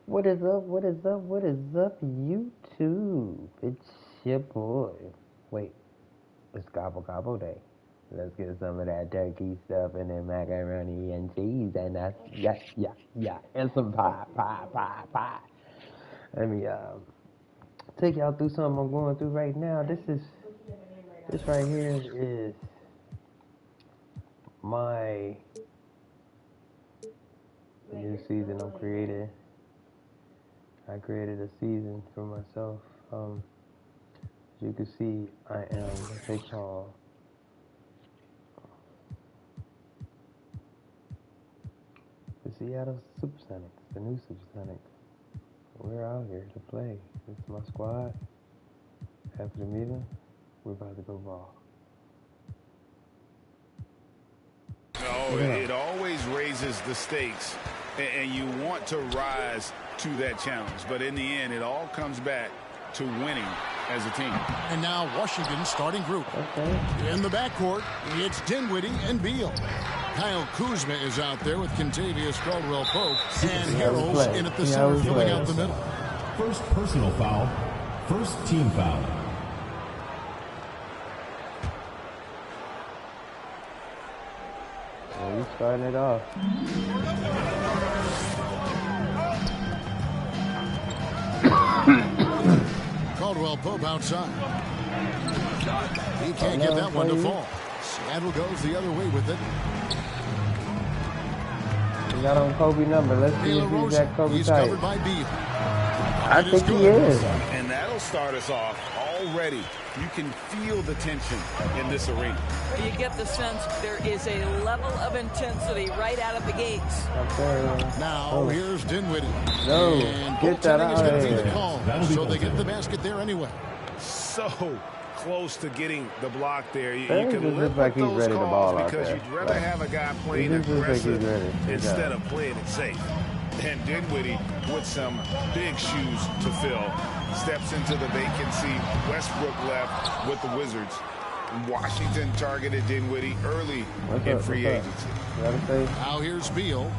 What is up? What is up? What is up, YouTube? It's your boy. Wait, it's Gobble Gobble Day. Let's get some of that turkey stuff and then macaroni and cheese and that's and some pie. Let me take y'all through something I'm going through right now. This right here is my new season I'm creating. I created a season for myself. As you can see, I am what they call the Seattle Supersonics, the new Supersonics. We're out here to play. This is my squad. After the meeting, we're about to go ball. Oh, it always raises the stakes, and you want to rise to that challenge. But in the end, it all comes back to winning as a team. And now Washington's starting group. Okay. In the backcourt, it's Dinwiddie and Beal. Kyle Kuzma is out there with Kentavious Caldwell-Pope. And Harrell's in at the center, filling out the middle. First personal foul. First team foul. Well, he's starting it off. Caldwell-Pope outside. He can't get that one to fall. Seattle goes the other way with it. He got on Kobe number. Let's see if he's that Kobe He's type. covered by Beal. I think he is. And that'll start us off already. You can feel the tension in this arena. You get the sense there is a level of intensity right out of the gates. Now here's Dinwiddie. No, and get that out going of to be the here. call. So they get the basket there anyway. So close to getting the block there. You That can just live looks like with he's those ready to ball calls out because there. you'd rather have a guy playing He just looks like he's aggressive ready. instead of playing it safe. And Dinwiddie with some big shoes to fill. Steps into the vacancy. Westbrook left with the Wizards. Washington targeted Dinwiddie early in free agency. Now here's Beal.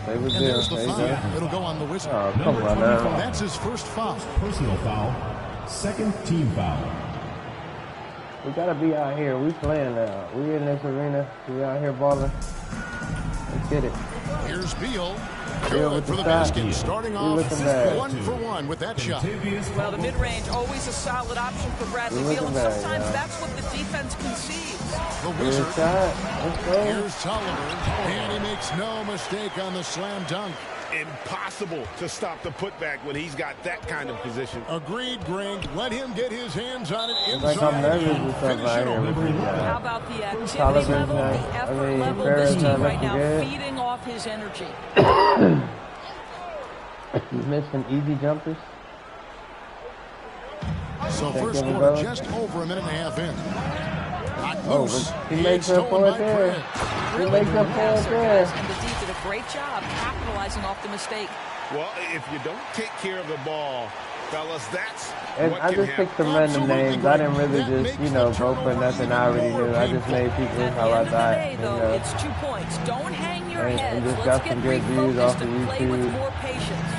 And there's the foul. It'll go on the Wizards. Oh, come on now. That's his first foul. Personal foul. Second team foul. We gotta be out here. We playing now. We in this arena. We out here balling. Let's get it. Here's Beal. Beal Good with for the the shot. basket. Starting We off looking bad. 1 for 1 with that shot. Well, the mid-range, always a solid option for Bradley We Beal, looking and bad, sometimes yeah. that's what the defense concedes. The Good Wizard. shot. Let's go. Here's Tolliver. And he makes no mistake on the slam dunk. Impossible to stop the putback when he's got that kind of position. Agreed, Greg. Let him get his hands on it It's inside. like I'm nervous with stuff Finish out it here off. with these How guys. about the activity Tolliver's level, not- the effort I mean, level, Ferris this not team right now looking good. feeding off his energy. Missed some easy jumpers. So Can't first give him quarter, those. just over a minute and a half in. Knocked Oh, loose. but he It's makes up for stolen it by there. Craig. He Really makes good up for it passer, there. guys, and the D did a great job capitalizing off the mistake. Well, if you don't take care of the ball, fellas, that's And what I can just happen. picked some random Absolutely names. I didn't really great. That just, makes go the for turnover nothing I even already more knew. I just made people At how the I end of the thought. day, though, it's 2 points. Don't hang your And heads. just Let's got get some good views refocused off of and play with YouTube. more patience.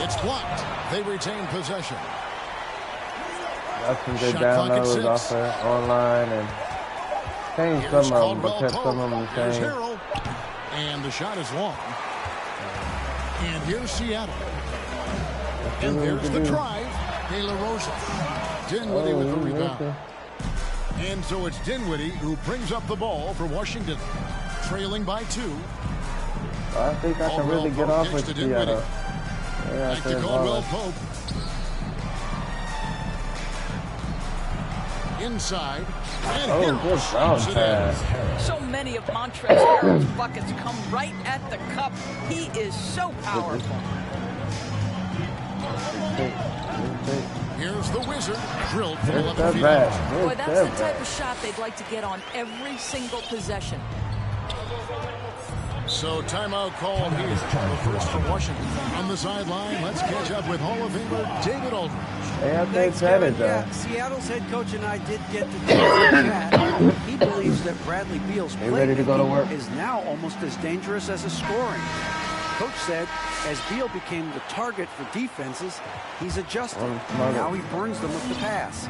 It's blocked. They retain possession. Got some good Shot clock at downloads 6. off of online and changed Here's some of them, but kept Caldwell-Pope. some of them the Here's same. Harrell. And the shot is long. And here's Seattle. And there's the drive. De La Rosa. Dinwiddie with the rebound. And so it's Dinwiddie who brings up the ball for Washington. Trailing by 2. I think I can really get off with Next to Dinwiddie. Seattle. Yeah, Back to Caldwell-Pope. Inside. And Oh, Harrell good bounce slams it in. pass. So many of Montrezl Harrell's buckets come right at the cup. He is so powerful. Here's the Wizard. Drilled from Good 11 step feet back. out. Boy, Good that's step the type back. of shot they'd like to get on every single possession. So timeout called here. The first for Washington. On the sideline, let's catch up with Hall of Famer David Aldridge. Hey, I think Thanks, that Kevin. is Yeah, Seattle's head coach and I did get to chat. He believes that Bradley Beal's They ready to go to work? playmaking is now almost as dangerous as his scoring. Coach said as Beal became the target for defenses, he's adjusted. Now he burns them with the pass.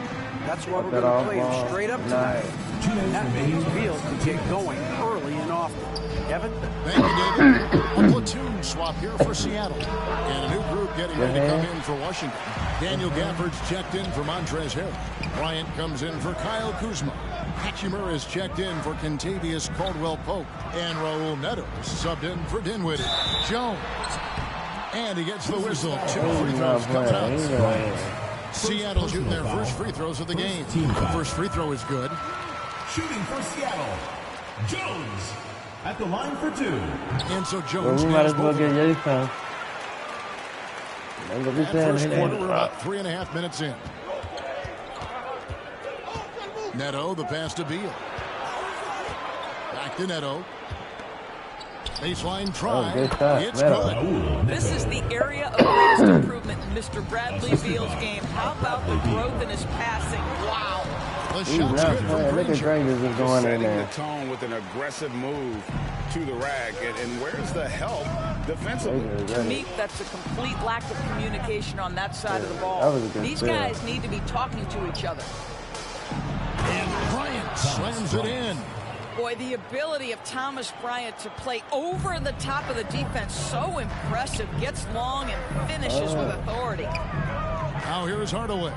That's why we're going to play him straight up tonight. And that means Beal can get going early and often. Kevin? Thank you, David. A platoon swap here for Seattle. And a new group getting ready to come in for Washington. Daniel Gafford's checked in for Montrezl Harrell. Bryant comes in for Kyle Kuzma. Hachimura is checked in for Kentavious Caldwell-Pope. And Raul Neto subbed in for Dinwiddie. Jones. And he gets the whistle. 2 free throws coming out. Seattle shooting their first free throws of the game. The first free throw is good. Shooting for Seattle, Jones at the line for 2. And so Well, Jones we might has as well both. get Yates now. I'm gonna be That saying first his quarter, name. we're about 3.5 minutes in. Neto, the pass to Beal. Back to Neto. Baseline try. good shot, It's Neto. good. This is the area of greatest improvement in Mr. Bradley Beal's game. How about the growth in his passing? Wow. The He's shot's not good playing. from Look at Granger. Granger just going in Setting the there. tone with an aggressive move to the rack. And where's the help defensively? Granger is To ready. me, that's a complete lack of communication on that side of the That ball. was a good These steal. guys need to be talking to each other. And Bryant slams it in. Boy, the ability of Thomas Bryant to play over the top of the defense, so impressive. Gets long and finishes with authority. Now here's Hardaway.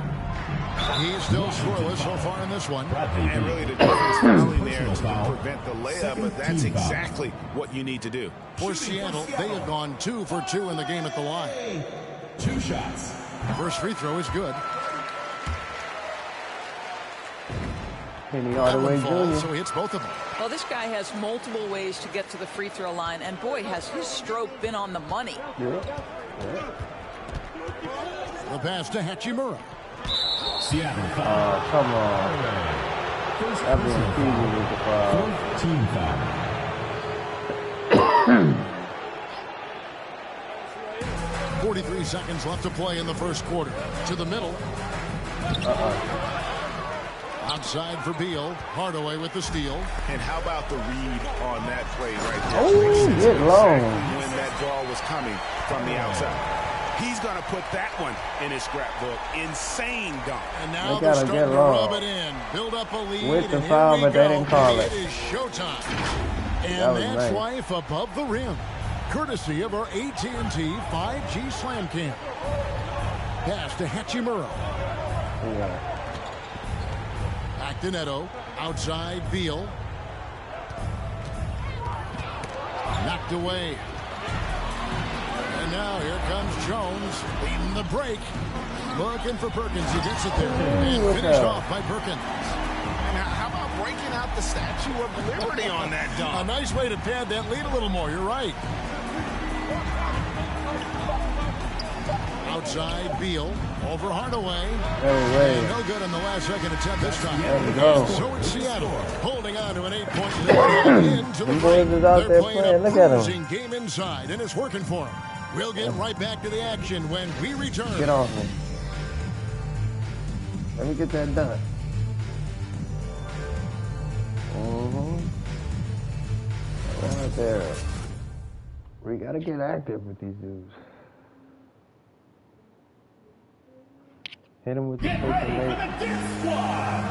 He's still scoreless so far in this one. And really the defense fouling there to prevent the layup, but that's exactly what you need to do. For Seattle, they have gone 2 for 2 in the game at the line. 2 shots. First free throw is good. Penny That Hardaway one falls, Jr. so he hits both of them. Well, this guy has multiple ways to get to the free throw line, and boy, has his stroke been on the money. Yeah. The pass to Hachimura. Seattle Oh, foul. come on. First That was personal easy with the foul. foul. 4th team foul. 43 seconds left to play in the first quarter. To the middle. Outside for Beal. Hardaway with the steal. And how about the read on that play right there? Oh, Makes sense get long. when that ball was coming from the outside. He's going to put that one in his scrapbook. Insane dunk. And They now they're gotta starting get to long. rub it in. Build up a lead. With the and foul, here we but they go. didn't call It it. is showtime. That And was that's nice. life above the rim. Courtesy of our AT&T 5G Slam Cam. Pass to Hachimura. Yeah. Back to Neto. Outside Beal. Knocked away. And now here comes Jones leading the break. Looking for Perkins. He gets it there. And Look finished out. off by Perkins. And how about breaking out the Statue of Liberty on that A dunk? nice way to pad that lead a little more. You're right. Outside Beal. Over Hardaway. No way. And no good on the last second attempt this time. There we go. So it's Seattle holding on to an 8-point lead into the Them break. boys is out They're there playing playing. a Look at 'em. bruising game inside, and it's working for them. We'll get right back to the action when we return. Get off me. Let me get that done. Right there. We gotta get active with these dudes. Hit him with the Get ready for the Dick Squad.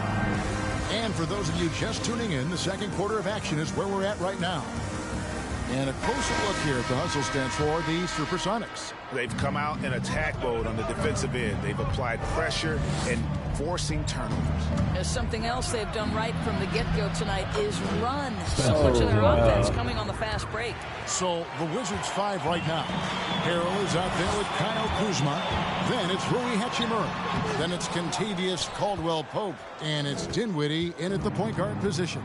And for those of you just tuning in, the second quarter of action is where we're at right now. And a closer look here at the hustle stance for the Supersonics. They've come out in attack mode on the defensive end. They've applied pressure and forcing turnovers. There's something else they've done right from the get-go tonight is run. So much of their offense coming on the fast break. So the Wizards 5 right now. Harrell is out there with Kyle Kuzma. Then it's Rui Hachimura. Then it's Kentavious Caldwell-Pope. And it's Dinwiddie in at the point guard position.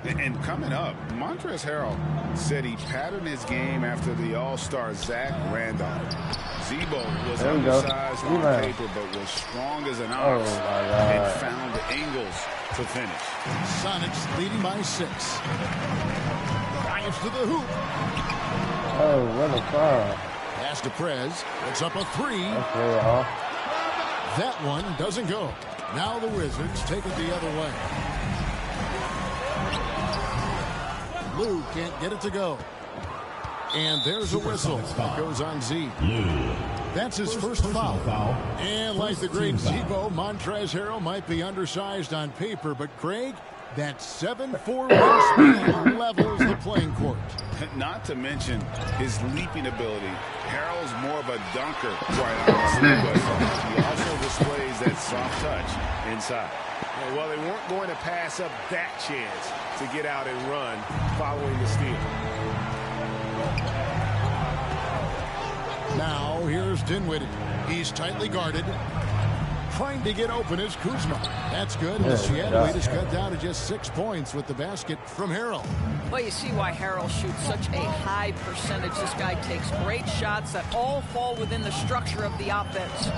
And coming up, Montrezl Harrell said he patterned his game after the All-Star Zach Randolph. Zebo was There we go. undersized on Rebound. paper, but was strong as an Oh, ox my and God. found angles to finish. Sonics leading by 6. Bryant to the hoop. Oh, what a foul. Pass to Prez. It's up a 3. That's way off. That one doesn't go. Now the Wizards take it the other way. Lou can't get it to go. And there's a whistle. It goes on Z. That's his first foul. And like the great Zebo, Montrezl Harrell might be undersized on paper, but Craig, that 7'4" wingspan levels the playing court. Not to mention his leaping ability. Harrell's more of a dunker, quite honestly, but he also displays that soft touch inside. Well, they weren't going to pass up that chance to get out and run following the steal. Now here's Dinwiddie. He's tightly guarded. Trying to get open is Kuzma. That's good. And the Seattle lead is cut down to just 6 points with the basket from Harrell. Well, you see why Harrell shoots such a high percentage. This guy takes great shots that all fall within the structure of the offense.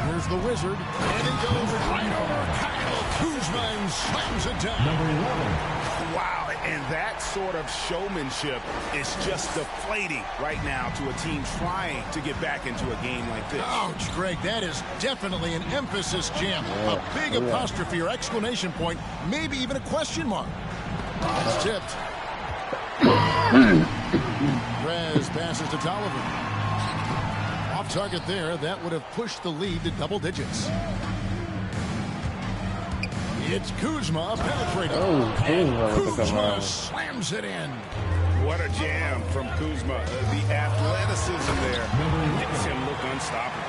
Here's the Wizard. And he goes right over Kyle Kuzma and slams it down. Number 11. Wow, and that sort of showmanship is just deflating right now to a team trying to get back into a game like this. Ouch, Greg, that is definitely an emphasis jam. A big apostrophe or exclamation point, maybe even a question mark. It's tipped. Rez passes to Tolliver. Off target there, that would have pushed the lead to double digits. It's Kuzma penetrating. Kuzma slams it in. What a jam from Kuzma. The athleticism there makes him look unstoppable.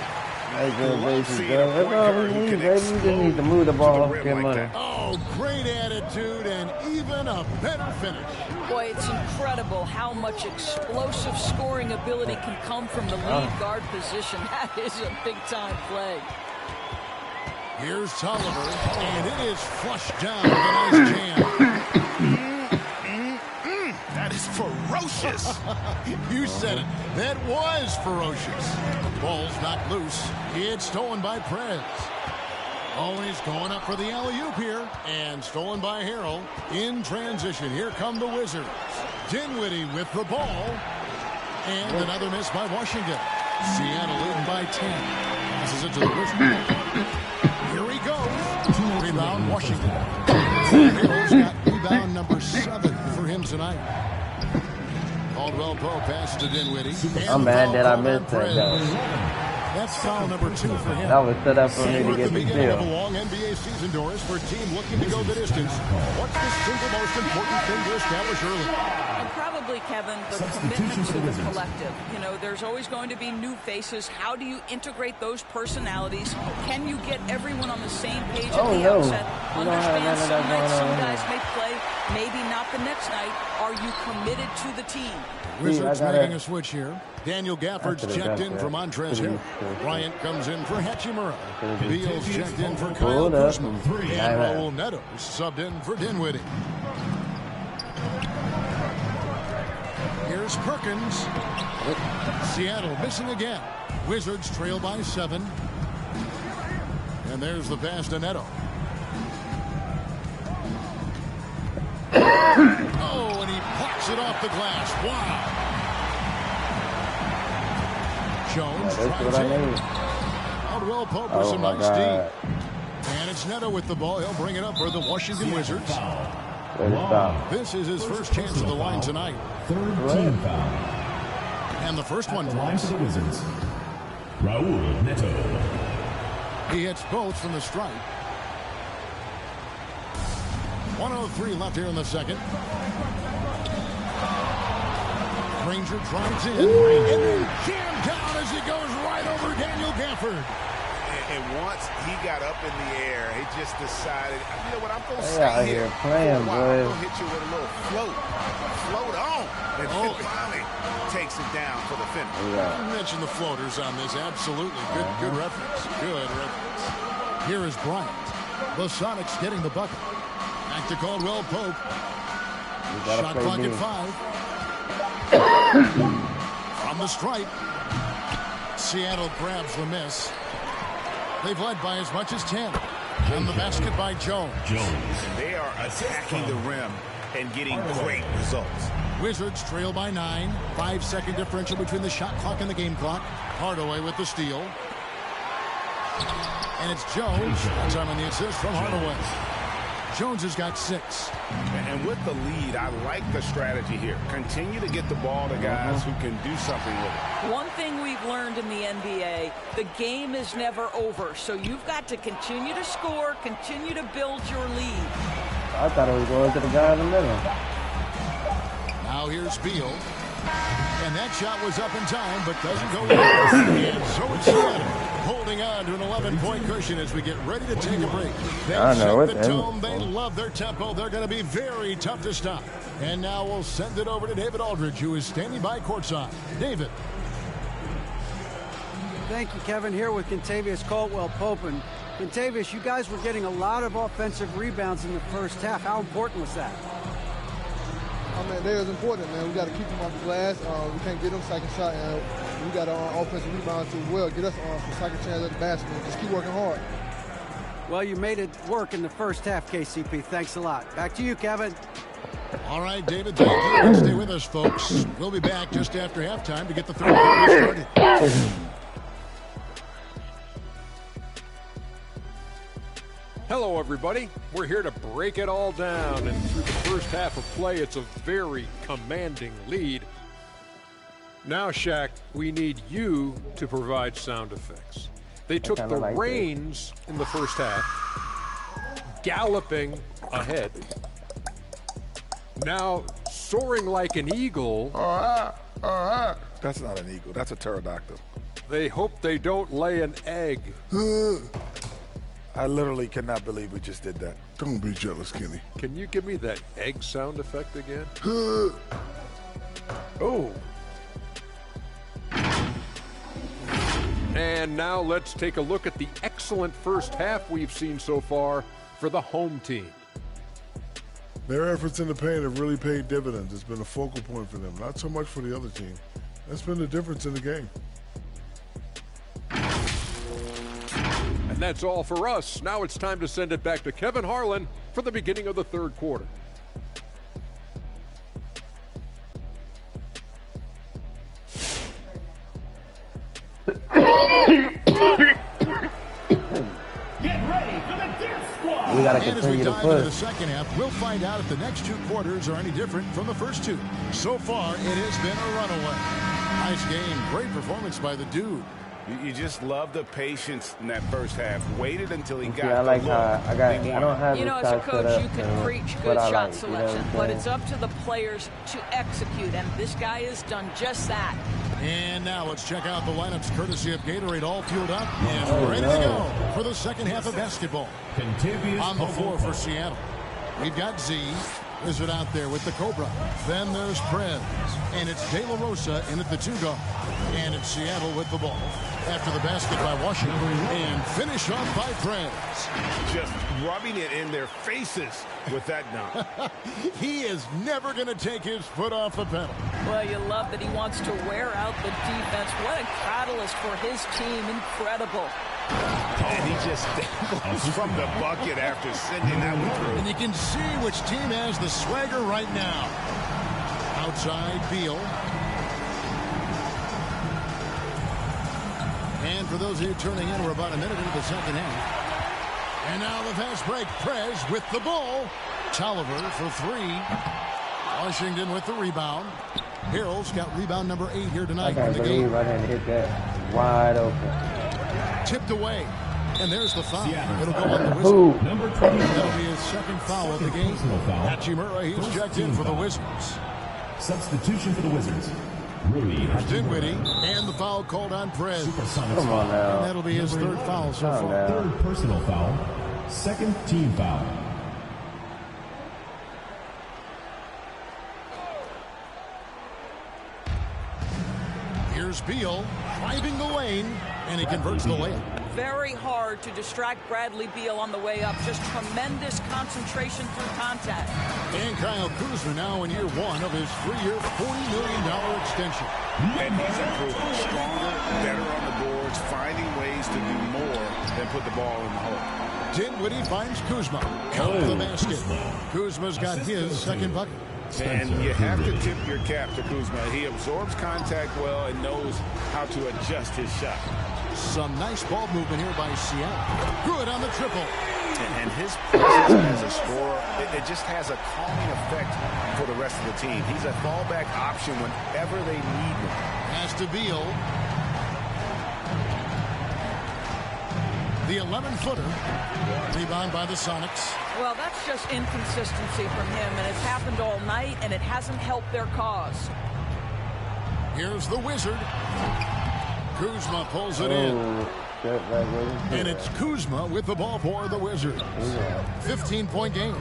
That's all we need, baby. We just need to move the ball. Get money. Oh, great attitude and even a better finish. Boy, it's incredible how much explosive scoring ability can come from the lead guard position. That is a big-time play. Here's Tolliver, and it is flushed down with a nice jam. That is ferocious. You said it. That was ferocious. Ball's knocked loose. It's stolen by Prez. Always going up for the alley-oop here, and stolen by Harrell. In transition, here come the Wizards. Dinwiddie with the ball, and another miss by Washington. Seattle leading by 10. Passes it to the Wizards. Here he goes. Rebound, Washington. Harrell's got rebound number 7 for him tonight. Caldwell Pope passes to Dinwiddie. I'm mad that I missed that, though. That's foul number 2 for him. That was set up for me to get the beginning of a steal. long NBA season, Doris, for a team looking to go the distance. What's the single most important thing to establish early? And probably, Kevin, the commitment to the collective. You know, there's always going to be new faces. How do you integrate those personalities? Can you get everyone on the same page at the outset? Understand some nights some guys may play, maybe not the next night. Are you committed to the team? Wizards making a switch here. Daniel Gafford's checked in for Montrezl Harrell. Bryant comes in for Hachimura. Beal's checked in for Kyle Kuzma. And Raul Neto subbed in for Dinwiddie. Here's Perkins. Seattle missing again. Wizards trail by 7. And there's the pass to Neto. Oh, and he plucks it off the glass. Wow. Jones tries in. Caldwell Pope with some nice D. And it's Neto with the ball. He'll bring it up for the Washington Wizards. This is his first chance at the line tonight. Third team foul. And the first one At the line drops. for the Wizards. Raul Neto. He hits both from the stripe. 1:03 left here in the second. Granger drives in, and then jammed down as he goes right over Daniel Gafford. And once he got up in the air, he just decided, you know what, I'm going to They stay out here here playing, for a while. I'm boy. going to hit you with a little float. Float on. And finally takes it down for the finish. You mentioned the floaters on this. Absolutely. Good reference. Good reference. Here is Bryant. The Sonics getting the bucket. Back to Caldwell Pope. Shot clock at 5. From the stripe. Seattle grabs the miss. They've led by as much as 10. And the basket by Jones. They are attacking the rim and getting great results. Wizards trail by 9. 5-second differential between the shot clock and the game clock. Hardaway with the steal. And it's Jones. That's on the assist from Hardaway. Jones has got 6. And with the lead, I like the strategy here. Continue to get the ball to guys who can do something with it. One thing we've learned in the NBA, the game is never over. So you've got to continue to score, continue to build your lead. I thought it was going to the guy in the middle. Now here's Beal. And that shot was up in time, but doesn't go in. And so it's Seattle, holding on to an 11-point cushion as we get ready to take a break. They set the tone. They love their tempo. They're going to be very tough to stop. And now we'll send it over to David Aldridge, who is standing by courtside. David. Thank you, Kevin. Here with Kentavious Caldwell-Pope. And Kentavious, you guys were getting a lot of offensive rebounds in the first half. How important was that? I mean, that is important, man. We got to keep them off the glass. We can't get them second shot, and we got offensive rebounds as well. Get us some second chance at the basket. Just keep working hard. Well, you made it work in the first half, KCP. Thanks a lot. Back to you, Kevin. All right, David, thank you. Stay with us, folks. We'll be back just after halftime to get the third quarter started. Hello, everybody. We're here to break it all down, and through the first half of play, it's a very commanding lead. Now, Shaq, we need you to provide sound effects. They took the reins in the first half, galloping ahead. Now, soaring like an eagle. That's not an eagle. That's a pterodactyl. They hope they don't lay an egg. I literally cannot believe we just did that. Don't be jealous, Kenny. Can you give me that egg sound effect again? Oh. And now let's take a look at the excellent first half we've seen so far for the home team. Their efforts in the paint have really paid dividends. It's been a focal point for them, not so much for the other team. That's been the difference in the game. And that's all for us. Now it's time to send it back to Kevin Harlan for the beginning of the third quarter. We got to continue to push. Into the second half, we'll find out if the next 2 quarters are any different from the first 2. So far, it has been a runaway. Nice game. Great performance by the dude. You just love the patience in that first half. Waited until he got. I like how I don't have. You know, as a coach, you can preach good shot selection, but it's up to the players to execute, and this guy has done just that. And now let's check out the lineups courtesy of Gatorade, all fueled up and ready to go for the second half of basketball. On the floor for Seattle, we've got Z. Wizard out there with the Cobra. Then there's Prez. And it's De La Rosa in at the 2 guard. And it's Seattle with the ball. After the basket by Washington. And finish off by Prez. Just rubbing it in their faces with that dunk. He is never going to take his foot off the pedal. Well, you love that he wants to wear out the defense. What a catalyst for his team. Incredible. And he just dangles from the bucket after sending that one through. And you can see which team has the swagger right now. Outside Beal. And for those of you turning in, we're about a minute into the second half. And now the fast break. Prez with the ball. Tolliver for 3. Washington with the rebound. Harrell's got rebound number 8 here tonight. I can't believe I didn't hit that wide open. Tipped away. And there's the foul. It'll go on the whistle. Number 20. That'll be his second foul of the game. Hachimura, he's checked in for the Wizards. Substitution for the Wizards. Rui Dinwiddie, and the foul called on Prez. Come on now. And that'll be his third foul so far. Third personal foul. Second team foul. Here's Beal driving the lane, and he converts the layup. Very hard to distract Bradley Beal on the way up. Just tremendous concentration through contact. And Kyle Kuzma now in year 1 of his 3-year, $40 million extension. And he's improving. Stronger, better on the boards, finding ways to do more than put the ball in the hole. Dinwiddie finds Kuzma. Count the basket. Kuzma's got his second bucket. And you have to tip your cap to Kuzma. He absorbs contact well and knows how to adjust his shot. Some nice ball movement here by Seattle. Good on the triple. And his presence as a scorer, it just has a calming effect for the rest of the team. He's a fallback option whenever they need him. Pass to Beal. The 11-footer. Rebound by the Sonics. Well, that's just inconsistency from him, and it's happened all night, and it hasn't helped their cause. Here's the Wizard. Kuzma pulls it in. And it's Kuzma with the ball for the Wizards. 15-point game.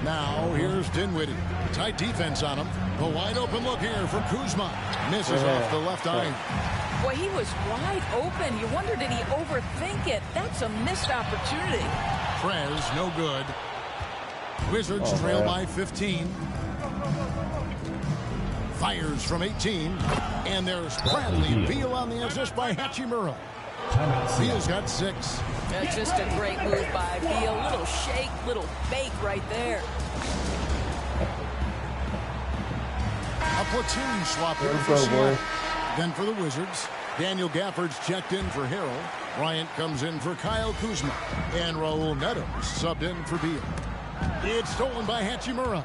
Now here's Dinwiddie. Tight defense on him. The wide open look here from Kuzma. Misses off the left eye. Boy, he was wide open. You wonder, did he overthink it? That's a missed opportunity. Prez, no good. Wizards trail by 15. Fires from 18. And there's Bradley Beal on the assist by Hachimura. Beal's got 6. That's just a great move by Beal. Little shake, little fake right there. A platoon swap here for Seattle. Then for the Wizards, Daniel Gafford's checked in for Harrell. Bryant comes in for Kyle Kuzma. And Raul Neto subbed in for Beal. It's stolen by Hachimura.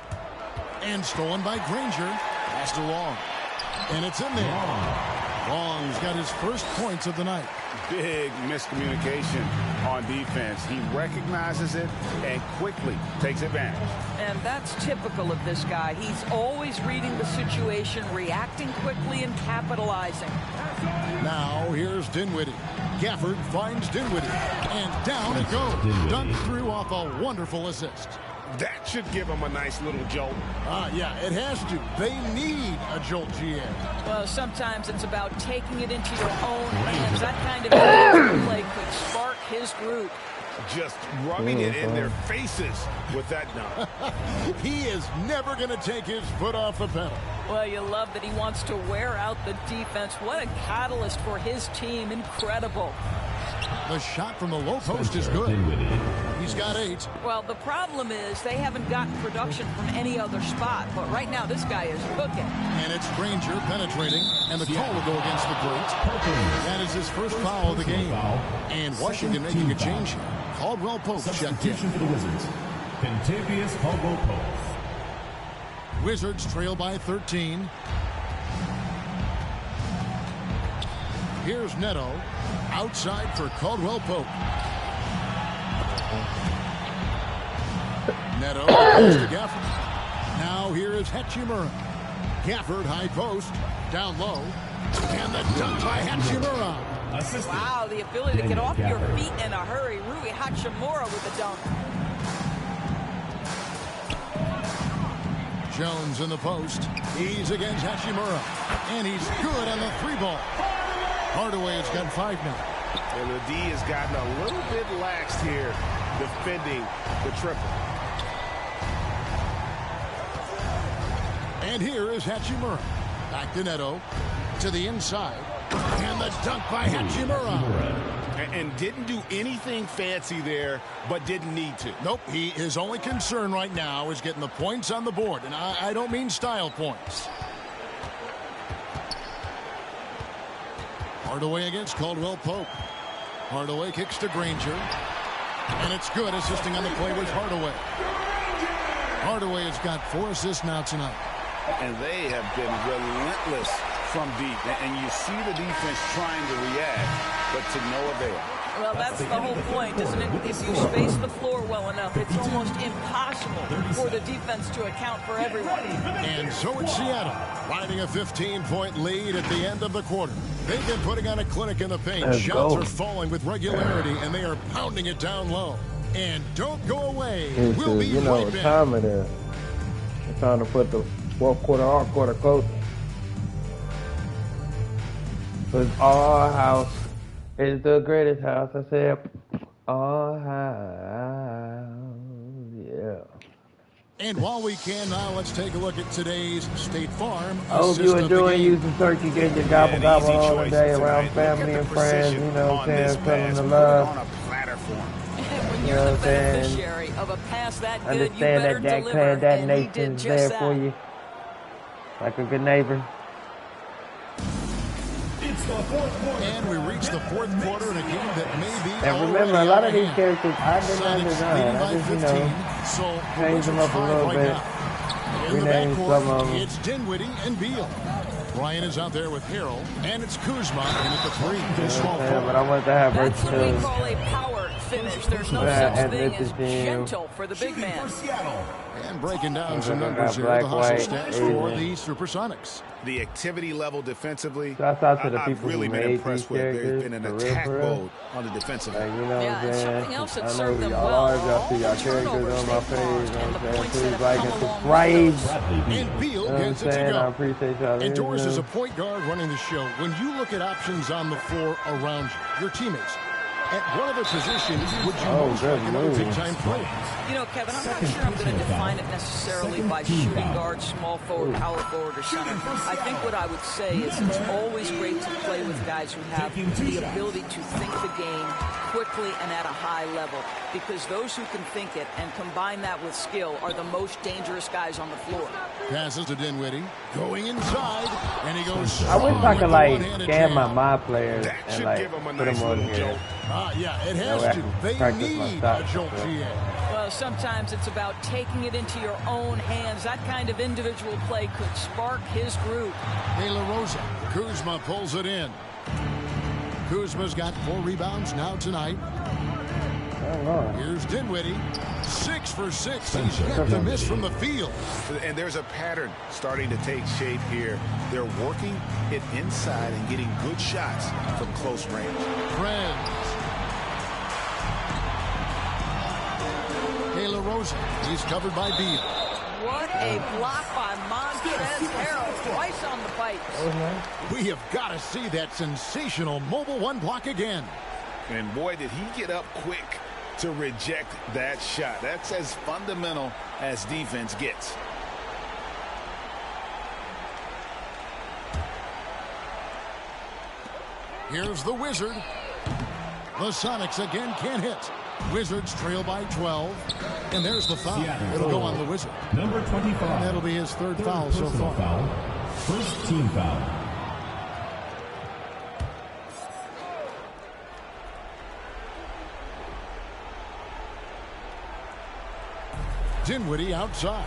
And stolen by Granger. Pass to Long. And it's in there. Long's got his first points of the night. Big miscommunication on defense. He recognizes it and quickly takes advantage. And that's typical of this guy. He's always reading the situation, reacting quickly, and capitalizing. Now here's Dinwiddie. Gafford finds Dinwiddie. And down it goes. Dunked through off a wonderful assist. That should give them a nice little jolt. Yeah, it has to. They need a jolt, GA. Well, sometimes it's about taking it into your own hands. That kind of play could spark his group. Just rubbing it in their faces with that dunk. He is never going to take his foot off the pedal. Well, you love that he wants to wear out the defense. What a catalyst for his team. Incredible. The shot from the low post is good. He's got 8. Well, the problem is they haven't gotten production from any other spot. But right now, this guy is cooking. And it's Granger penetrating. And the call will go against the Great. That is his first foul of the game. And Washington making a change here. Caldwell Pope checked in. For the Wizards, Kentavious Caldwell Pope. Wizards trail by 13. Here's Neto. Outside for Caldwell Pope. Neto goes to Gafford. Now here is Hachimura. Gafford high post. Down low. And the dunk by Hachimura. Wow, the ability to get off your feet in a hurry. Rui Hachimura with the dunk. Jones in the post. He's against Hachimura. And he's good on the 3-ball. Hardaway has got 5 now. And the D has gotten a little bit laxed here defending the triple. And here is Hachimura. Back to Neto. To the inside. And the dunk by Hachimura. And didn't do anything fancy there, but didn't need to. Nope. His only concern right now is getting the points on the board. And I don't mean style points. Hardaway against Caldwell Pope. Hardaway kicks to Granger. And it's good. Assisting on the play was Hardaway. Hardaway has got 4 assists now tonight. And they have been relentless from deep. And you see the defense trying to react, but to no avail. Well, that's the whole point, isn't it? If you space the floor well enough, it's almost impossible for the defense to account for everyone. And so it's Seattle, riding a 15-point lead at the end of the quarter. They've been putting on a clinic in the paint. Shots are falling with regularity, and they are pounding it down low. And don't go away. We'll be right back. Time it is. It's time to put the fourth quarter, our quarter closer. Because our house is the greatest house. I said, our house, yeah. And while we can now, let's take a look at today's State Farm. I hope you enjoy using turkey, get your gobble gobble on the day around family and friends, you know what I'm saying, telling the love. When you're the beneficiary of a pass that good, understand you better that deliver, Plan, that and nation's there for you, like a good neighbor. It's the fourth quarter. And we reach the fourth quarter in a game that may be. And remember, a lot of these characters I did not design. I just, change them up a little bit. Rename some of them. It's Dinwiddie and Beal. Ryan is out there with Harrell, and it's Kuzma in at the 3. But I want to have That's what we versatility. call a power finish. There's no such thing as gentle for the big man. And breaking down some numbers here, the hustle stats for the Supersonics. The activity level defensively, Shouts out to the I've people really who been made impressed these with. They've characters. been in For attack real. mode on the defensive end. You know what Yeah, I'm and saying? something else that I know served them y'all well. are. Y'all see y'all All the characters on turnovers my they page. You know caused what and I'm the saying? points Please that have like come and along with subscribe. those. And Beal You know what I'm gets it to saying? I go. appreciate y'all. And Doris, as a listening. point guard running the show, when you look at options on the floor around you, your teammates, at what other position would you most good like another move. big-time player? You know, Kevin, I'm not sure I'm going to define it necessarily by shooting guard, small forward, power forward, or center. I think what I would say is it's always great to play with guys who have the ability to think the game quickly and at a high level, because those who can think it and combine that with skill are the most dangerous guys on the floor. Passes to Dinwiddie, going inside, and he goes. I wish I could like one-handed scan jam. my players That and should like give them a put nice them on little here. jolt. Yeah, it That has way I to. can They practice my need a shots. jolt GA. Well, sometimes it's about taking it into your own hands. That kind of individual play could spark his groove. De La Rosa. Kuzma pulls it in. Kuzma's got 4 rebounds now tonight. Here's Dinwiddie. 6 for 6. He's yet to miss from the field. And there's a pattern starting to take shape here. They're working it inside and getting good shots from close range. Friends. De La Rosa. He's covered by Beal. What a block by Montrezl Harrell. Twice on the fight. We have got to see that sensational mobile 1 block again. And boy, did he get up quick to reject that shot. That's as fundamental as defense gets. Here's the Wizard. The Sonics again can't hit. Wizards trail by 12. And there's the foul. It'll go on the Wizard. Number 25. And that'll be his third foul so far. Foul. First team foul. Dinwiddie outside.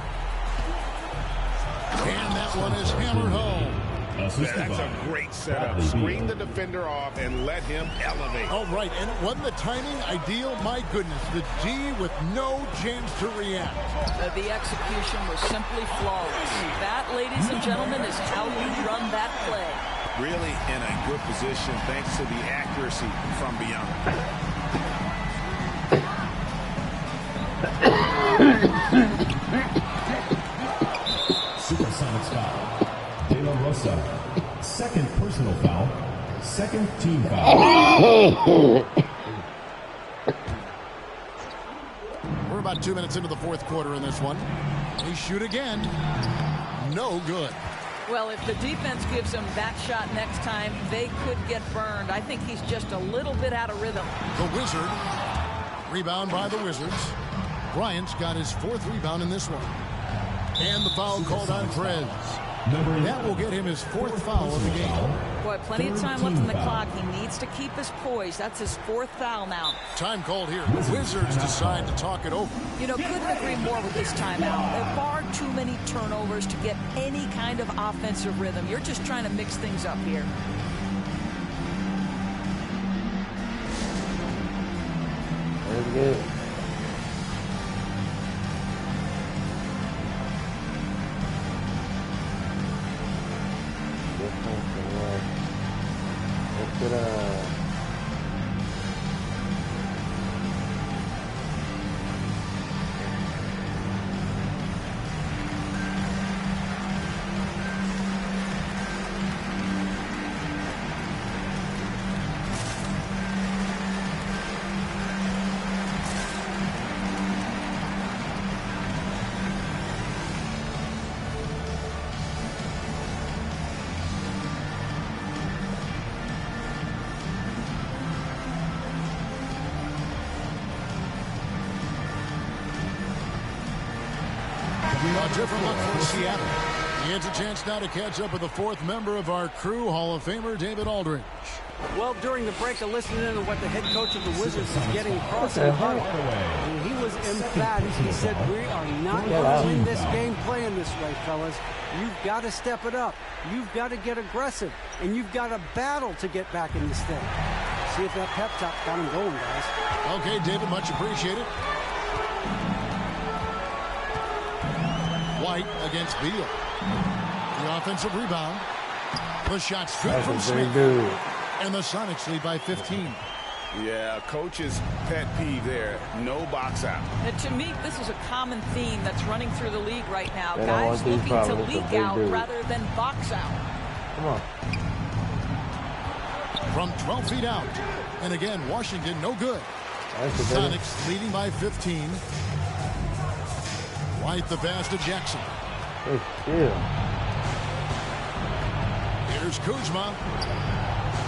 And that one is hammered home. That's a great setup. Screen the defender off and let him elevate. All right, and wasn't the timing ideal? My goodness, the D with no chance to react. The execution was simply flawless. That, ladies and gentlemen, is how you run that play. Really in a good position thanks to the accuracy from beyond. Supersonics foul. De La Rosa. Second personal foul. Second team foul. We're about 2 minutes into the fourth quarter in this one. They shoot again. No good. Well, if the defense gives him that shot next time, they could get burned. I think he's just a little bit out of rhythm. The Wizard. Rebound by the Wizards. Bryant's got his 4th rebound in this one. And the foul called on Prez. That will get him his 4th foul of the game. Boy, plenty of time left in the clock. He needs to keep his poise. That's his 4th foul now. Time called here. Wizards decide to talk it over. You know, couldn't agree more with this timeout. There are far too many turnovers to get any kind of offensive rhythm. You're just trying to mix things up here. That's good. A different look for Seattle. It's a chance now to catch up with the fourth member of our crew, Hall of Famer David Aldridge. Well, during the break, I listened in to what the head coach of the Wizards was getting across the huddle. And he was emphatic. He said, we are not going to win this game playing this way, fellas. You've got to step it up. You've got to get aggressive. And you've got to battle to get back in this thing. See if that pep talk got him going, guys. Okay, David, much appreciated. White against Beal. The offensive rebound. The shot's good from Smith. And the Sonics lead by 15. Yeah, coach's pet peeve there. No box out. And to me, this is a common theme that's running through the league right now. Guys looking to leak out rather than box out. Come on. From 12 feet out. And again, Washington no good. Sonics leading by 15. White the pass to Jackson. Here's Kuzma.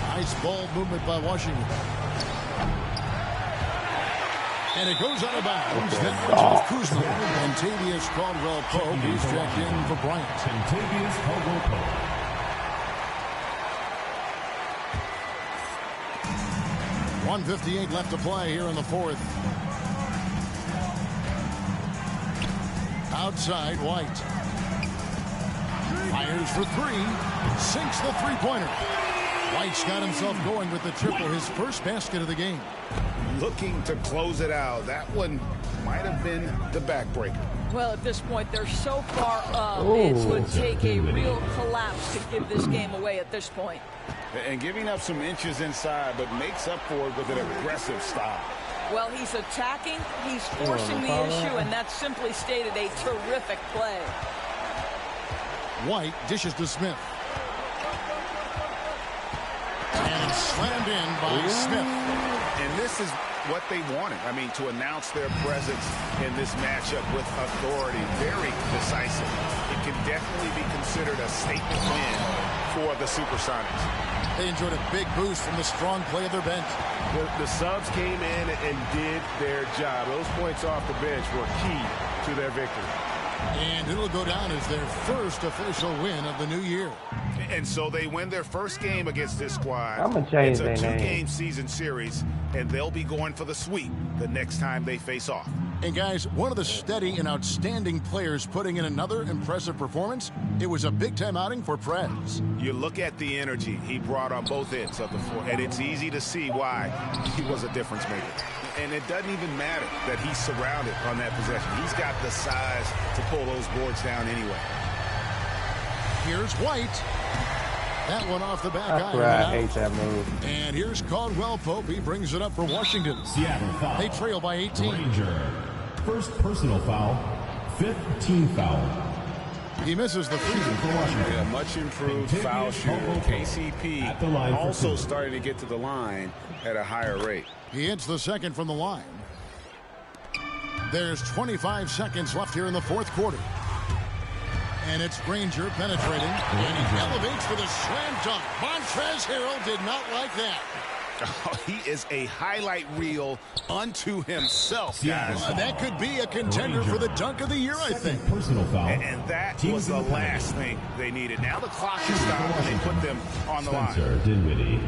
Nice ball movement by Washington. And it goes out of bounds. That was with Kuzma. And Tavius Caldwell-Pope. He's checked in for Bryant. And Tavius Caldwell-Pope. .158 left to play here in the fourth. Outside, White. Fires for three. Sinks the three-pointer. White's got himself going with the triple, his first basket of the game. Looking to close it out. That one might have been the backbreaker. Well, at this point, they're so far up, it would take a real collapse to give this game away at this point. And giving up some inches inside, but makes up for it with an aggressive style. Well, he's attacking, he's forcing the issue, and that's simply stated a terrific play. White dishes to Smith. And slammed in by Smith. And this is what they wanted. I mean, to announce their presence in this matchup with authority. Very decisive. It can definitely be considered a statement win for the Supersonics. They enjoyed a big boost from the strong play of their bench. The subs came in and did their job. Those points off the bench were key to their victory. And it'll go down as their first official win of the new year. And so they win their first game against this squad. I'm gonna change their name. It's a name. two-game season series, and they'll be going for the sweep the next time they face off. And guys, one of the steady and outstanding players putting in another impressive performance, it was a big-time outing for Prez. You look at the energy he brought on both ends of the floor, and it's easy to see why he was a difference maker. And it doesn't even matter that he's surrounded on that possession. He's got the size to pull those boards down anyway. Here's White. That one off the back That's iron. right. I hate that move. And here's Caldwell-Pope. He brings it up for Washington. Seattle foul. They trail by 18. Ranger. First personal foul. Fifth team foul. He misses the free throw for Washington. Yeah, much improved foul shooter. KCP also starting to get to the line at a higher rate. He hits the second from the line. There's 25 seconds left here in the fourth quarter. And it's Granger penetrating. And he elevates for the slam dunk. Montrezl Harrell did not like that. Oh, he is a highlight reel unto himself, guys. That could be a contender for the dunk of the year, I think. Personal foul. And that was the last thing they needed. Now the clock is stopped and they put them on the line. Spencer Dinwiddie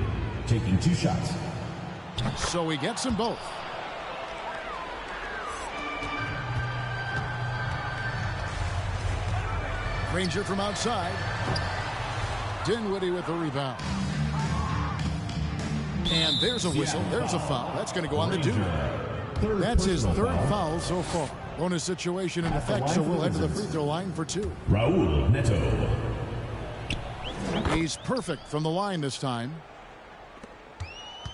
taking 2 shots. So he gets them both. Granger from outside. Dinwiddie with the rebound. And there's a whistle. There's a foul. That's going to go on the dude. That's his third foul so far. Bonus situation in effect, so we'll head to the free throw line for 2. Raul Neto. He's perfect from the line this time.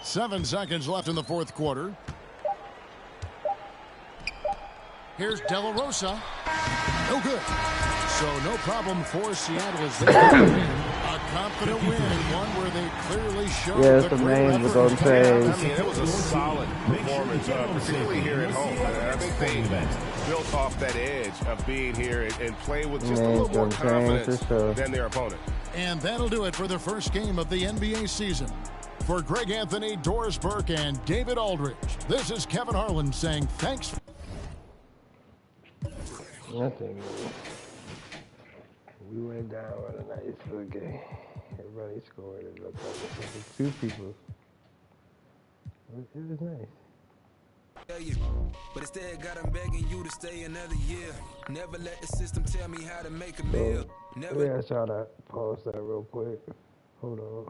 7 seconds left in the fourth quarter. Here's De La Rosa. No good. So no problem for Seattle as they win. A confident win, one where they clearly showed the great effort. I mean, it was a solid performance, particularly here at home. I think they built off that edge of being here and playing with just a little more confidence than their opponent. And that'll do it for the first game of the NBA season. For Greg Anthony, Doris Burke, and David Aldridge, this is Kevin Harlan saying thanks. Nothing. We went down on a nice little game. Everybody scored. It looked like it was two people. It was nice. But instead got them begging you to stay another year. Never let the system tell me how to make a meal. Never. Yeah, I try to pause that real quick. Hold on.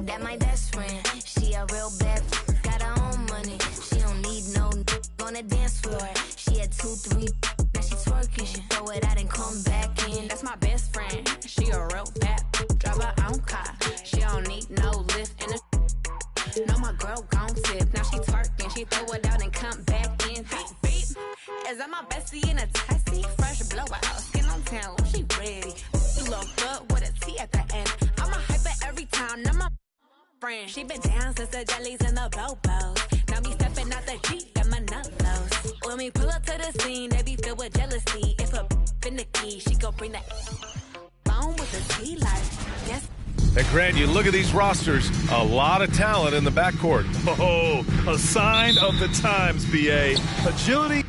That my best friend, she a real bad, got her own money. She don't need no on the dance floor. She had 2, 3, now she twerking. She throw it out and come back in. That's my best friend, she a real bad, drive her own car. She don't need no lift in the. No, my girl gon' tip. Now she twerking, she throw it out and come back in. Beep, beep. Is that my bestie in a tessie? Fresh blowout, skin on town, she ready. You look good with a T at the end. I'm a hyper every time, now my friend. She been down since the jellies and the bobos. Now me stepping out the Jeep, got my nut lows. When we pull up to the scene, they be filled with jealousy. If a finicky, she gon' bring that phone with the T life. Yes. And Grant, you look at these rosters, a lot of talent in the backcourt. Oh, a sign of the times, BA. Agility.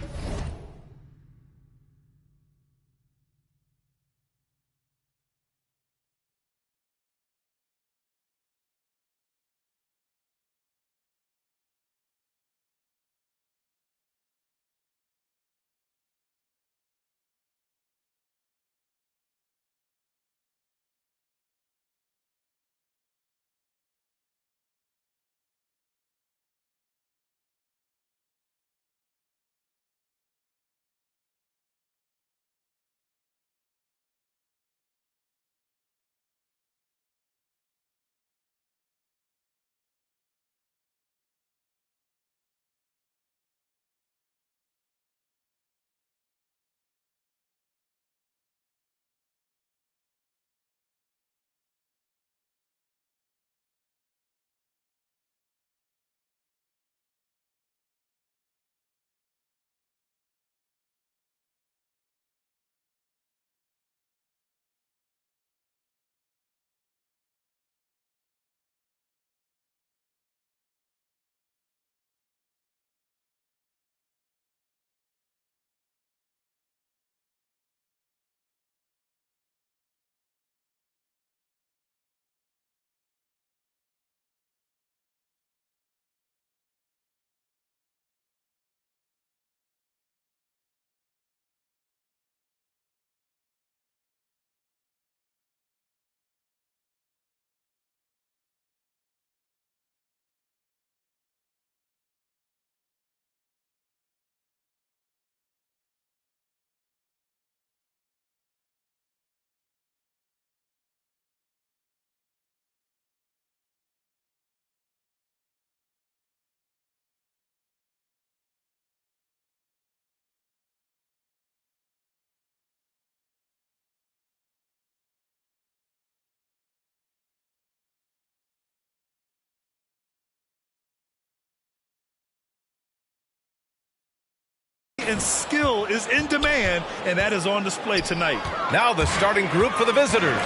And skill is in demand, and that is on display tonight. Now the starting group for the visitors.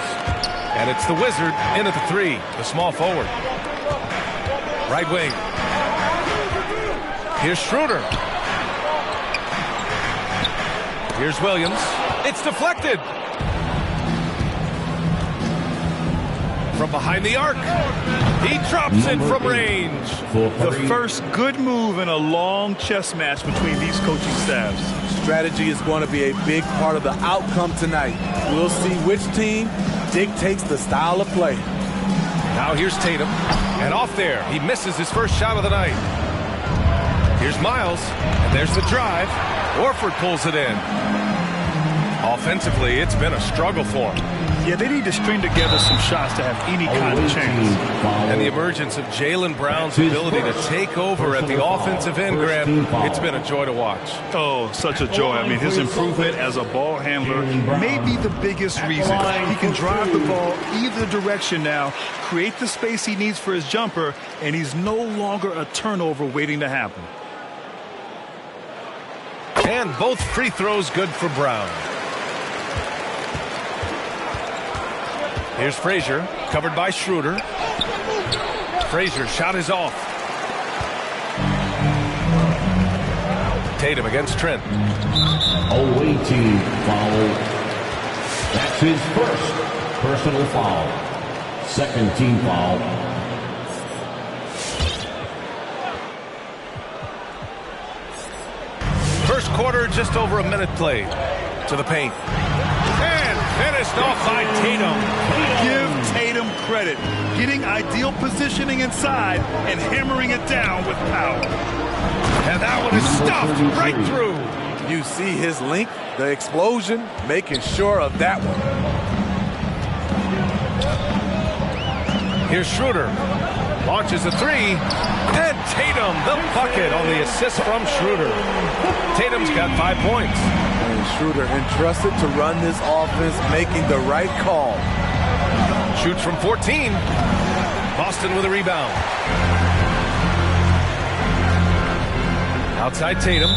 And it's the Wizard in at the 3, the small forward. Right wing. Here's Schroeder. Here's Williams. It's deflected. From behind the arc. He drops it from range. The first good move in a long chess match between these coaching staffs. Strategy is going to be a big part of the outcome tonight. We'll see which team dictates the style of play. Now here's Tatum. And off there, he misses his first shot of the night. Here's Miles. And there's the drive. Horford pulls it in. Offensively, it's been a struggle for him. Yeah, they need to string together some shots to have any kind of chance. And the emergence of Jaylen Brown's ability to take over at the offensive end, Grant, it's been a joy to watch. Oh, such a joy. I mean, his improvement as a ball handler may be the biggest reason. He can drive the ball either direction now, create the space he needs for his jumper, and he's no longer a turnover waiting to happen. And both free throws good for Brown. Here's Frazier, covered by Schroeder. Frazier shot is off. Tatum against Trent. Away team foul. That's his first personal foul. Second team foul. First quarter, just over a minute played. To the paint. And finished off by Tatum. Give Tatum Tatum credit, getting ideal positioning inside and hammering it down with power. And that one is stuffed right through. You see his length, the explosion, making sure of that one. Here's Schroeder. Launches a three. And Tatum, the bucket on the assist from Schroeder. Tatum's got 5 points. And Schroeder entrusted to run this offense, making the right call. Shoots from 14. Boston with a rebound. Outside Tatum.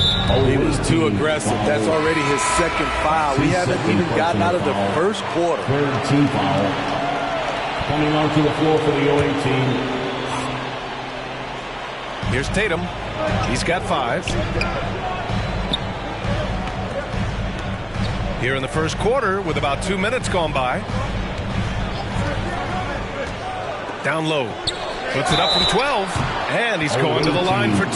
He was too aggressive. That's already his second foul. We haven't even gotten out of the first quarter. Third team foul. Coming onto the floor for the OA team. Here's Tatum. He's got 5. Here in the first quarter with about 2 minutes gone by. Down low. Puts it up from 12. And he's going to the line for 2.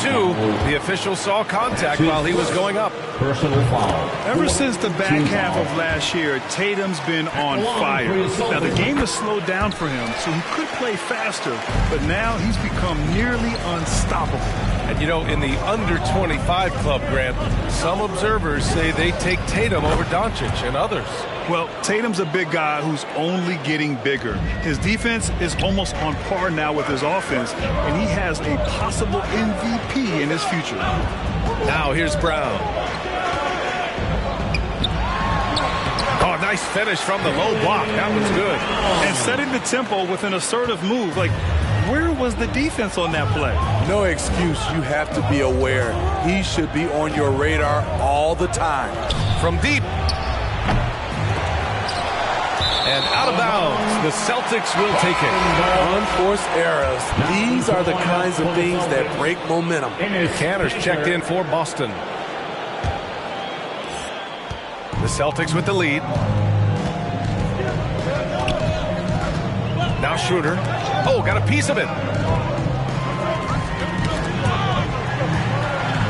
The official saw contact while he was going up. Personal foul. Ever since the back half of last year, Tatum's been on fire. Now, the game has slowed down for him, so he could play faster, but now he's become nearly unstoppable. And, you know, in the under-25 club, Grant, some observers say they take Tatum over Doncic and others. Well, Tatum's a big guy who's only getting bigger. His defense is almost on par now with his offense, and he has a possible MVP in his future. Now here's Brown. Oh, nice finish from the low block. That was good. And setting the tempo with an assertive move. Like, where was the defense on that play? No excuse. You have to be aware. He should be on your radar all the time. From deep. And out of bounds. The Celtics will take it. Unforced errors. These are the kinds of things that break momentum. Cantor's checked in for Boston. The Celtics with the lead. Now Schroeder. Oh, got a piece of it.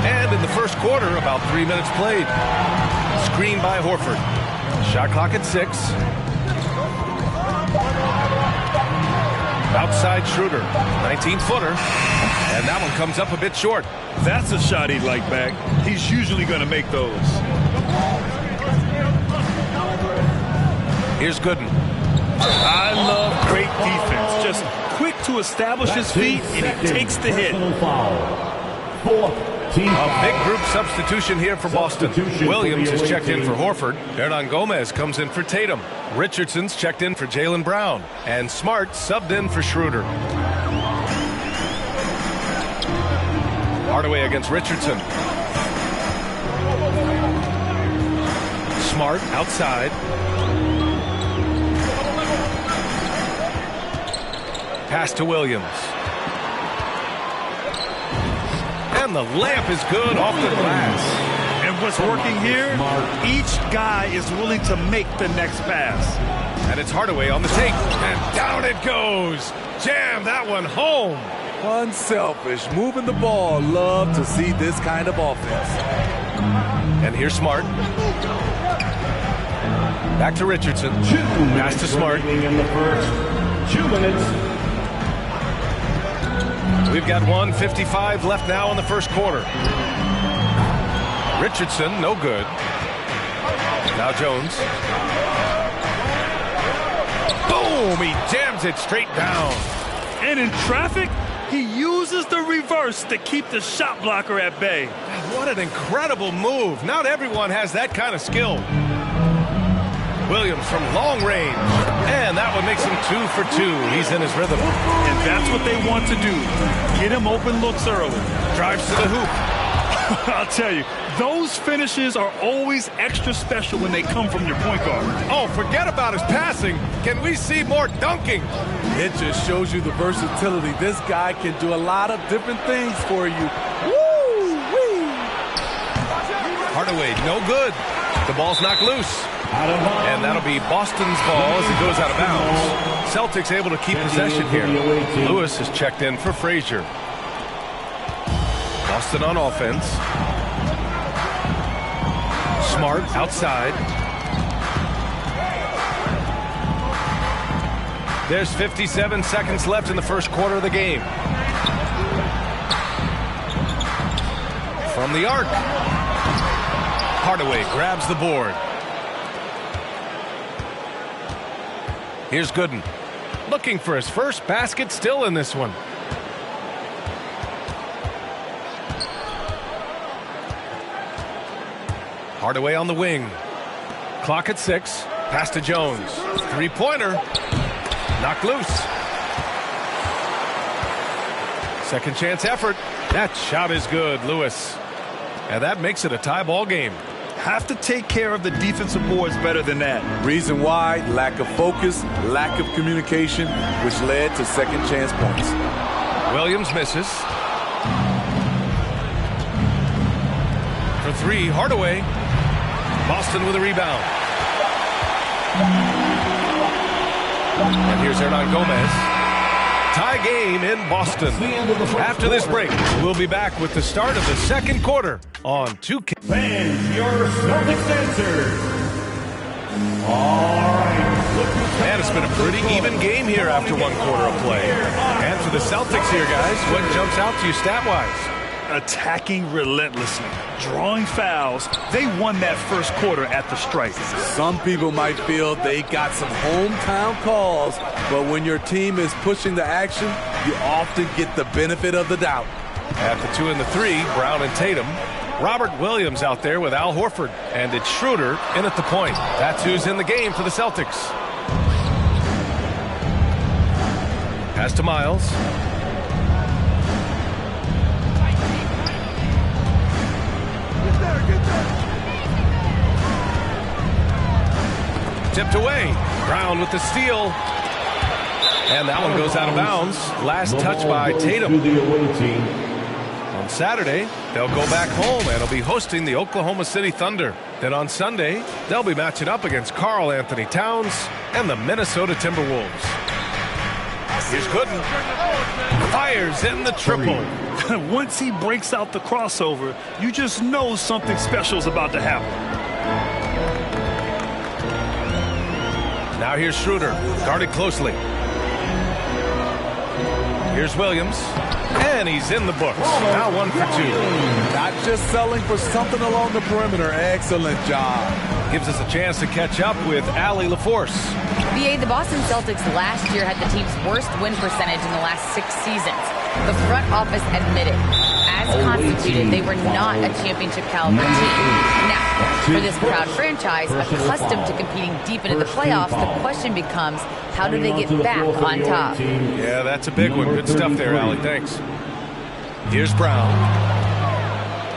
And in the first quarter, about 3 minutes played. Screen by Horford. Shot clock at 6. Outside Schroeder, 19-footer, and that one comes up a bit short. That's a shot he'd like back. He's usually going to make those. Here's Gooden. I love great defense. Just quick to establish his feet, and he takes the hit. A big group substitution here for Boston. Williams is checked in for Horford. Hernan Gomez comes in for Tatum. Richardson's checked in for Jaylen Brown. And Smart subbed in for Schroeder. Hardaway against Richardson. Smart outside. Pass to Williams. And the layup is good off the glass. And what's working here, each guy is willing to make the next pass. And it's Hardaway on the take. And down it goes. Jam that one home. Unselfish, moving the ball. Love to see this kind of offense. And here's Smart. Back to Richardson. Pass to Smart. In the first 2 minutes. We've got 1:55 left now in the first quarter. Richardson, no good. Now Jones. Boom! He jams it straight down. And in traffic, he uses the reverse to keep the shot blocker at bay. What an incredible move. Not everyone has that kind of skill. Williams from long range. And that one makes him 2 for 2. He's in his rhythm. And that's what they want to do. Get him open looks early. Drives to the hoop. I'll tell you, those finishes are always extra special when they come from your point guard. Oh, forget about his passing. Can we see more dunking? It just shows you the versatility. This guy can do a lot of different things for you. Woo-wee! Hardaway, no good. The ball's knocked loose. And that'll be Boston's ball as it goes out of bounds. Celtics able to keep possession here. Lewis is checked in for Frazier. Boston on offense. Smart outside. There's 57 seconds left in the first quarter of the game. From the arc. Hardaway grabs the board. Here's Gooden. Looking for his first basket still in this one. Hardaway on the wing. Clock at 6. Pass to Jones. Three-pointer. Knocked loose. Second chance effort. That shot is good, Lewis. And that makes it a tie ball game. Have to take care of the defensive boards better than that. Reason why? Lack of focus, lack of communication, which led to second chance points. Williams misses. For three, Hardaway. Boston with a rebound. And here's Hernan Gomez. Tie game in Boston. After this break, we'll be back with the start of the second quarter on 2K. Fans, your Celtics answers. All right. And it's been a pretty even game here after one quarter of play. And for the Celtics here, guys, what jumps out to you stat-wise? Attacking relentlessly, drawing fouls. They won that first quarter at the stripe. Some people might feel they got some hometown calls, but when your team is pushing the action, you often get the benefit of the doubt. At the 2 and the 3, Brown and Tatum. Robert Williams out there with Al Horford. And it's Schroeder in at the point. That's who's in the game for the Celtics. Pass to Miles. Tipped away. Brown with the steal. And that one goes out of bounds. Last touch by Tatum. On Saturday, they'll go back home and will be hosting the Oklahoma City Thunder. Then on Sunday, they'll be matching up against Karl Anthony Towns and the Minnesota Timberwolves. Here's Gooden. Fires in the triple. Once he breaks out the crossover, you just know something special is about to happen. Now here's Schroeder, guarded closely. Here's Williams, and he's in the books. Now 1 for 2. Not just selling for something along the perimeter. Excellent job. Gives us a chance to catch up with Allie LaForce. The Boston Celtics last year had the team's worst win percentage in the last 6 seasons. The front office admitted, as constituted, they were not a championship caliber team. Now, for this proud franchise, accustomed to competing deep into the playoffs, the question becomes, how do they get back on top? Yeah, that's a big one. Good stuff there, Allie. Thanks. Here's Brown.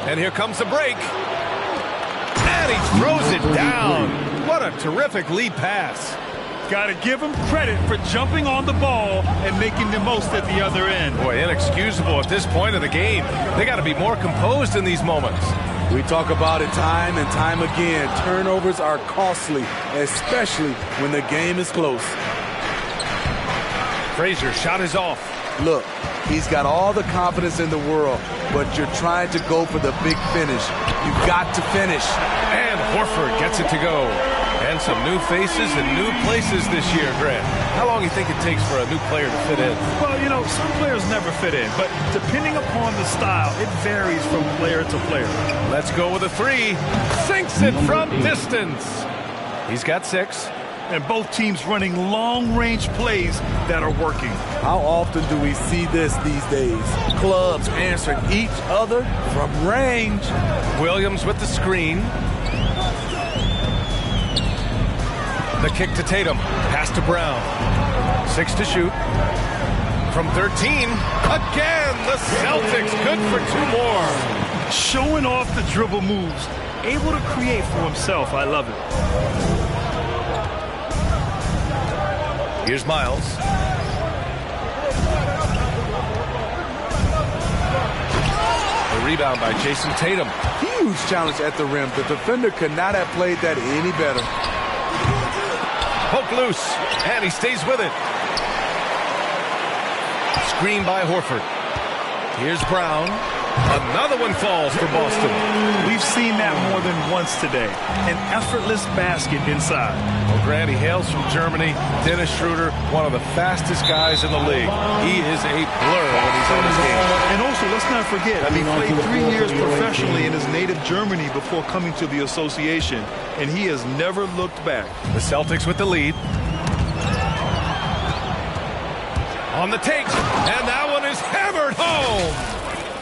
And here comes the break. And he throws it down. What a terrific lead pass. Got to give him credit for jumping on the ball and making the most at the other end. Boy, inexcusable at this point of the game. They got to be more composed in these moments. We talk about it time and time again. Turnovers are costly, especially when the game is close. Frazier shot is off. Look, he's got all the confidence in the world, but you're trying to go for the big finish. You've got to finish. And Horford gets it to go. And some new faces and new places this year, Grant. How long do you think it takes for a new player to fit in? Well, you know, some players never fit in, but depending upon the style, it varies from player to player. Let's go with a 3. Sinks it from distance. He's got 6. And both teams running long-range plays that are working. How often do we see this these days? Clubs answering each other from range. Williams with the screen. The kick to Tatum. Pass to Brown. 6 to shoot. From 13. Again, the Celtics good for 2 more. Showing off the dribble moves. Able to create for himself. I love it. Here's Miles. The rebound by Jason Tatum. Huge challenge at the rim. The defender could not have played that any better. Poke loose, and he stays with it. Screen by Horford. Here's Brown. Another one falls for Boston. We've seen that more than once today. An effortless basket inside. Well, Grant, he hails from Germany. Dennis Schroeder, one of the fastest guys in the league. He is a blur when he's on his game. And also, let's not forget, he played 3 years professionally in his native Germany before coming to the association, and he has never looked back. The Celtics with the lead. On the take, and that one is hammered home.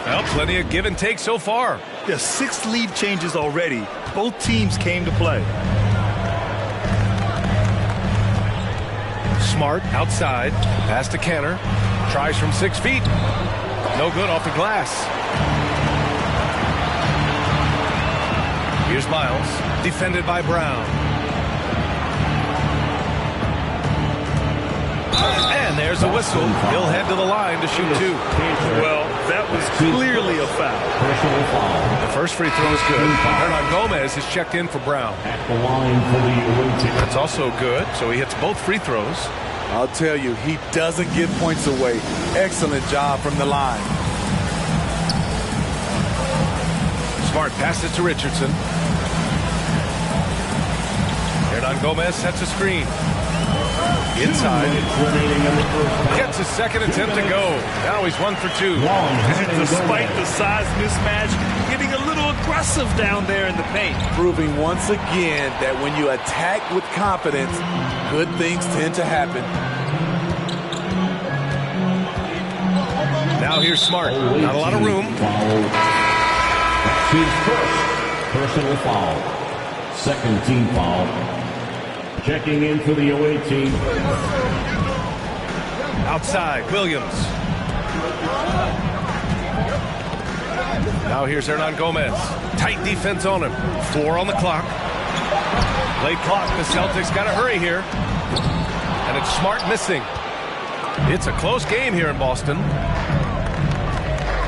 Well, plenty of give and take so far. There's 6 lead changes already. Both teams came to play. Smart outside. Pass to Kanter. Tries from 6 feet. No good off the glass. Here's Miles. Defended by Brown. And there's a whistle. He'll head to the line to shoot 2. Well, that was clearly a foul. The first free throw is good. Hernan Gomez is checked in for Brown. At the line for the That's also good, so he hits both free throws. I'll tell you, he doesn't give points away. Excellent job from the line. Smart passes to Richardson. Hernan Gomez sets a screen. Inside. Gets his second attempt to go. Now he's 1 for 2. Despite the size mismatch, getting a little aggressive down there in the paint. Proving once again that when you attack with confidence, good things tend to happen. Now here's Smart. Not a lot of room. His first personal foul. Second team foul. Checking in for the away team. Outside, Williams. Now here's Hernan Gomez. Tight defense on him. 4 on the clock. Late clock. The Celtics got to hurry here. And it's Smart missing. It's a close game here in Boston.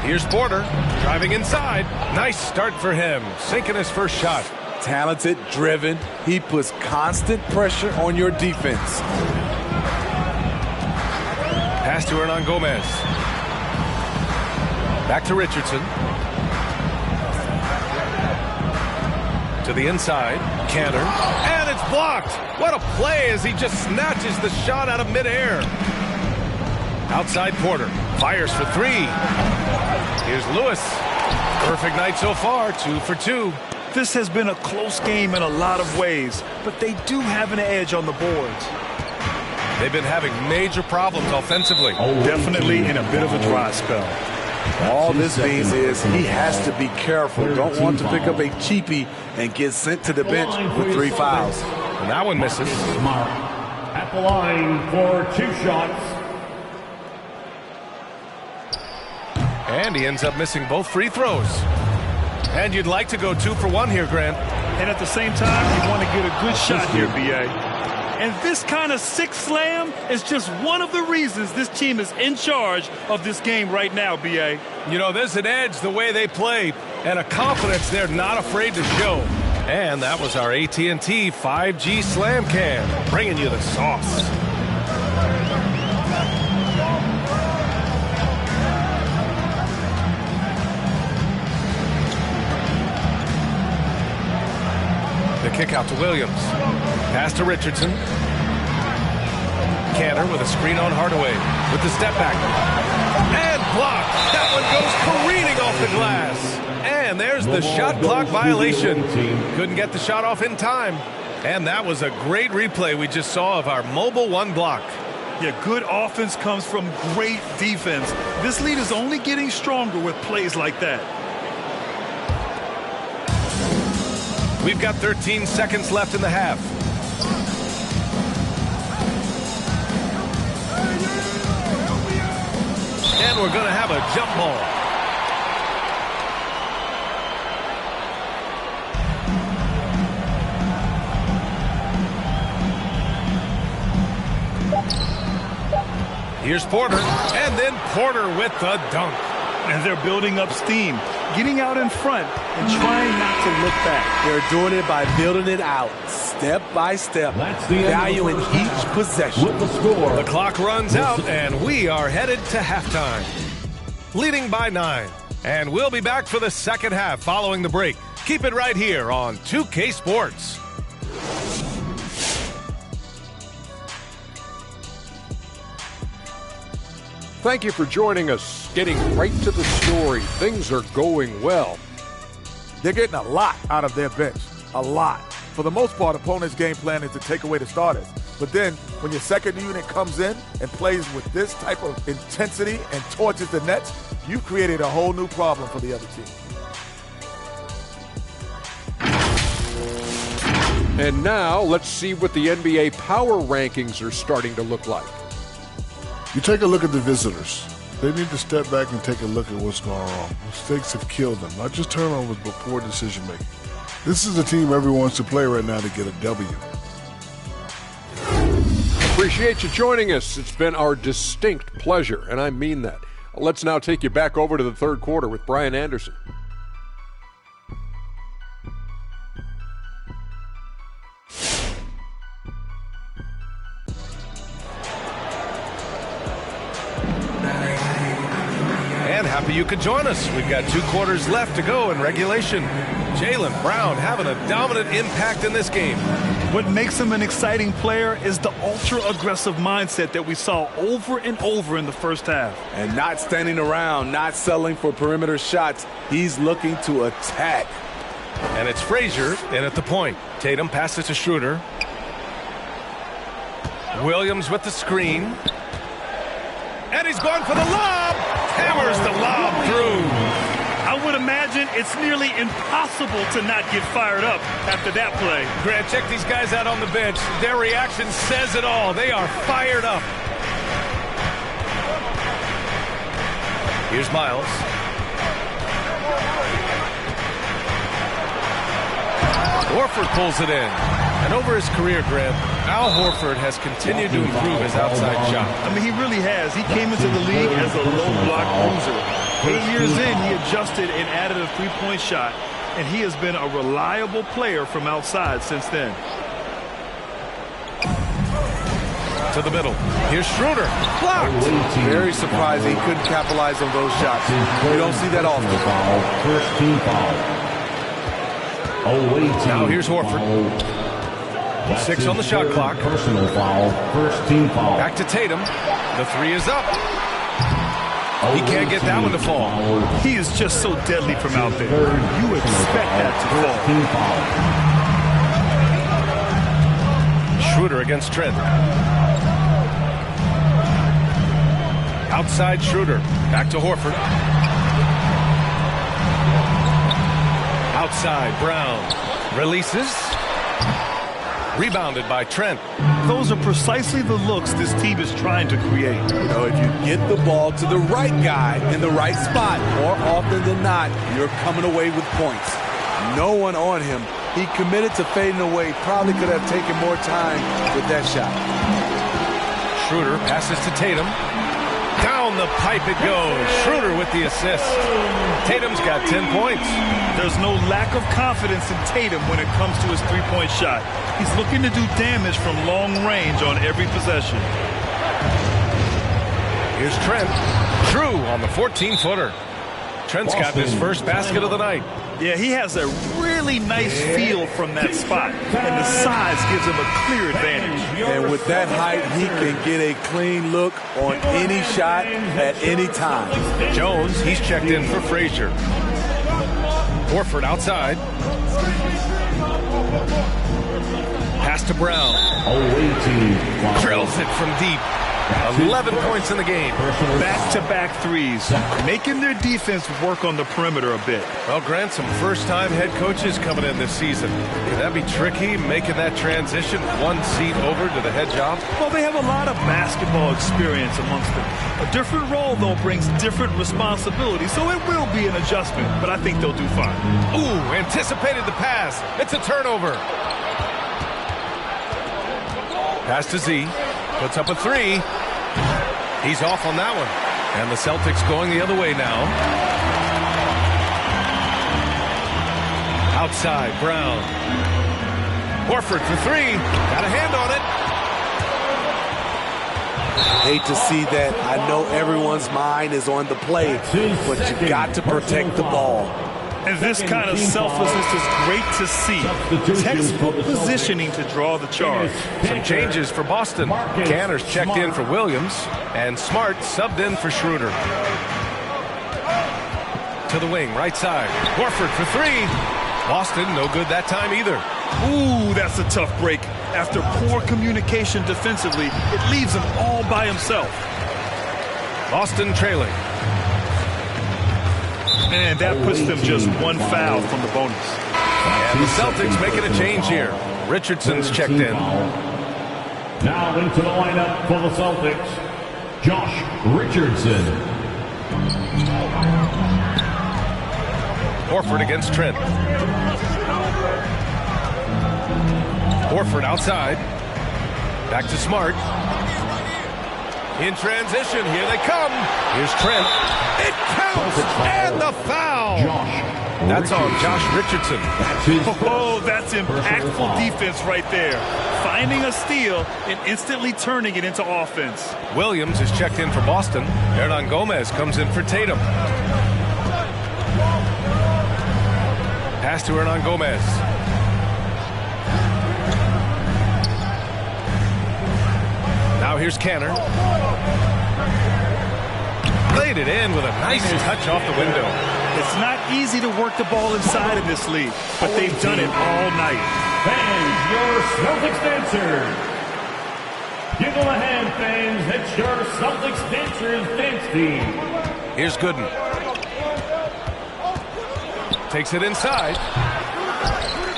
Here's Porter driving inside. Nice start for him. Sinking his first shot. Talented, driven. He puts constant pressure on your defense. Pass to Hernan Gomez. Back to Richardson. To the inside. Kanter. And it's blocked. What a play as he just snatches the shot out of midair. Outside Porter. Fires for 3. Here's Lewis. Perfect night so far. 2 for 2. This has been a close game in a lot of ways, but they do have an edge on the boards. They've been having major problems offensively. Definitely in a bit of a dry spell. All this means is he has to be careful. Don't want to pick up a cheapie and get sent to the bench with 3 fouls. And that one misses. Smart at the line for 2 shots. And he ends up missing both free throws. And you'd like to go 2 for 1 here, Grant. And at the same time, you want to get a good shot here, B.A. And this kind of 6 slam is just one of the reasons this team is in charge of this game right now, B.A. You know, there's an edge the way they play and a confidence they're not afraid to show. And that was our AT&T 5G Slam Cam, bringing you the sauce. The kick out to Williams. Pass to Richardson. Kanter with a screen on Hardaway with the step back. And blocked. That one goes careening off the glass. And there's the shot clock violation. Couldn't get the shot off in time. And that was a great replay we just saw of our mobile 1 block. Yeah, good offense comes from great defense. This lead is only getting stronger with plays like that. We've got 13 seconds left in the half. And we're going to have a jump ball. Here's Porter. And then Porter with the dunk. And they're building up steam, getting out in front and trying not to look back. They're doing it by building it out, step by step, valuing each possession. With the score. The clock runs out, and we are headed to halftime. Leading by 9. And we'll be back for the second half following the break. Keep it right here on 2K Sports. Thank you for joining us. Getting right to the story. Things are going well. They're getting a lot out of their bench. A lot. For the most part, opponents' game plan is to take away the starters. But then, when your second unit comes in and plays with this type of intensity and torches the nets, you've created a whole new problem for the other team. And now, let's see what the NBA power rankings are starting to look like. You take a look at the visitors. They need to step back and take a look at what's going wrong. Mistakes have killed them, not just turnovers, but poor decision-making. This is a team everyone wants to play right now to get a W. Appreciate you joining us. It's been our distinct pleasure, and I mean that. Let's now take you back over to the third quarter with Brian Anderson. And happy you could join us. We've got 2 quarters left to go in regulation. Jaylen Brown having a dominant impact in this game. What makes him an exciting player is the ultra-aggressive mindset that we saw over and over in the first half. And not standing around, not settling for perimeter shots. He's looking to attack. And it's Frazier in at the point. Tatum passes to Schroeder. Williams with the screen. And he's going for the lob. Hammers the lob through. I would imagine it's nearly impossible to not get fired up after that play. Grant, check these guys out on the bench. Their reaction says it all. They are fired up. Here's Miles. Horford pulls it in. And over his career, Grant, Al Horford has continued to improve his outside shot. I mean, he really has. He came into the league as a low-block bruiser. 8 years in, he adjusted and added a three-point shot, and he has been a reliable player from outside since then. To the middle. Here's Schroeder. Blocked. Very surprising he couldn't capitalize on those shots. You don't see that often. First team foul. Now here's Horford. 6 on the shot clock. Personal foul. First team foul. Back to Tatum. The 3 is up. He can't get that one to fall. He is just so deadly from out there. You expect that to fall. Schroeder against Trent. Outside Schroeder. Back to Horford. Outside Brown. Releases. Rebounded by Trent. Those are precisely the looks this team is trying to create. You know, if you get the ball to the right guy in the right spot, more often than not, you're coming away with points. No one on him. He committed to fading away. Probably could have taken more time with that shot. Schroeder passes to Tatum. Down the pipe it goes. Schroeder with the assist. Tatum's got 10 points. There's no lack of confidence in Tatum when it comes to his three-point shot. He's looking to do damage from long range on every possession. Here's Trent. Drew on the 14-footer. Trent's got his first basket of the night. Yeah, he has a really nice feel from that spot, and the size gives him a clear advantage. And with that height, he can get a clean look on any shot at any time. Jones, he's checked in for Frazier. Horford outside. Pass to Brown. Drills it from deep. 11 points in the game. Back-to-back threes, making their defense work on the perimeter a bit. Well, Grant, some first-time head coaches coming in this season. Can that be tricky, making that transition one seat over to the head job? Well, they have a lot of basketball experience amongst them. A different role, though, brings different responsibilities, so it will be an adjustment, but I think they'll do fine. Ooh, anticipated the pass. It's a turnover. Pass to Z. Puts up a 3. He's off on that one. And the Celtics going the other way now. Outside, Brown. Horford for 3. Got a hand on it. Hate to see that. I know everyone's mind is on the play, but you got to protect the ball. And this kind of selflessness is great to see. Textbook positioning to draw the charge. Some changes for Boston. Canner's checked in for Williams, and Smart subbed in for Schroeder. To the wing, right side. Horford for three. Boston, no good that time either. Ooh, that's a tough break. After poor communication defensively, it leaves him all by himself. Boston trailing. And that puts them just one foul from the bonus. And the Celtics making a change here. Richardson's checked in. Now into the lineup for the Celtics, Josh Richardson. Horford against Trent. Horford outside. Back to Smart. In transition, here they come. Here's Trent. It counts, and the foul. That's on Josh Richardson. Oh, that's impactful defense right there. Finding a steal and instantly turning it into offense. Williams is checked in for Boston. Hernan Gomez comes in for Tatum. Pass to Hernan Gomez. Now here's Canner. Played it in with a nice touch off the window. It's not easy to work the ball inside in this league, but they've done it all night. Fans, your Celtics dancers. Give them a hand, fans. It's your Celtics dancers dance team. Here's Gooden. Takes it inside.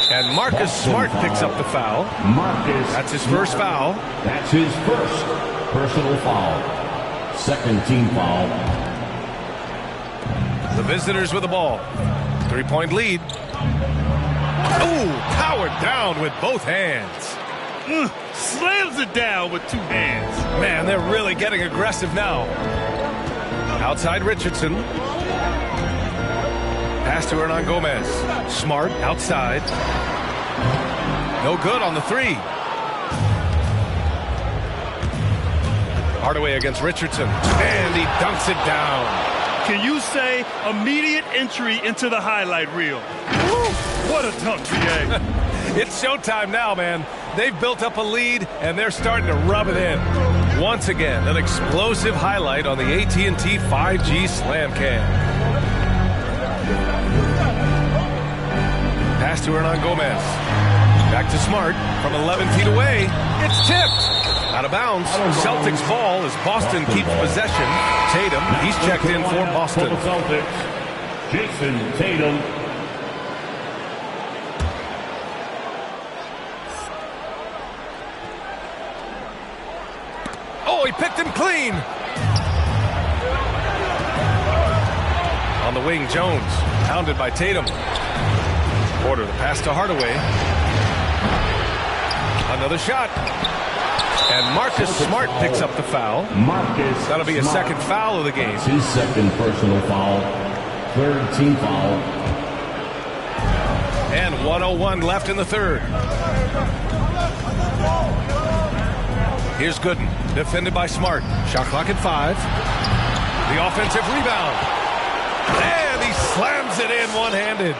And Marcus Smart picks up the foul. That's his first foul. That's his first personal foul. Second team foul. The visitors with the ball. 3-point lead. Ooh, powered down with both hands. Slams it down with two hands. Man, they're really getting aggressive now. Outside Richardson. Pass to Hernan Gomez. Smart outside. No good on the three. Hardaway against Richardson. And he dunks it down. Can you say immediate entry into the highlight reel? Woo, what a dunk, BA. It's showtime now, man. They've built up a lead, and they're starting to rub it in. Once again, an explosive highlight on the AT&T 5G Slam Cam. Pass to Hernan Gomez. Back to Smart from 11 feet away. It's tipped. Out of bounds. Celtics ball as Boston keeps possession. Tatum, he's checked in for Boston. Celtics, Jason Tatum. Oh, he picked him clean. On the wing, Jones, pounded by Tatum. Porter, the pass to Hardaway. Another shot. And Marcus Smart picks up the foul. That'll be a second foul of the game. His second personal foul. Third team foul. And 1:01 left in the third. Here's Gooden, defended by Smart. Shot clock at 5. The offensive rebound. And he slams it in one-handed.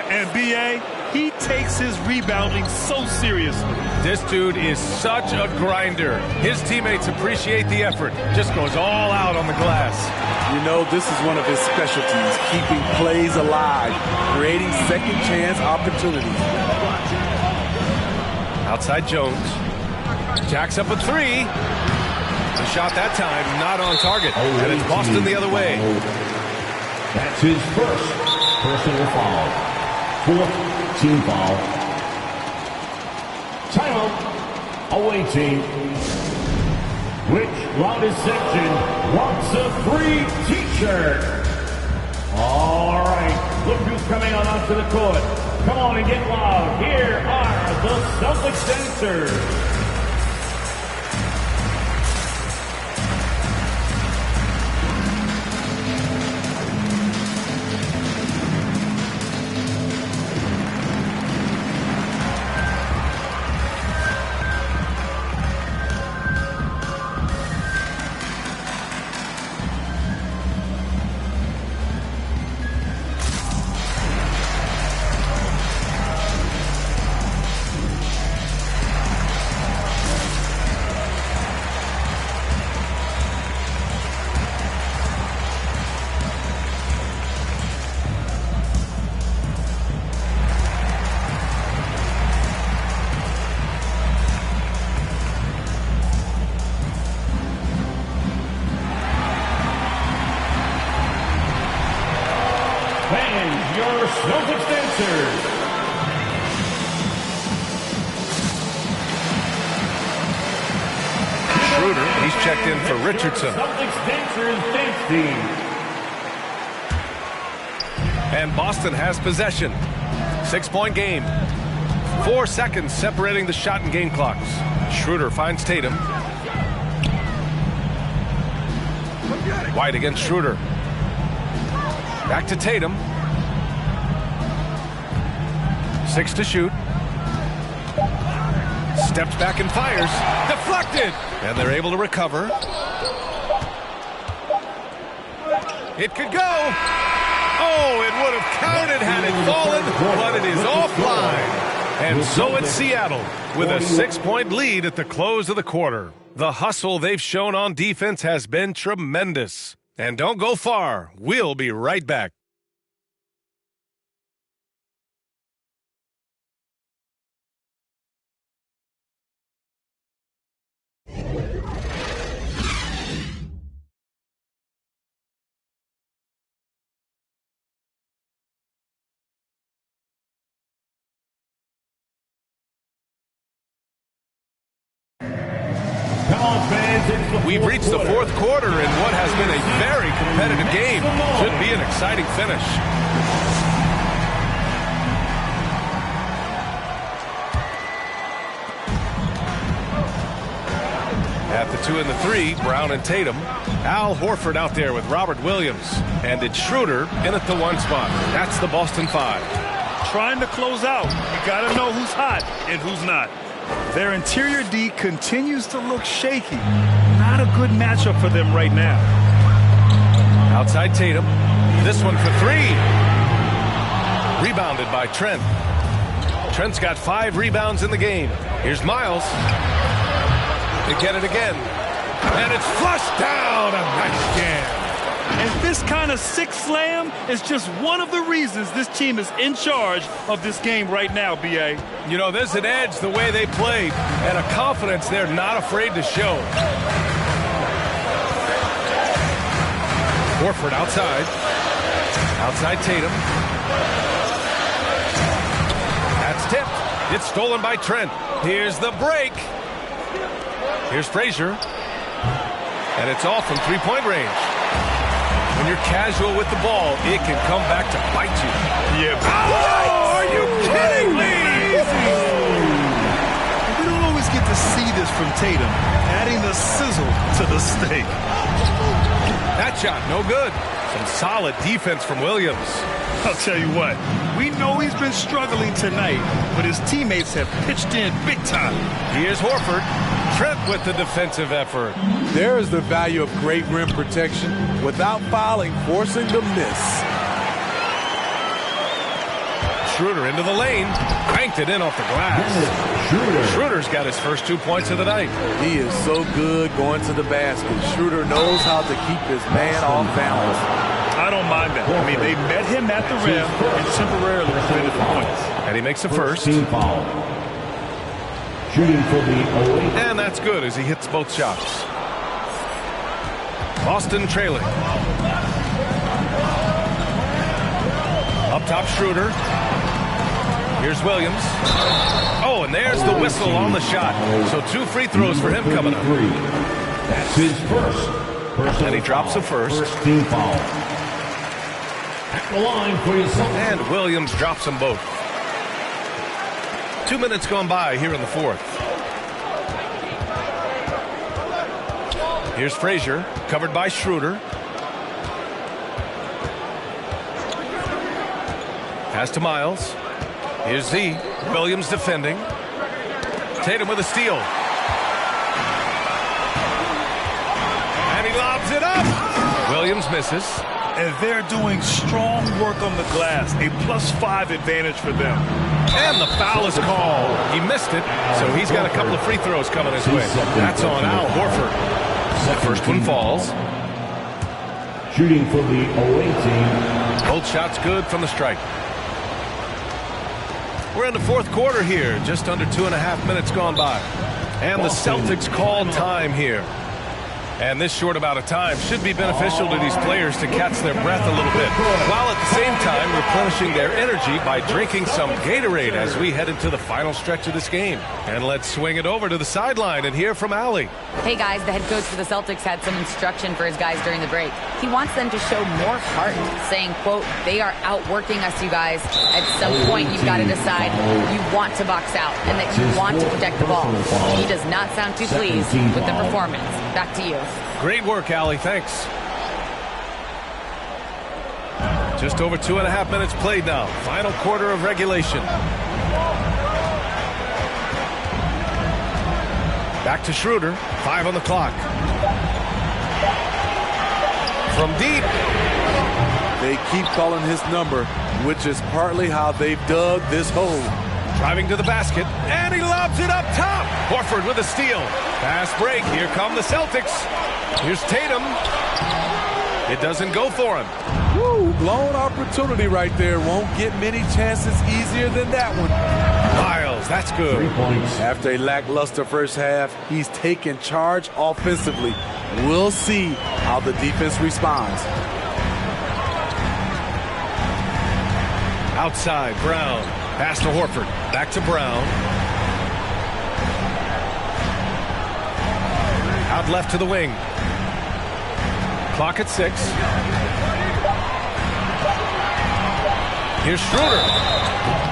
And B.A., he takes his rebounding so seriously. This dude is such a grinder. His teammates appreciate the effort. Just goes all out on the glass. You know, this is one of his specialties, keeping plays alive, creating second chance opportunities. Outside Jones. Jacks up a three. The shot that time not on target. And it's Boston the other way. That's his first personal foul. Fourth team foul. Timeout. Away team. Which loudest section wants a free t-shirt? All right. Look who's coming on onto the court. Come on and get loud. Here are the Celtics dancers. fans, your Celtics dancers. Schroeder, he's checked in for Richardson. Celtics dancers dance team. And Boston has possession. 6-point game. 4 seconds separating the shot and game clocks. Schroeder finds Tatum. White against Schroeder. Back to Tatum. 6 to shoot. Steps back and fires. Deflected! And they're able to recover. It could go. Oh, it would have counted had it fallen, but it is offline. And so it's Seattle with a 6-point lead at the close of the quarter. The hustle they've shown on defense has been tremendous. And don't go far. We'll be right back. We've reached the fourth quarter in what has been a very competitive game. Should be an exciting finish. At the 2 and the 3, Brown and Tatum. Al Horford out there with Robert Williams. And it's Schroeder in at the 1 spot. That's the Boston 5. Trying to close out. You got to know who's hot and who's not. Their interior D continues to look shaky. Not a good matchup for them right now. Outside Tatum. This one for 3. Rebounded by Trent. Trent's got 5 rebounds in the game. Here's Miles. They get it again. And it's flushed down. A nice jam. And this kind of sick slam is just one of the reasons this team is in charge of this game right now, B.A. You know, there's an edge the way they play and a confidence they're not afraid to show. Horford outside. Outside Tatum. That's tipped. It's stolen by Trent. Here's the break. Here's Frazier. And it's off from 3-point range. When you're casual with the ball, it can come back to bite you. Yeah. Oh, are you kidding me? We don't always get to see this from Tatum, adding the sizzle to the steak. That shot, no good. Some solid defense from Williams. I'll tell you what, we know he's been struggling tonight, but his teammates have pitched in big time. Here's Horford. Trent with the defensive effort. There is the value of great rim protection without fouling, forcing the miss. Schroeder into the lane. Banked it in off the glass. Schroeder's got his first 2 points of the night. He is so good going to the basket. Schroeder knows how to keep his man off balance. I don't mind that. I mean, they met him at the rim and temporarily prevented the points. And he makes a first. Team foul. Shooting for the 08. And that's good as he hits both shots. Boston trailing. Up top, Schroeder. Here's Williams. Oh, and there's the whistle on the shot. So 2 free throws for him coming up. That's his first. And he drops the first. First team foul. At the line for his And Williams drops them both. 2 minutes gone by here in the fourth. Here's Frazier, covered by Schroeder. Pass to Miles. Here's Z. Williams defending. Tatum with a steal. And he lobs it up. Williams misses. And they're doing strong work on the glass. A +5 advantage for them. And the foul is called. He missed it, so he's got a couple of free throws coming his way. That's on Al Horford. The first one falls. Shooting for the 08 team. Both shots good from the stripe. We're in the fourth quarter here. Just under 2.5 minutes gone by. And the Celtics call time here. And this short amount of time should be beneficial to these players to catch their breath a little bit, while at the same time replenishing their energy by drinking some Gatorade as we head into the final stretch of this game. And let's swing it over to the sideline and hear from Allie. Hey guys, the head coach for the Celtics had some instruction for his guys during the break. He wants them to show more heart, saying, quote, "They are outworking us, you guys. At some point, you've got to decide you want to box out and that you want to protect the ball." He does not sound too pleased with the performance. Back to you. Great work, Allie. Thanks. Just over 2.5 minutes played now. Final quarter of regulation. Back to Schroeder. 5 on the clock. From deep. They keep calling his number, which is partly how they've dug this hole. Driving to the basket, and he lobs it up top. Horford with a steal. Fast break. Here come the Celtics. Here's Tatum. It doesn't go for him. Woo, blown opportunity right there. Won't get many chances easier than that one. Miles, that's good. 3 points. After a lackluster first half, he's taken charge offensively. We'll see how the defense responds. Outside, Brown. Pass to Horford. Back to Brown. Out left to the wing. Clock at 6. Here's Schroeder.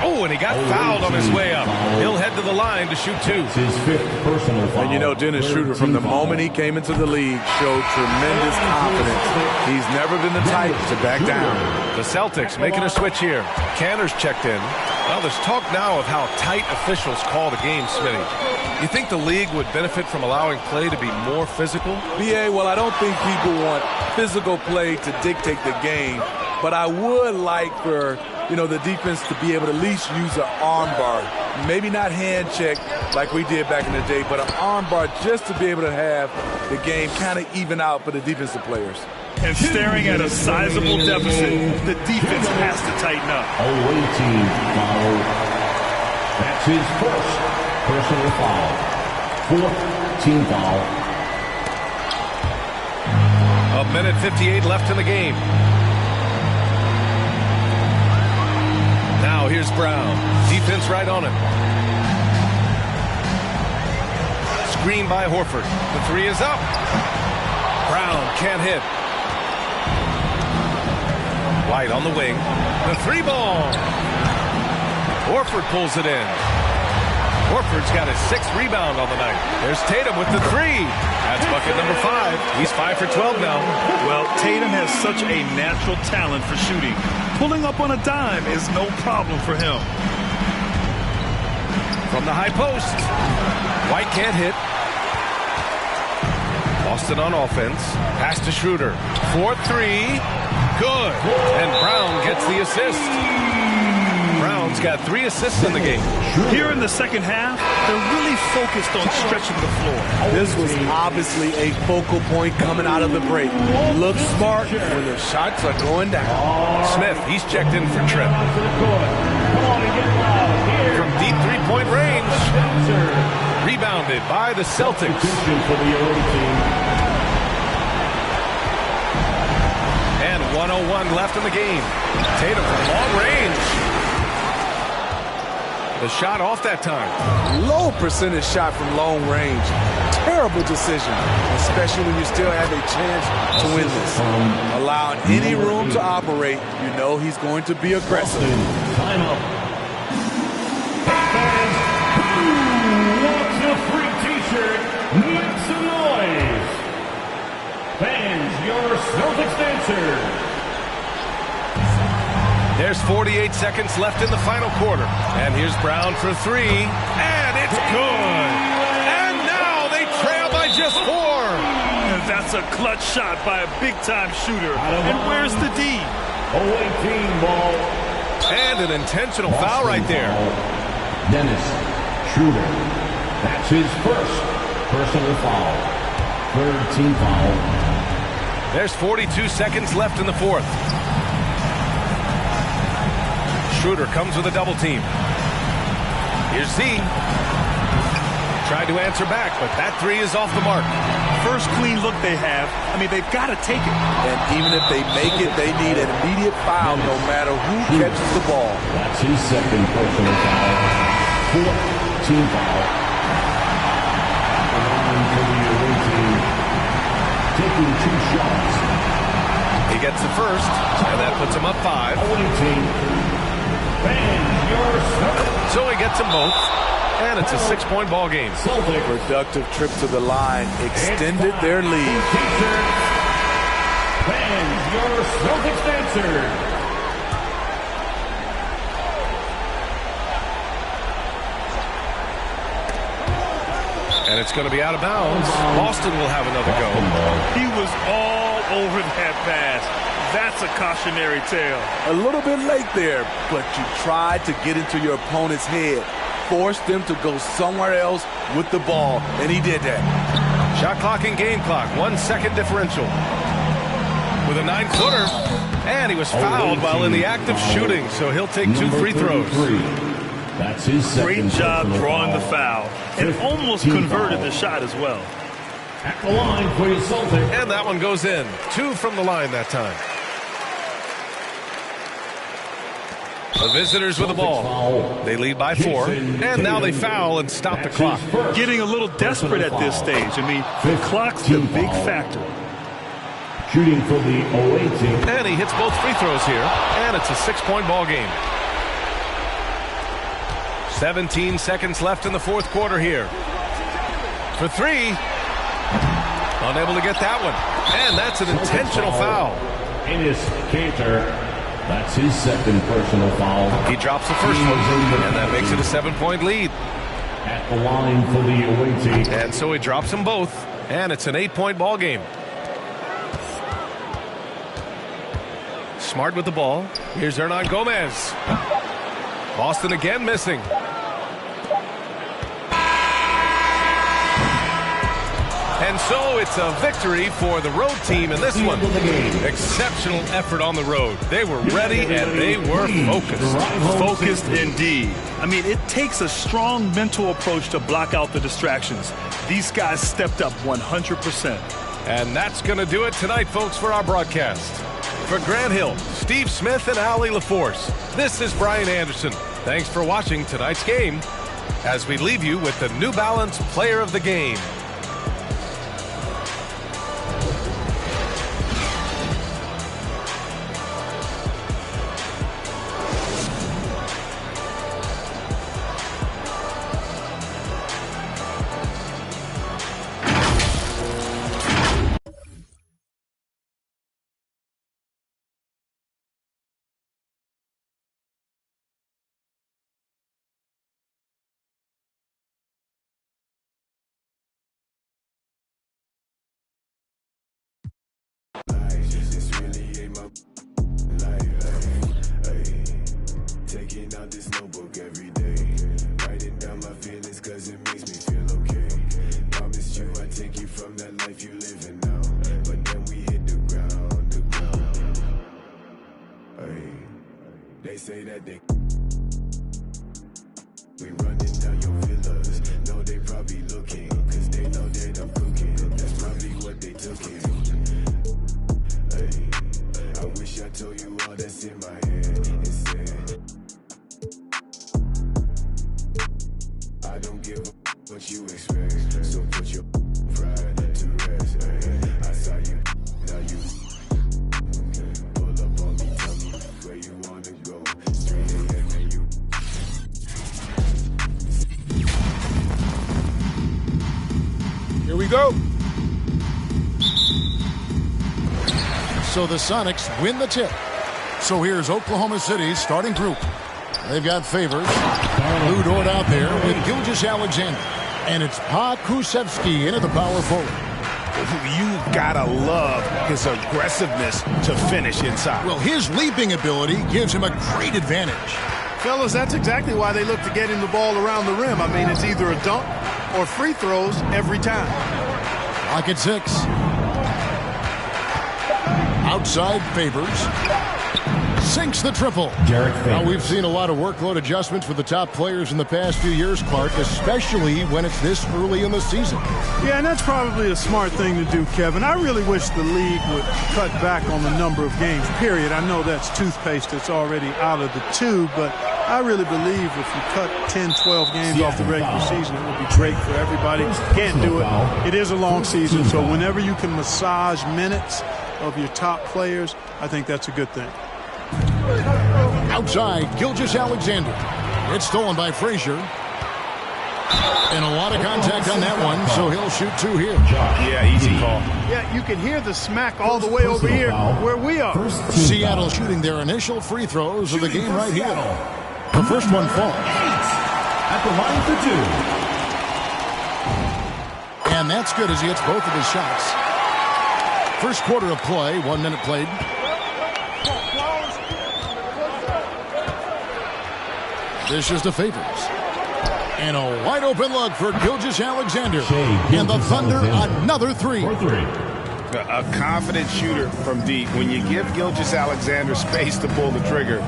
Oh, and he got fouled on his way up. He'll head to the line to shoot 2. His 5th personal foul. And you know, Dennis Schroeder, from the moment he came into the league, showed tremendous confidence. He's never been the type to back down. The Celtics making a switch here. Cantor's checked in. Well, there's talk now of how tight officials call the game, Smitty. You think the league would benefit from allowing play to be more physical? B.A., well, I don't think people want physical play to dictate the game, but I would like for, the defense to be able to at least use an arm bar. Maybe not hand check like we did back in the day, but an arm bar just to be able to have the game kind of even out for the defensive players. And staring at a sizable deficit, the defense has to tighten up. Away team foul. That's his first personal foul. 4th team foul. 1:58 left in the game. Now here's Brown. Defense right on him. Screen by Horford. The 3 is up. Brown can't hit. White on the wing. The 3 ball. Horford pulls it in. Horford's got his 6th rebound on the night. There's Tatum with the 3. That's bucket number 5. He's 5 for 12 now. Well, Tatum has such a natural talent for shooting. Pulling up on a dime is no problem for him. From the high post. White can't hit. Boston on offense. Pass to Schroeder. 4-3. Good. And Brown gets the assist. Brown's got 3 assists in the game. Here in the second half, they're really focused on stretching the floor. This was obviously a focal point coming out of the break. Look smart when their shots are going down. Smith, he's checked in for Tripp. From deep 3-point range. Rebounded by the Celtics. And 1:01 left in the game. Tatum from long range. The shot off that time. Low percentage shot from long range. Terrible decision, especially when you still have a chance to win this. Allowing any room to operate, you know he's going to be aggressive. Time up. Fans, who wants a free t-shirt? Make some noise. Fans, your Celtics dancer. There's 48 seconds left in the final quarter. And here's Brown for 3. And it's good. And now they trail by just 4. And that's a clutch shot by a big-time shooter. And where's the D? Away team ball. And an intentional foul right there. Dennis Schroeder. That's his first personal foul. 3rd team foul. There's 42 seconds left in the 4th. Schroeder comes with a double team. Here's Z. Tried to answer back, but that 3 is off the mark. first clean look they have. I mean, they've got to take it. And even if they make it, they need an immediate foul no matter who catches the ball. That's his second personal foul. Fourth team foul. And for the away team, taking 2 shots. He gets the first, and that puts him up 5. Away team, so he gets them both, and it's a 6-point ball game. Productive trip to the line extended their lead. Fans, your Celtics dancer. And it's going to be out of bounds. Boston will have another go. He was all over that pass. That's a cautionary tale. A little bit late there, but you tried to get into your opponent's head. Forced them to go somewhere else with the ball, and he did that. Shot clock and game clock, 1 second differential. With a 9-footer, and he was fouled while in the act of shooting, so he'll take 2 free throws. That's his great job drawing the foul, and almost converted the shot as well. At the line for your Celtics. And that one goes in. 2 from the line that time. The visitors with the ball. They lead by 4, and now they foul and stop the clock. Getting a little desperate at this stage. I mean, the clock's the big factor. Shooting for the away team. And he hits both free throws here, and it's a 6-point ball game. 17 seconds left in the 4th quarter here. For 3. Unable to get that one. And that's an intentional foul. Enes Kanter. That's his second personal foul. He drops the first one, and that makes it a 7-point lead. At the line for the away team. And so he drops them both, and it's an 8-point ball game. Smart with the ball. Here's Hernan Gomez. Boston again missing. And so it's a victory for the road team in this one. Exceptional effort on the road. They were ready and they were focused. Focused indeed. I mean, it takes a strong mental approach to block out the distractions. These guys stepped up 100%. And that's going to do it tonight, folks, for our broadcast. For Grant Hill, Steve Smith, and Allie LaForce, this is Brian Anderson. Thanks for watching tonight's game as we leave you with the New Balance Player of the Game. Taking out this notebook every day, writing down my feelings cause it makes me feel okay. Promised you I'd take you from that life you living now, but then we hit the ground. Hey, they say that we running down your villas, no they probably looking, cause they know that I'm cooking, that's probably what they took it. Hey, I wish I told you all that's in my head instead. I don't give a what you expect, so put your pride to rest. I saw you, now you pull up on me, tell me where you wanna go. Straight ahead, man, you. Here we go. So the Sonics win the tip. So here's Oklahoma City's starting group. They've got Favors, Lou Dort out there with Gilgeous-Alexander. And it's Pa Kuszewski into the power forward. You've got to love his aggressiveness to finish inside. Well, his leaping ability gives him a great advantage. Fellas, that's exactly why they look to get him the ball around the rim. I mean, it's either a dunk or free throws every time. Clock at 6. Outside Favors. Sinks the triple. Now, we've seen a lot of workload adjustments for the top players in the past few years, Clark, especially when it's this early in the season. Yeah, and that's probably a smart thing to do, Kevin. I really wish the league would cut back on the number of games, period. I know that's toothpaste that's already out of the tube, but I really believe if you cut 10, 12 games off the regular season, it would be great for everybody. Can't do it. It is a long season, so whenever you can massage minutes of your top players, I think that's a good thing. Outside, Gilgeous-Alexander. It's stolen by Frazier. And a lot of contact on that one, so he'll shoot 2 here. Yeah, easy call. Yeah, you can hear the smack all the way over here where we are. Seattle shooting their initial free throws of the game right here. The first one falls. At the line for 2. And that's good as he hits both of his shots. First quarter of play, 1 minute played. This is to Favors. And a wide open look for Gilgeous-Alexander. And the Thunder another 3. A confident shooter from deep. When you give Gilgeous-Alexander space to pull the trigger,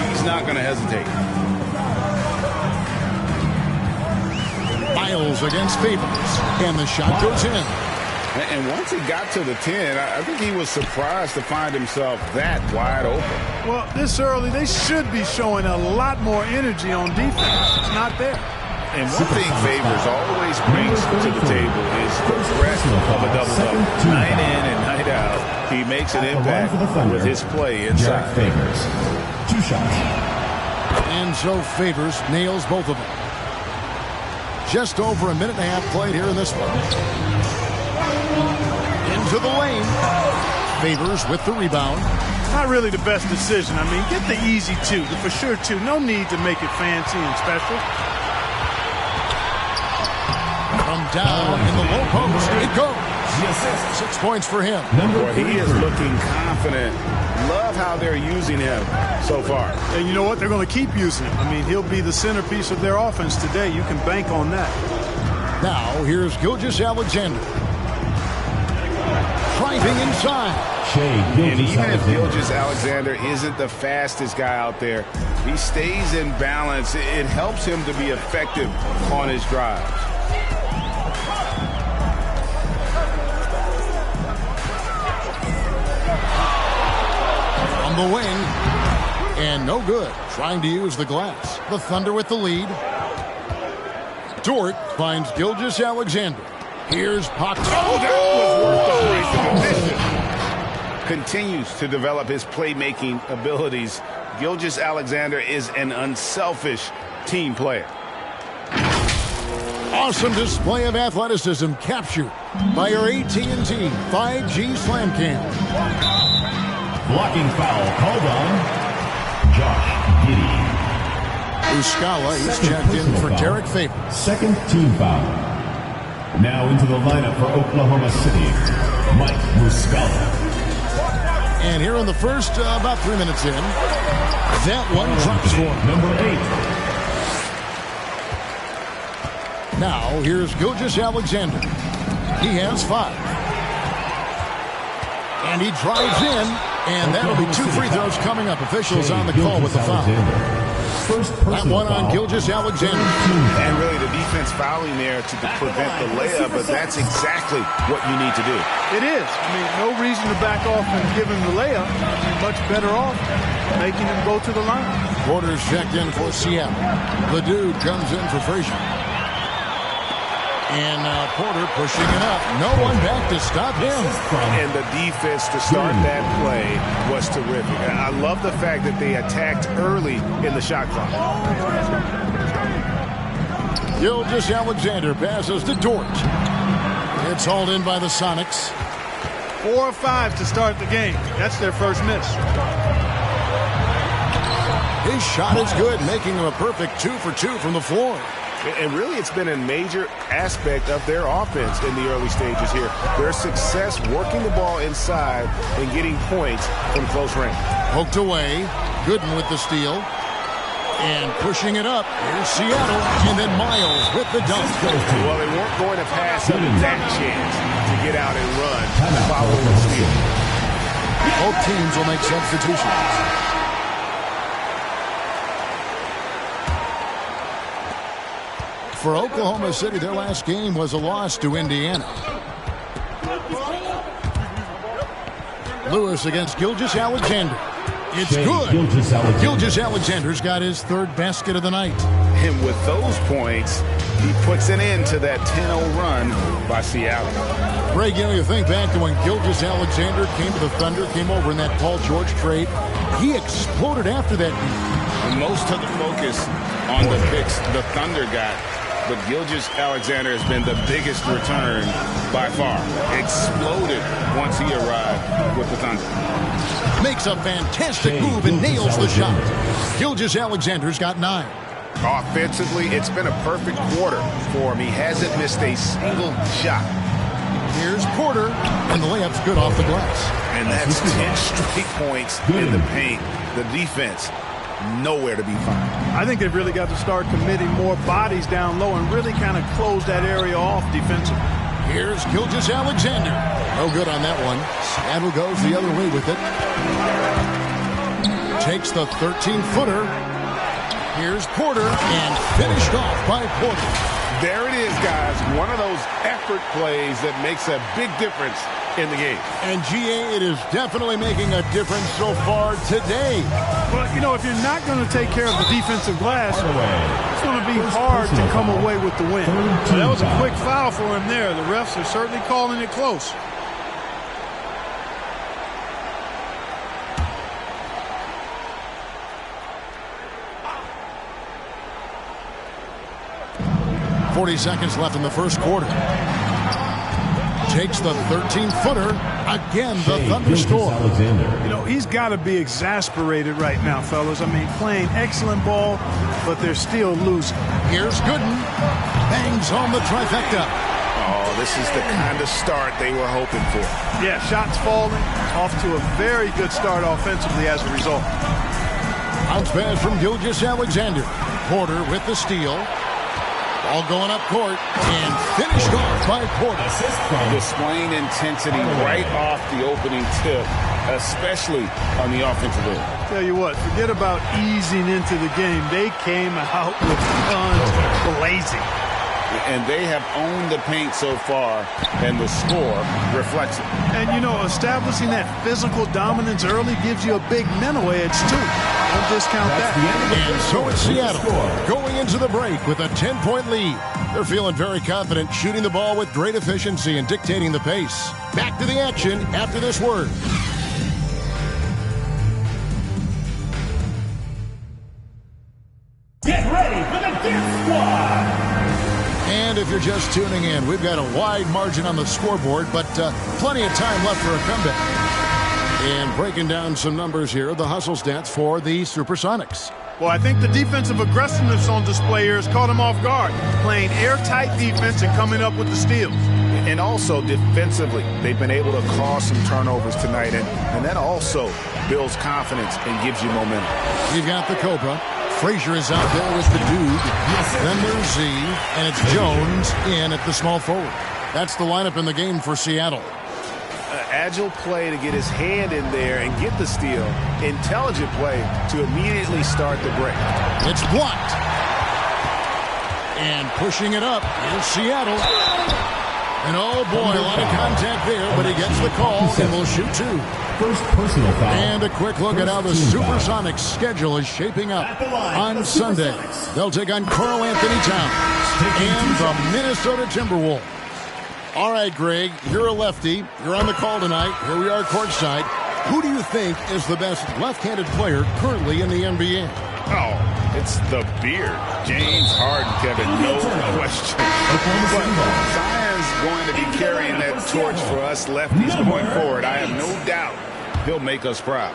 he's not going to hesitate. Miles against Favors. And the shot goes in. And once he got to the 10, I think he was surprised to find himself that wide open. Well, this early, they should be showing a lot more energy on defense. It's not there. And one thing Favors always brings to the table is the threat of a double-double. Night in and night out, he makes an impact with his play inside. Favors. 2 shots. And so Favors nails both of them. Just over a minute and a half played here in this one. Into the lane. Favors with the rebound. Not really the best decision. I mean, get the easy 2, the for sure 2. No need to make it fancy and special. From down in the low post, it goes. 6 points for him. Boy, he is looking confident. Love how they're using him so far. And you know what? They're going to keep using him. I mean, he'll be the centerpiece of their offense today. You can bank on that. Now, here's Gilgeous-Alexander. Driving inside. And even if Gilgeous-Alexander isn't the fastest guy out there, he stays in balance. It helps him to be effective on his drives. On the wing. And no good. Trying to use the glass. The Thunder with the lead. Dort finds Gilgeous-Alexander. Here's Paxson. Oh, that was worth the break. Continues to develop his playmaking abilities. Gilgeous-Alexander is an unselfish team player. Awesome display of athleticism captured by our AT&T 5G Slam Cam. Blocking foul called on Josh Giddey. Muscala is checked in for Derek Favors. Second team foul. Now into the lineup for Oklahoma City, Mike Muscala. And here in the first, about 3 minutes in, that one drops for number 8. Now here's Gilgeous-Alexander. He has 5. And he drives in, and that'll be 2 free throws coming up. Officials on the call with the foul. That one on Gilgeous-Alexander. And really the defense fouling there to prevent the layup, but that's exactly what you need to do. It is. I mean, no reason to back off and give him the layup. You're much better off making him go to the line. Porter's checked in for Seattle. The dude comes in for Frazier. And Porter pushing it up. No one back to stop him. And the defense to start that play was terrific. I love the fact that they attacked early in the shot clock. Gilgeous-Alexander passes to Dort. It's hauled in by the Sonics. 4 of 5 to start the game. That's their first miss. His shot is good, making him a perfect 2 for 2 from the floor. And really, it's been a major aspect of their offense in the early stages here. Their success working the ball inside and getting points from close range. Poked away. Gooden with the steal. And pushing it up. Here's Seattle. And then Miles with the dunk. Well, they weren't going to pass up that chance to get out and run following the steal. Both teams will make substitutions. For Oklahoma City, their last game was a loss to Indiana. Lewis against Gilgeous-Alexander. It's good. Gilgeous-Alexander's got his third basket of the night. And with those points, he puts an end to that 10-0 run by Seattle. Greg, you think back to when Gilgeous-Alexander came to the Thunder, came over in that Paul George trade. He exploded after that deal. Most of the focus on the picks the Thunder got, but Gilgeous-Alexander has been the biggest return by far. Exploded once he arrived with the Thunder. Makes a fantastic move and nails the shot. Gilgeous-Alexander's got 9. Offensively, it's been a perfect quarter for him. He hasn't missed a single shot. Here's Porter, and the layup's good off the glass. And that's 10 straight points in the paint. The defense, nowhere to be found. I think they've really got to start committing more bodies down low and really kind of close that area off defensively. Here's Gilgeous-Alexander. No good on that one. Seattle goes the other way with it. Takes the 13-footer. Here's Porter, and finished off by Porter. There it is, guys. One of those effort plays that makes a big difference in the game. And, GA, it is definitely making a difference so far today. But, if you're not going to take care of the defensive glass, it's going to be hard to come away with the win. So that was a quick foul for him there. The refs are certainly calling it close. .40 seconds left in the first quarter. Takes the 13-footer. Again, the Thunder score. He's got to be exasperated right now, fellas. I mean, playing excellent ball, but they're still losing. Here's Gooden. Bangs home the trifecta. Oh, this is the kind of start they were hoping for. Yeah, shots falling. Off to a very good start offensively as a result. Bounce pass from Gilgeous-Alexander. Porter with the steal. Ball going up court and finished off by Porter. Displaying intensity right off the opening tip, especially on the offensive end. Tell you what, forget about easing into the game. They came out with guns blazing. And they have owned the paint so far, and the score reflects it. And, establishing that physical dominance early gives you a big mental edge, too. Don't discount that. And so it's Seattle going into the break with a 10-point lead. They're feeling very confident, shooting the ball with great efficiency and dictating the pace. Back to the action after this word. Get ready for the Death Squad. And if you're just tuning in, we've got a wide margin on the scoreboard, but plenty of time left for a comeback. And breaking down some numbers here, the hustle stats for the Supersonics. Well, I think the defensive aggressiveness on display here has caught them off guard. Playing airtight defense and coming up with the steals. And also defensively, they've been able to cause some turnovers tonight. And that also builds confidence and gives you momentum. You've got the Cobra. Frazier is out there with the dude. Then there's Z, and it's Jones in at the small forward. That's the lineup in the game for Seattle. Agile play to get his hand in there and get the steal. Intelligent play to immediately start the break. It's blocked. And pushing it up is Seattle. And oh boy, a lot of contact there, but he gets the call and will shoot two. First personal foul. And a quick look at how the Supersonics schedule is shaping up. On Sunday, they'll take on Karl Anthony Towns and the Minnesota Timberwolves. All right, Greg, you're a lefty. You're on the call tonight. Here we are courtside. Who do you think is the best left-handed player currently in the NBA? Oh, it's the beard. James Harden, Kevin, no question. But Zion's going to be carrying that torch for us lefties going forward. I have no doubt he'll make us proud.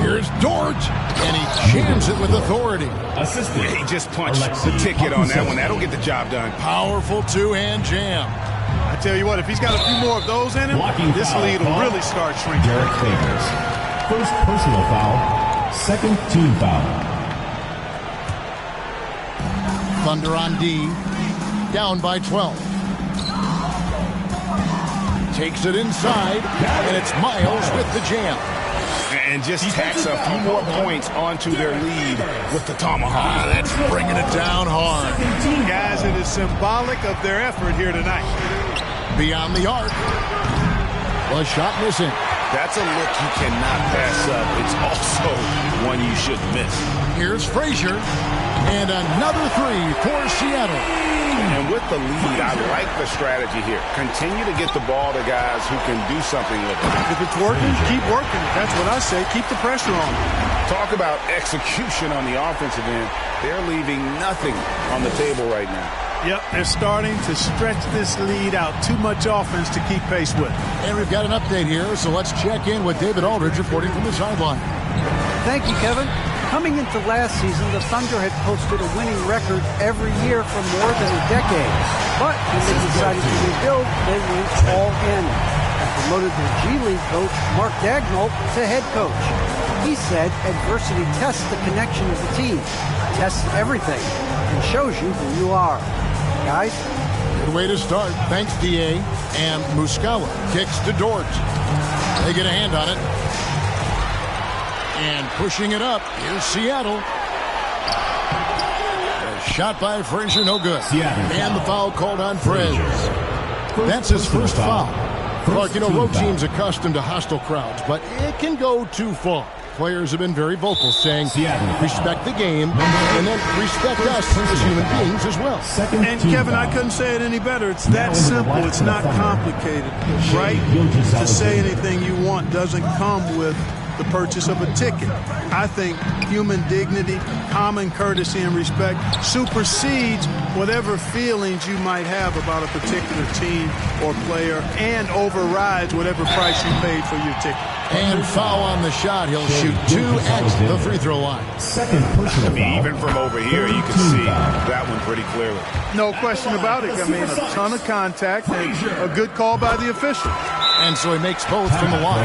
Here's Dort, and he jams it with authority. Assistant. He just punched the ticket on that one. That'll get the job done. Powerful two-hand jam. I tell you what, if he's got a few more of those in him, this lead will really start shrinking. Derek Favors. First personal foul, second team foul. Thunder on D, down by 12. takes it inside, and it's Miles with the jam. And just tacks a few more points onto their lead with the tomahawk. That's bringing it down hard. Guys, it is symbolic of their effort here tonight. Beyond the arc. A shot missing. That's a look you cannot pass up. It's also one you shouldn't miss. Here's Frazier. And another three for Seattle. And with the lead, I like the strategy here. Continue to get the ball to guys who can do something with it. If it's working, keep working. That's what I say. Keep the pressure on. Talk about execution on the offensive end. They're leaving nothing on the table right now. Yep, they're starting to stretch this lead out. Too much offense to keep pace with. And we've got an update here, so let's check in with David Aldridge reporting from the sideline. Thank you, Kevin. Coming into last season, the Thunder had posted a winning record every year for more than a decade. But when they decided to rebuild, they went all in and promoted their G League coach, Mark Daigneault, to head coach. He said adversity tests the connection of the team, tests everything, and shows you who you are. Guys? Good way to start. Thanks, D.A. And Muscala kicks to Dort. They get a hand on it. And pushing it up, here's Seattle. A shot by Frazier, no good. And the foul called on Fred. That's his first foul. Clark, you know, road teams accustomed to hostile crowds, but it can go too far. Players have been very vocal, saying respect the game and then respect us as human beings as well. And Kevin, I couldn't say it any better. It's that simple. It's not complicated, right? To say anything you want doesn't come with the purchase of a ticket. I think human dignity, common courtesy, and respect supersedes whatever feelings you might have about a particular team or player and overrides whatever price you paid for your ticket. And foul on the shot. He'll shoot 2 at the free throw line. I mean, even from over here, you can see that one pretty clearly. No question about it. I mean, a ton of contact and a good call by the official. And so he makes both from the line.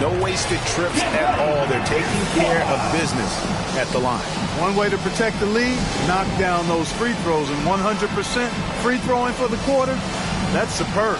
No wasted trips at all. They're taking care of business at the line. One way to protect the lead, knock down those free throws. And 100% free throwing for the quarter, that's superb.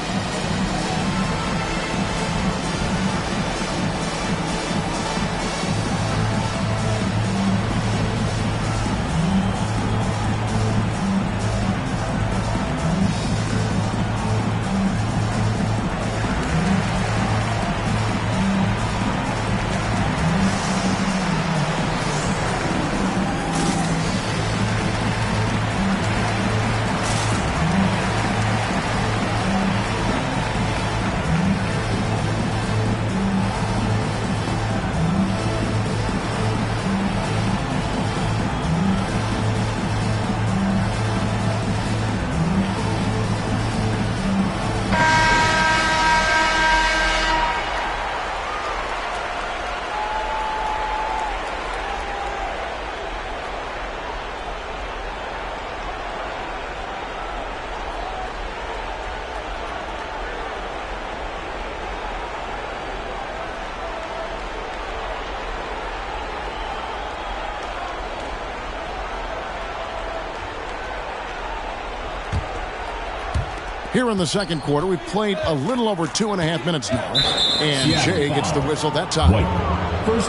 Here in the second quarter, we've played a little over 2.5 minutes now. And Jay gets the whistle that time.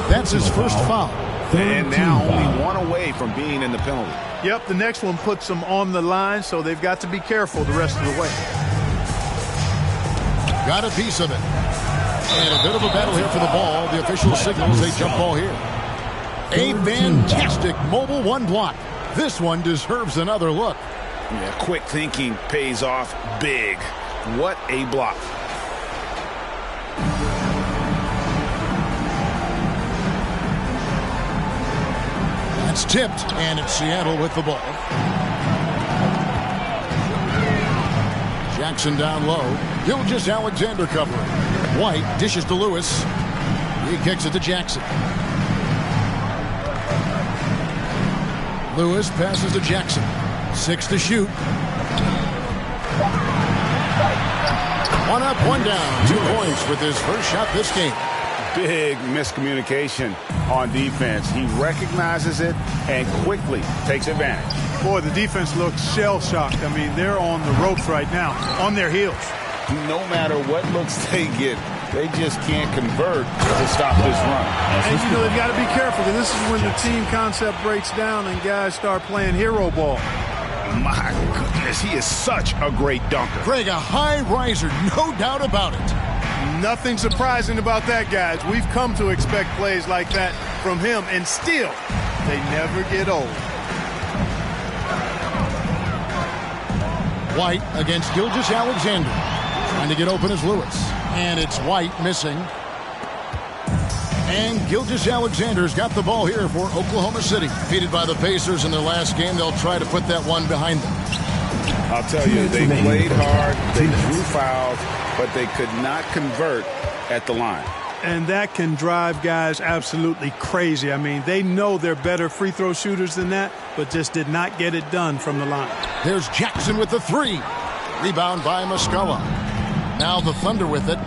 That's his first foul. And now only one away from being in the penalty. Yep, the next one puts them on the line, so they've got to be careful the rest of the way. Got a piece of it. And a bit of a battle here for the ball. The official signals a jump ball here. A fantastic mobile one block. This one deserves another look. Yeah, quick thinking pays off big. What a block. That's tipped, and it's Seattle with the ball. Jackson down low. Gilgeous-Alexander covering. White dishes to Lewis. He kicks it to Jackson. Lewis passes to Jackson. 6 to shoot. 1 up, 1 down. 2 points with his first shot this game. Big miscommunication on defense. He recognizes it and quickly takes advantage. Boy, the defense looks shell-shocked. I mean, they're on the ropes right now, on their heels. no matter what looks they get, they just can't convert to stop this run. And, you know, they've got to be careful, because this is when the team concept breaks down and guys start playing hero ball. My goodness, he is such a great dunker. Greg, a high riser, no doubt about it. Nothing surprising about that, guys. We've come to expect plays like that from him, and still, they never get old. White against Gilgeous-Alexander. Trying to get open is Lewis. And it's White missing. And Gilgeous-Alexander's got the ball here for Oklahoma City. Defeated by the Pacers in their last game, they'll try to put that one behind them. I'll tell you, they played hard, they drew fouls, but they could not convert at the line. And that can drive guys absolutely crazy. I mean, they know they're better free throw shooters than that, but just did not get it done from the line. There's Jackson with the three. Rebound by Muscala. Now the Thunder with it.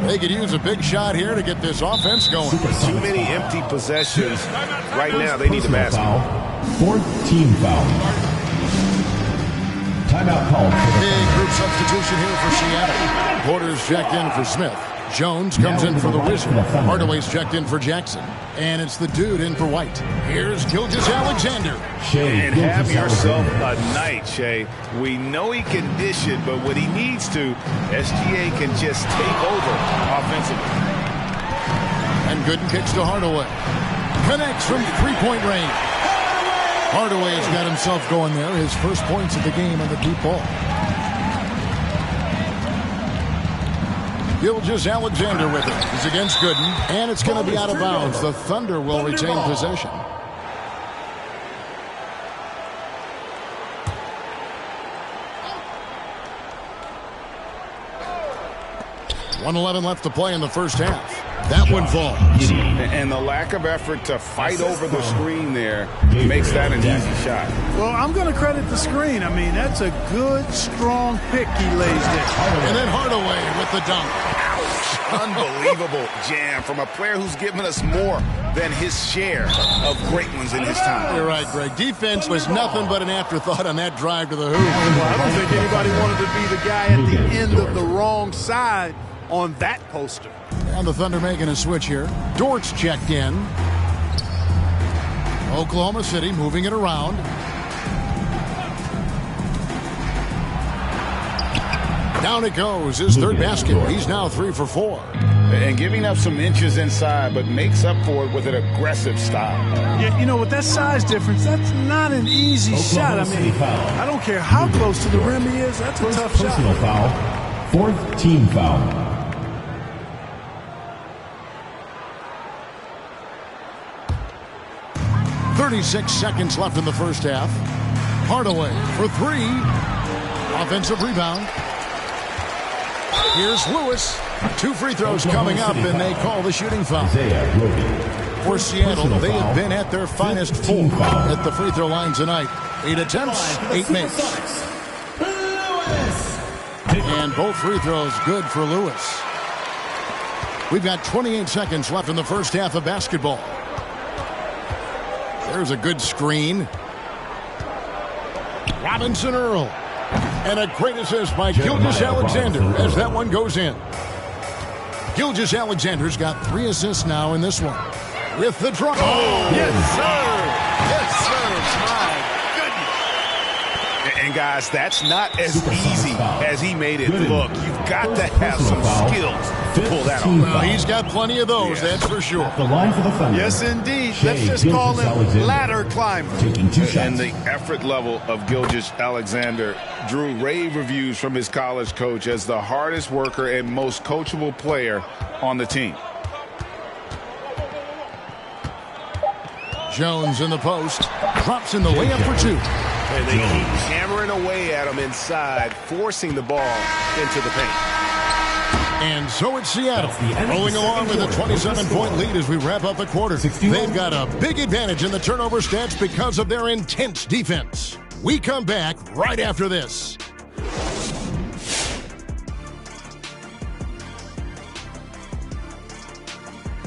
They could use a big shot here to get this offense going. Too many empty possessions. Right now, they need a basket. Fourth team foul. Timeout call. Big group substitution here for Seattle. Porter's checked in for Smith. Jones comes in for the Wizard. Hardaway's checked in for Jackson. And it's the dude in for White. Here's Gilgeous-Alexander. And have yourself a night, Shea. We know he can dish it, but what he needs to, SGA can just take over offensively. And Gooden kicks to Hardaway. Connects from three-point range. Hardaway has got himself going there. His first points of the game on the deep ball. Gilgeous-Alexander with it. He's against Gooden, and it's going to be out of bounds. The Thunder will retain possession. .111 left to play in the first half. That one falls. And the lack of effort to fight over the screen there makes that an easy shot. Well, I'm going to credit the screen. I mean, that's a good, strong pick he lays there. And then Hardaway with the dunk. Unbelievable jam from a player who's given us more than his share of great ones in his time. You're right, Greg. Defense was nothing but an afterthought on that drive to the hoop. Well, I don't think anybody wanted to be the guy at the end of the wrong side on that poster. And the Thunder making a switch here. Dort's checked in. Oklahoma City moving it around. Down it goes. His third basket. He's now 3 for 4. And giving up some inches inside, but makes up for it with an aggressive style. Yeah, you know, with that size difference, that's not an easy shot. I mean, I don't care how close to the rim he is. That's a tough shot. Personal foul. Fourth team foul. 36 seconds left in the first half. Hardaway for 3. Offensive rebound. Here's Lewis. 2 free throws coming up, and they call the shooting foul. For Seattle, they have been at their finest 4 at the free throw line tonight. 8 attempts, 8 makes. And both free throws good for Lewis. We've got 28 seconds left in the first half of basketball. There's a good screen. Robinson Earl. And a great assist by Gilgeous-Alexander as that one goes in. Gilgeous-Alexander's got 3 assists now in this one. With the draw. Oh, yes, sir. Yes, sir. My goodness. And guys, that's not as easy as he made it look. You've got to have some skills to pull that off. Well, he's got plenty of those, that's for sure. The line for the Thunder. Yes, indeed. Let's just call him ladder climber. And the effort level of Gilgeous-Alexander drew rave reviews from his college coach as the hardest worker and most coachable player on the team. Jones in the post. Drops in the layup for 2. And they keep hammering away at him inside, forcing the ball into the paint. And so it's Seattle, rolling along with a 27-point lead as we wrap up the quarter. They've got a big advantage in the turnover stats because of their intense defense. We come back right after this.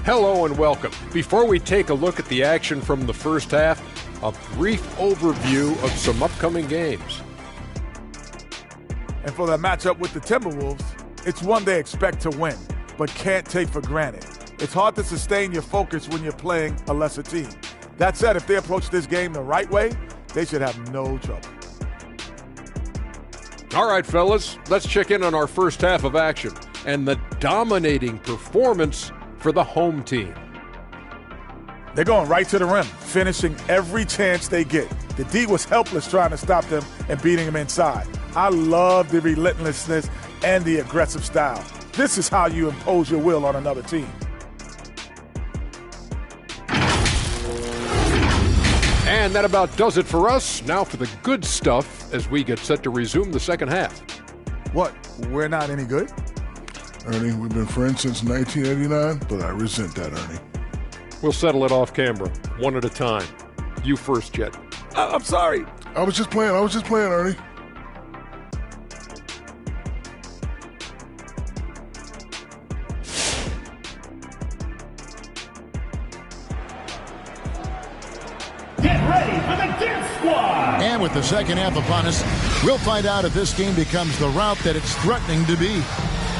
Hello and welcome. Before we take a look at the action from the first half, a brief overview of some upcoming games. And for that matchup with the Timberwolves, It's one they expect to win, but can't take for granted. It's hard to sustain your focus when you're playing a lesser team. That said, if they approach this game the right way, they should have no trouble. All right, fellas, let's check in on our first half of action and the dominating performance for the home team. They're going right to the rim, finishing every chance they get. The D was helpless trying to stop them and beating them inside. I love the relentlessness and the aggressive style. This is how you impose your will on another team. And that about does it for us. Now for the good stuff as we get set to resume the second half. What? We're not any good? Ernie, we've been friends since 1989, but I resent that, Ernie. We'll settle it off camera, one at a time. You first, Jet. I'm sorry. I was just playing, Ernie. Get ready for the Dance Squad! And with the second half upon us, we'll find out if this game becomes the route that it's threatening to be.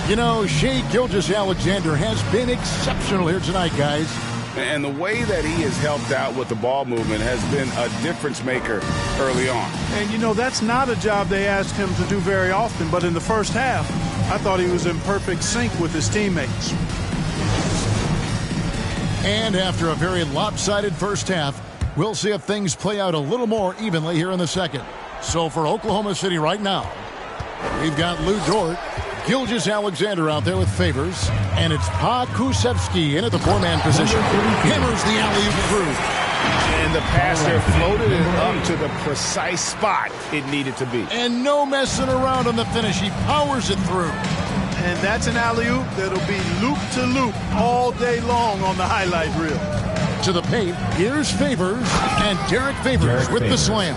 You know, Shai Gilgeous-Alexander has been exceptional here tonight, guys. And the way that he has helped out with the ball movement has been a difference maker early on. And, you know, that's not a job they asked him to do very often, but in the first half, I thought he was in perfect sync with his teammates. And after a very lopsided first half, we'll see if things play out a little more evenly here in the second. So for Oklahoma City right now, we've got Lou Dort, Gilgeous-Alexander out there with Favors, and it's Pokusevski in at the four-man position. Hammers the alley-oop through. And the passer floated it up to the precise spot it needed to be. And no messing around on the finish. He powers it through. And that's an alley-oop that'll be loop-to-loop all day long on the highlight reel. To the paint, here's Favors, and Derek Favors with the slam.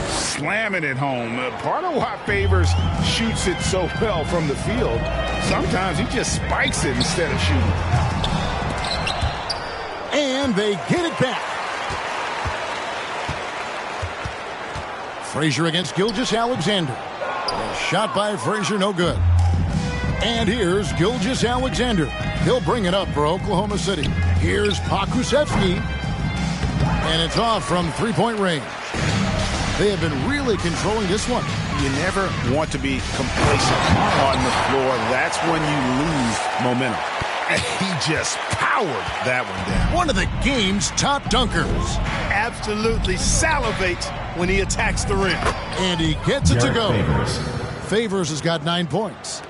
Slamming it home. Part of why Favors shoots it so well from the field, sometimes he just spikes it instead of shooting. And they get it back. Frazier against Gilgeous-Alexander. Shot by Frazier, no good. And here's Gilgeous-Alexander. He'll bring it up for Oklahoma City. Here's Pokusevski. And it's off from three-point range. They have been really controlling this one. You never want to be complacent on the floor. That's when you lose momentum. And he just powered that one down. One of the game's top dunkers. Absolutely salivates when he attacks the rim. And he gets it to go. Favors has got 9 points.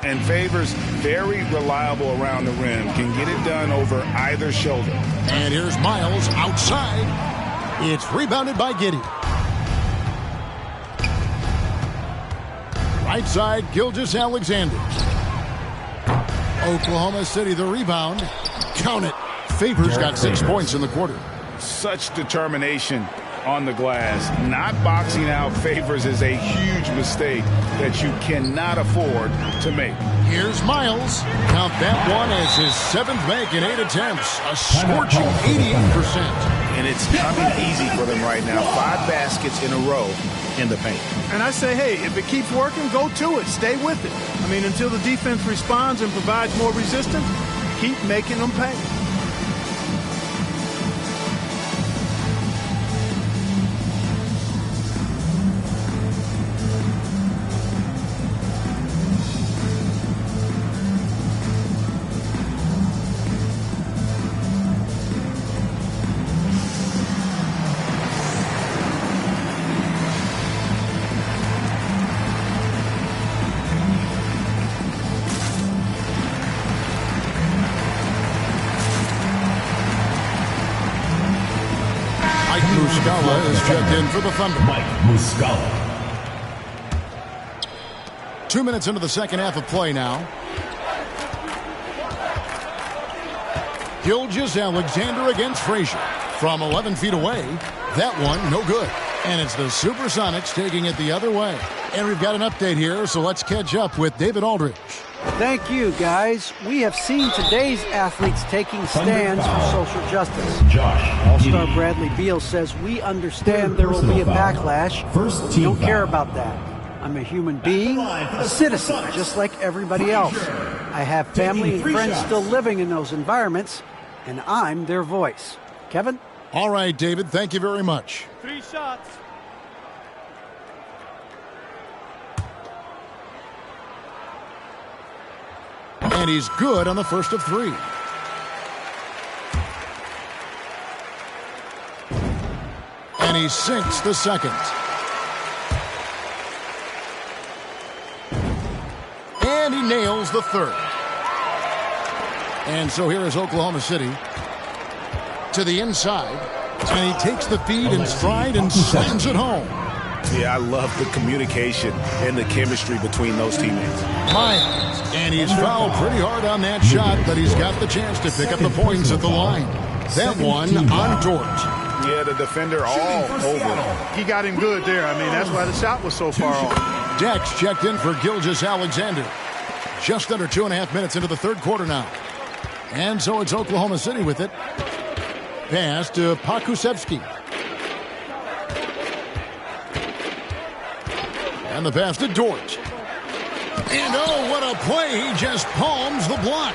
And Favors, very reliable around the rim, can get it done over either shoulder. And here's Miles outside. It's rebounded by Giddey. Right side, Gilgeous-Alexander. Oklahoma City, the rebound. Count it. Favors got 6 points in the quarter. Such determination on the glass. Not boxing out Favors is a huge mistake that you cannot afford to make. Here's Miles. Count that one as his 7th make in 8 attempts. A scorching 88%. And it's coming easy for them right now. 5 baskets in a row in the paint. And I say, hey, if it keeps working, go to it. Stay with it. I mean, until the defense responds and provides more resistance, keep making them pay. Muscala is checked in for the Thunder. Mike Muscala. 2 minutes into the second half of play now. Gilgeous-Alexander against Frazier. From 11 feet away, that one no good. And it's the Supersonics taking it the other way. And we've got an update here, so let's catch up with David Aldridge. Thank you, guys. We have seen today's athletes taking stands for social justice. All-Star Bradley Beal says we understand there will be a backlash. We don't care about that. I'm a human being, a citizen, just like everybody else. I have family and friends still living in those environments, and I'm their voice. Kevin? All right, David, thank you very much. 3 shots. And he's good on the first of 3. And he sinks the second. And he nails the third. And so here is Oklahoma City to the inside. And he takes the feed in stride and slams it home. Yeah, I love the communication and the chemistry between those teammates. Miles, and he's fouled pretty hard on that shot, but he's got the chance to pick up the points at the line. That one on Dort. Yeah, the defender all over. He got him good there. I mean, that's why the shot was so far off. Dex checked in for Gilgeous-Alexander. Just under 2.5 minutes into the third quarter now. And so it's Oklahoma City with it. Pass to Pokusevski. And the pass to Dort. And oh, what a play. He just palms the block.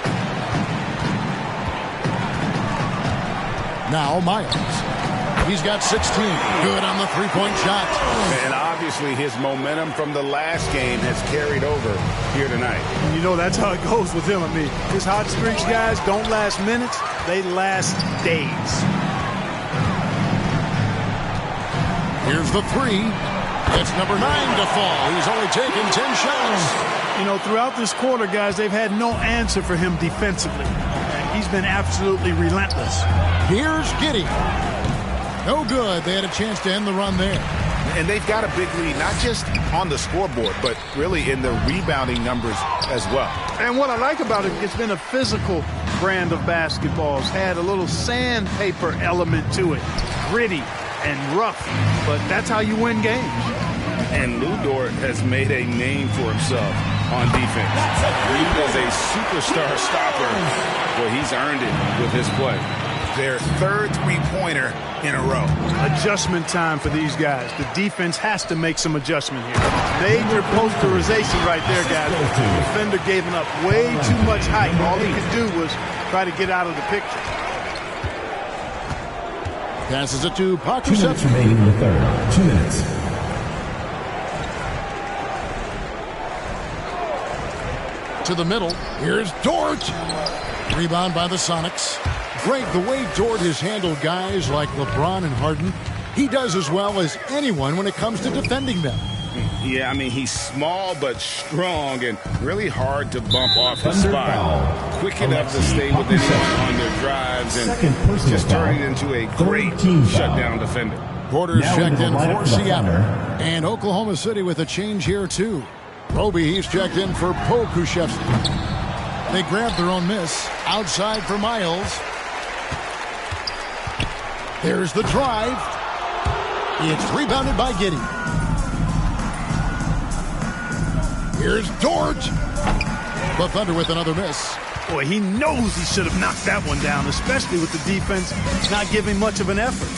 Now Miles. He's got 16. Good on the three-point shot. And obviously his momentum from the last game has carried over here tonight. You know, that's how it goes with him. I mean, his hot streaks, guys, don't last minutes. They last days. Here's the 3. It's number 9 to fall. He's only taken 10 shots. You know, throughout this quarter, guys, they've had no answer for him defensively. He's been absolutely relentless. Here's Giddey. No good. They had a chance to end the run there. And they've got a big lead, not just on the scoreboard, but really in the rebounding numbers as well. And what I like about it, it's been a physical brand of basketball. It's had a little sandpaper element to it. Gritty and rough, but that's how you win games. And Lu Dort has made a name for himself on defense. He is a superstar stopper. Well, he's earned it with his play. Their third three-pointer in a row. Adjustment time for these guys. The defense has to make some adjustment here. Major posterization right there, guys. The defender gave him up way too much height. All he could do was try to get out of the picture. Passes it to Pokusevski. 2 minutes remaining in the third. 2 minutes. To the middle. Here's Dort. Rebound by the Sonics. Great the way Dort has handled guys like LeBron and Harden. He does as well as anyone when it comes to defending them. Yeah, I mean, he's small but strong and really hard to bump off his spot. Quick enough to stay within on their drives and just turn it into a great shutdown defender. Porter's checked in for Seattle. And Oklahoma City with a change here, too. Roby, he's checked in for Pokusevski. They grabbed their own miss. Outside for Miles. There's the drive. It's rebounded by Giddey. Here's Dort. The Thunder with another miss. Boy, he knows he should have knocked that one down, especially with the defense not giving much of an effort.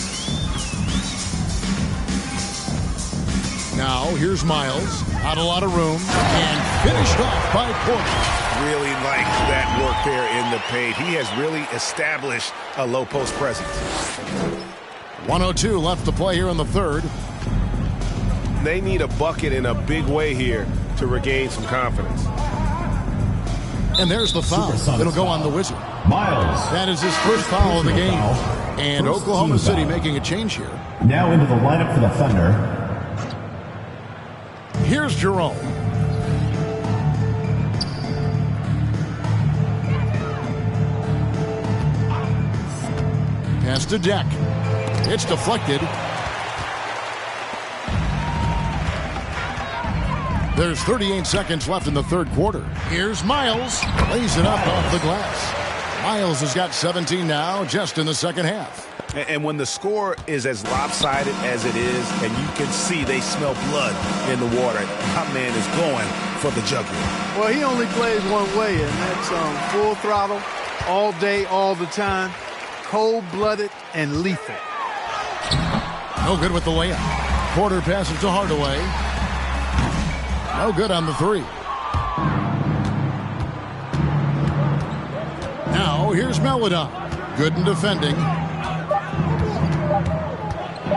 Now, here's Miles. Not a lot of room. And finished off by Porter. Really like that work there in the paint. He has really established a low post presence. 1:02 left to play here in the third. They need a bucket in a big way here to regain some confidence. And there's the foul. It'll go on the Wizard. Miles. That is his first foul of the game. And Oklahoma City making a change here. Now into the lineup for the Thunder. Here's Jerome. Pass to Deck. It's deflected. There's 38 seconds left in the third quarter. Here's Miles. Lays it up off the glass. Miles has got 17 now, just in the second half. And when the score is as lopsided as it is, and you can see they smell blood in the water, my man is going for the jugular. Well, he only plays one way, and that's full throttle, all day, all the time, cold-blooded and lethal. No good with the layup. Porter passes to Hardaway. No good on the three. Now here's Melodon. Good in defending.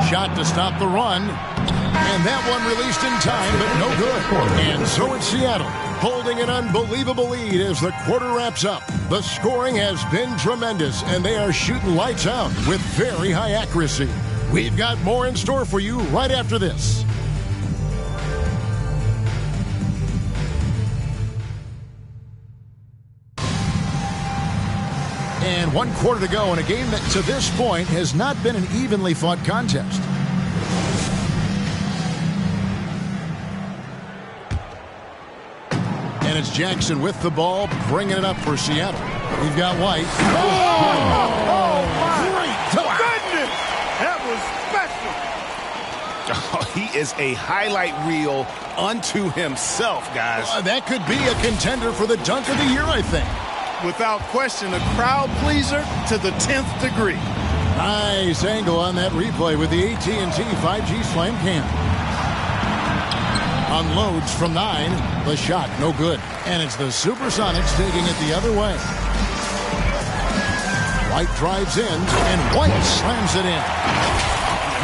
Shot to stop the run. And that one released in time, but no good. And so it's Seattle, holding an unbelievable lead as the quarter wraps up. The scoring has been tremendous, and they are shooting lights out with very high accuracy. We've got more in store for you right after this. And 1 quarter to go in a game that to this point has not been an evenly fought contest. And it's Jackson with the ball, bringing it up for Seattle. We've got White. Oh, great goodness! That was special. Oh, he is a highlight reel unto himself, guys. That could be a contender for the dunk of the year, I think. Without question, a crowd pleaser to the 10th degree. Nice angle on that replay with the AT&T 5G Slam Cam. Unloads from 9. The shot, no good. And it's the Supersonics taking it the other way. White drives in, and White slams it in.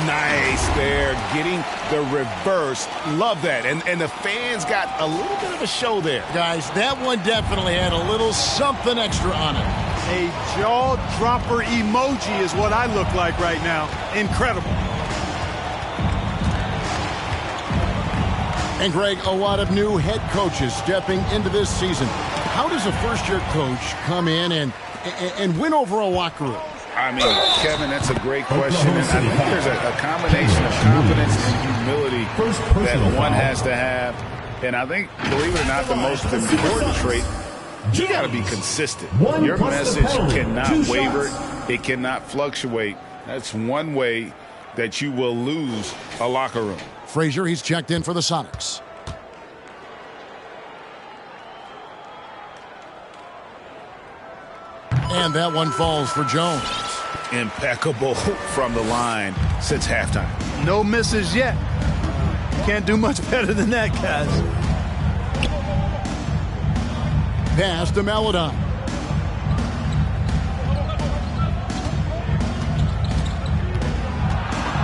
Nice there, getting the reverse. Love that. And the fans got a little bit of a show there. Guys, that one definitely had a little something extra on it. A jaw-dropper emoji is what I look like right now. Incredible. And Greg, a lot of new head coaches stepping into this season. How does a first-year coach come in and win over a locker room? I mean, Kevin, that's a great question. And I think there's a combination of confidence and humility that one has to have. And I think, believe it or not, the most important trait, you got to be consistent. Your message cannot waver. It cannot fluctuate. That's one way that you will lose a locker room. Frazier, he's checked in for the Sonics. And that one falls for Jones. Impeccable from the line since halftime. No misses yet. Can't do much better than that, guys. Pass to Melodon.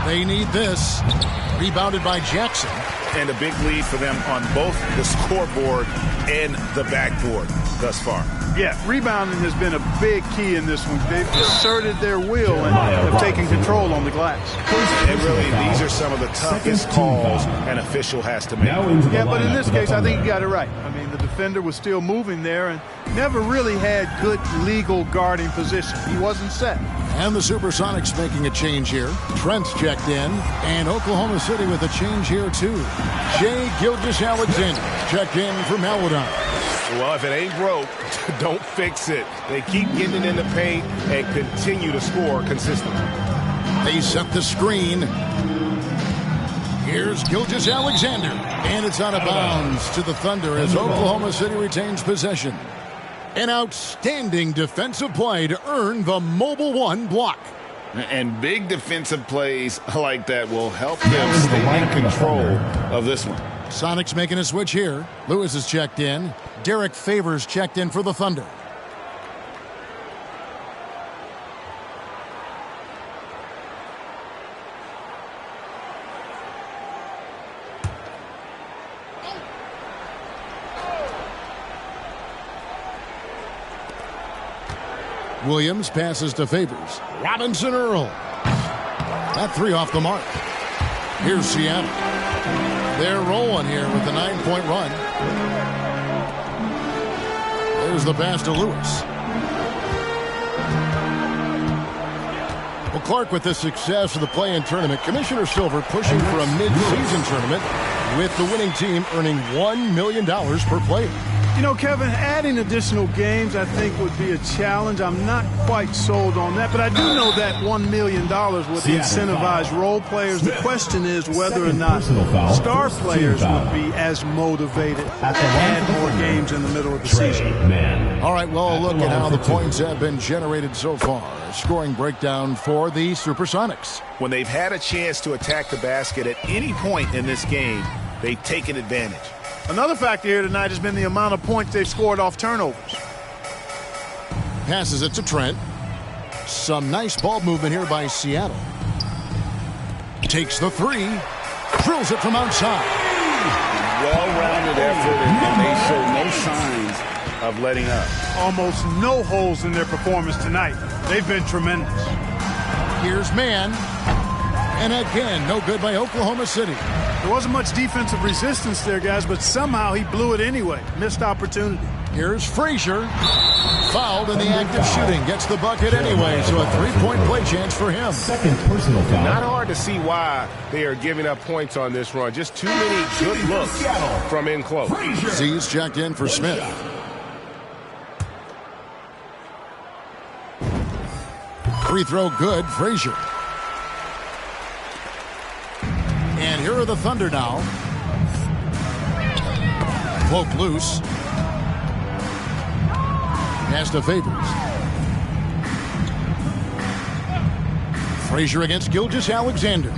They need this. Rebounded by Jackson. And a big lead for them on both the scoreboard and the backboard thus far. Yeah, rebounding has been a big key in this one. They've asserted their will and have taken control on the glass. And really, these are some of the toughest calls an official has to make. Yeah, but in this case, I think you got it right. I mean, the defender was still moving there and never really had good legal guarding position. He wasn't set. And the Supersonics making a change here. Trent's checked in, and Oklahoma City with a change here, too. Shai Gilgeous-Alexander checked in for Melodon. Well, if it ain't broke, don't fix it. They keep getting it in the paint and continue to score consistently. They set the screen. Here's Gilgeous-Alexander, and it's out of bounds to the Thunder as Oklahoma City retains possession. An outstanding defensive play to earn the Mobile One block. And big defensive plays like that will help them stay in control of this one. Sonics making a switch here. Lewis is checked in. Derek Favors checked in for the Thunder. Williams passes to Favors. Robinson Earl. That three off the mark. Here's Seattle. They're rolling here with the 9-point run. There's the pass to Lewis. Well, Clark, with the success of the play-in tournament, Commissioner Silver pushing for a mid-season tournament with the winning team earning $1 million per player. You know, Kevin, adding additional games I think would be a challenge. I'm not quite sold on that, but I do know that $1 million would incentivize role players. The question is whether or not star players would be as motivated to add more games in the middle of the season. All right, well, a look at how the points have been generated so far. A scoring breakdown for the Supersonics. When they've had a chance to attack the basket at any point in this game, they've taken advantage. Another factor here tonight has been the amount of points they've scored off turnovers. Passes it to Trent. Some nice ball movement here by Seattle. Takes the three. Drills it from outside. Well-rounded effort, and they show no signs of letting up. Almost no holes in their performance tonight. They've been tremendous. Here's Mann. And again, no good by Oklahoma City. There wasn't much defensive resistance there, guys, but somehow he blew it anyway. Missed opportunity. Here's Frazier. Fouled in the act of shooting. Gets the bucket anyway, so a three-point play chance for him. Second personal foul. Not hard to see why they are giving up points on this run. Just too many good looks from in close. Z's checked in for Smith. Free throw good, Frazier. And here are the Thunder now. Cloak loose. Pass to Favors. Frazier against Gilgeous-Alexander.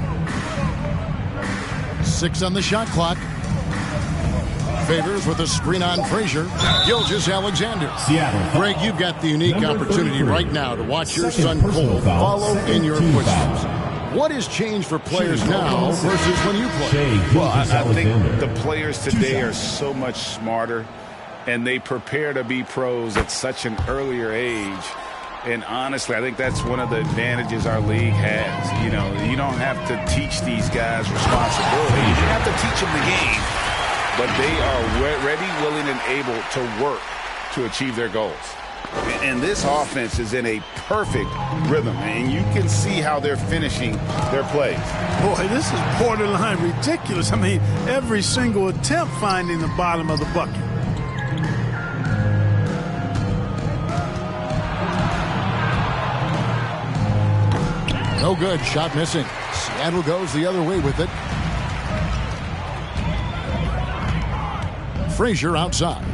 6 on the shot clock. Favors with a screen on Frazier. Gilgeous-Alexander. Greg, you've got the unique opportunity right now to watch your son Cole follow in your footsteps. What has changed for players now versus when you played? Well, I think the players today are so much smarter, and they prepare to be pros at such an earlier age. And honestly, I think that's one of the advantages our league has. You know, you don't have to teach these guys responsibility. You don't have to teach them the game, but they are ready, willing, and able to work to achieve their goals. And this offense is in a perfect rhythm, and you can see how they're finishing their plays. Boy, this is borderline ridiculous. I mean, every single attempt finding the bottom of the bucket. No good. Shot missing. Seattle goes the other way with it. Frazier outside.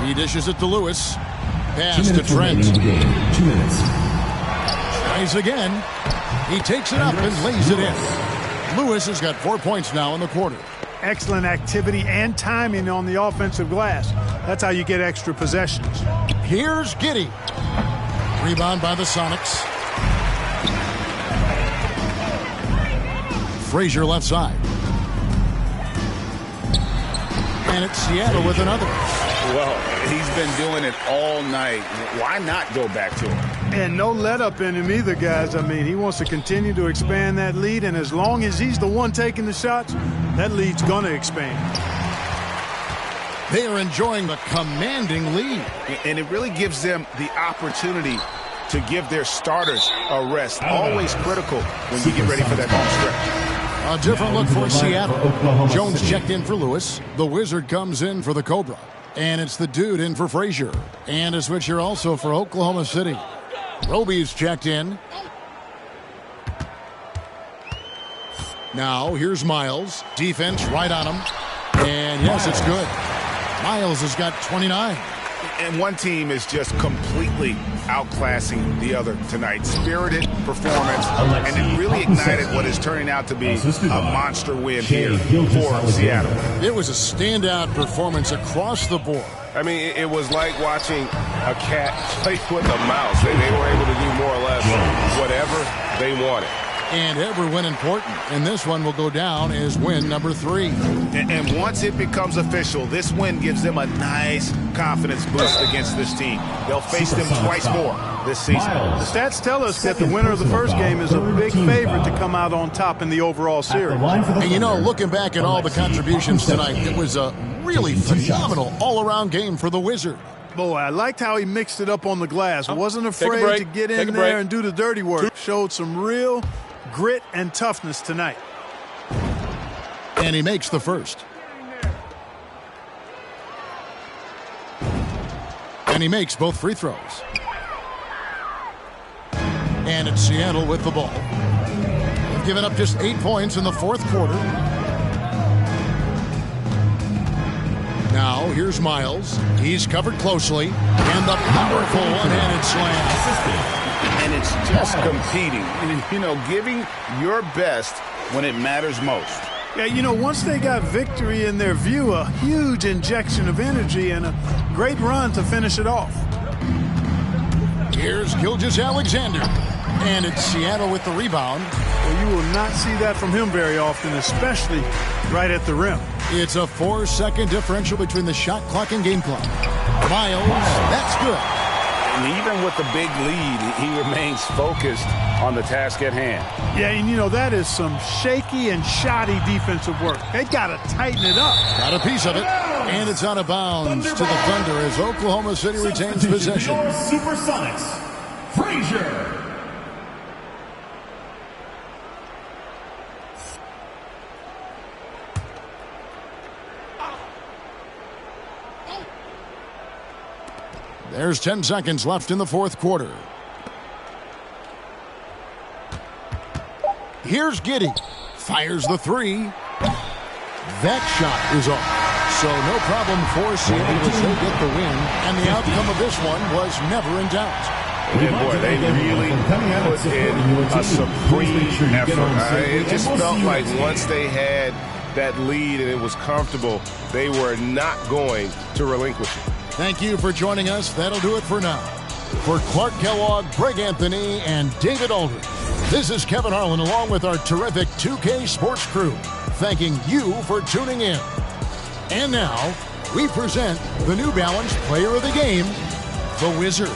He dishes it to Lewis. Pass to Trent. 2 minutes. Tries again. He takes it up and lays it in. Lewis has got 4 points now in the quarter. Excellent activity and timing on the offensive glass. That's how you get extra possessions. Here's Giddey. Rebound by the Sonics. Frazier left side. And it's Seattle with another. Well, he's been doing it all night. Why not go back to him? And no let up in him either, guys. I mean, he wants to continue to expand that lead, and as long as he's the one taking the shots, that lead's going to expand. They are enjoying the commanding lead. And it really gives them the opportunity to give their starters a rest. Always critical when you get ready for that home stretch. A different look for Seattle. Jones checked in for Lewis. The Wizard comes in for the Cobra. And it's the dude in for Frazier. And a switch here also for Oklahoma City. Roby's checked in. Now here's Miles. Defense right on him. And yes, it's good. Miles has got 29. And one team is just completely outclassing the other tonight. Spirited performance, and it really ignited what is turning out to be a monster win here for Seattle. It was a standout performance across the board. I mean, it was like watching a cat play with a mouse. They were able to do more or less whatever they wanted. And every win important. And this one will go down as win number 3. And once it becomes official, this win gives them a nice confidence boost against this team. They'll face them twice more this season. The stats tell us that the winner of the first game is a big favorite to come out on top in the overall series. And you know, looking back at all the contributions tonight, it was a really phenomenal all-around game for the Wizard. Boy, I liked how he mixed it up on the glass. Wasn't afraid to get in there and do the dirty work. Showed some real grit and toughness tonight. And he makes the first. And he makes both free throws. And it's Seattle with the ball. They've given up just 8 points in the fourth quarter. Now, here's Miles. He's covered closely. And the powerful one-handed slam. And it's just competing. And, you know, giving your best when it matters most. Yeah, you know, once they got victory in their view, a huge injection of energy and a great run to finish it off. Here's Gilgeous-Alexander, and it's Seattle with the rebound. Well, you will not see that from him very often, especially right at the rim. It's a 4-second differential between the shot clock and game clock. Miles, that's good. And even with the big lead, he remains focused on the task at hand. Yeah, and you know, that is some shaky and shoddy defensive work. They got to tighten it up. Got a piece of it, and it's out of bounds to the Thunder as Oklahoma City retains possession. Supersonics, Frazier. There's 10 seconds left in the fourth quarter. Here's Giddey. Fires the three. That shot is off. So no problem for Seattle as they get the win. And the outcome of this one was never in doubt. And boy, they really put in a supreme effort. It just felt like once they had that lead and it was comfortable, they were not going to relinquish it. Thank you for joining us. That'll do it for now. For Clark Kellogg, Greg Anthony, and David Aldridge, this is Kevin Harlan along with our terrific 2K Sports crew, thanking you for tuning in. And now, we present the New Balance Player of the Game, the Wizard.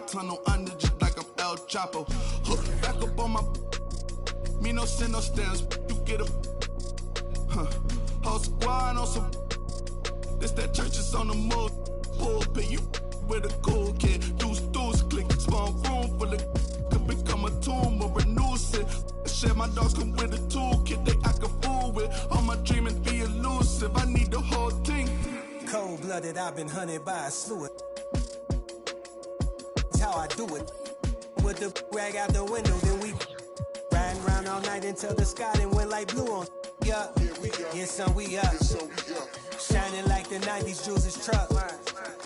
Tunnel under just like I'm El Chapo. Hook back up on my. Me no send no stamps. You get a. Whole squad on some. This that church is on the move. Pulpit you with a cool kid. Deuce click. Small room full of. Could become a tomb or renew it. Share my dogs come with a toolkit. They I can fool with. All my dreaming be elusive. I need the whole thing. Cold blooded. I've been hunted by a slew of. How I do it. With the rag out the window, then we riding around all night until the sky then went like blue on. Yeah, son, we up. Shining like the 90s Jules' truck.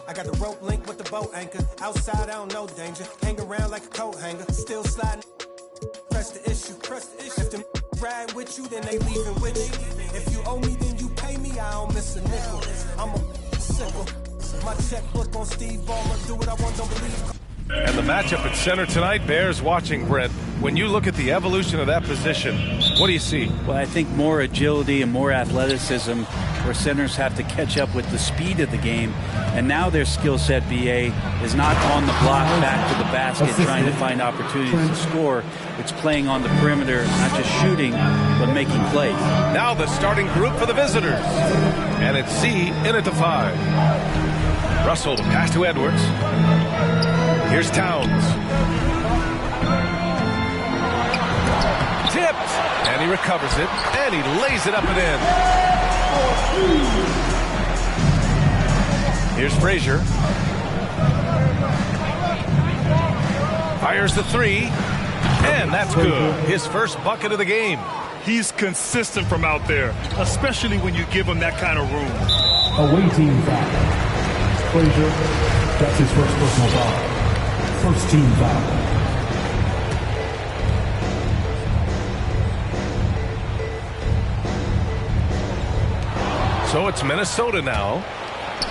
I got the rope link with the boat anchor. Outside, I don't know danger. Hang around like a coat hanger. Still sliding. Press the issue. If them ride with you, then they leaving with you. If you owe me, then you pay me. I don't miss a nickel. I'm a sickle. My checkbook on Steve Ballmer. Do what I want, don't believe. And the matchup at center tonight bears watching, Brent. When you look at the evolution of that position, what do you see? Well, I think more agility and more athleticism where centers have to catch up with the speed of the game. And now their skill set, BA, is not on the block back to the basket trying to find opportunities to score. It's playing on the perimeter, not just shooting, but making plays. Now the starting group for the visitors. And it's Z in at the 5. Russell to pass to Edwards. Here's Towns. Tipped. And he recovers it. And he lays it up and in. Here's Frazier. Fires the 3. And that's good. His first bucket of the game. He's consistent from out there, especially when you give him that kind of room. Away team foul. Frazier, that's his first personal foul. First team foul. So it's Minnesota now.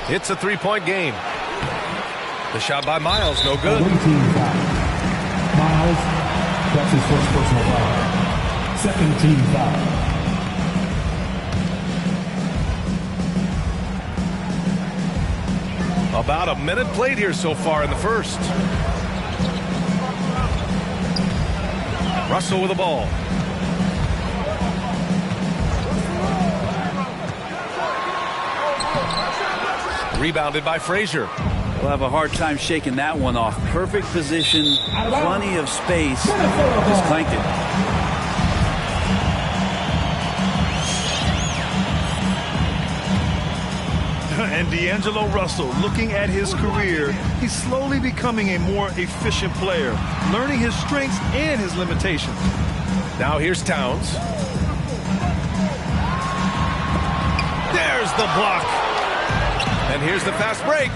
It's a 3-point game. The shot by Miles, no good. Away team foul. Miles, that's his first personal foul. Second team foul. About a minute played here so far in the first. Russell with the ball. Rebounded by Frazier. We'll have a hard time shaking that one off. Perfect position, plenty of space. Just clanked it. And D'Angelo Russell, looking at his career, he's slowly becoming a more efficient player, learning his strengths and his limitations. Now here's Towns. There's the block. And here's the fast break.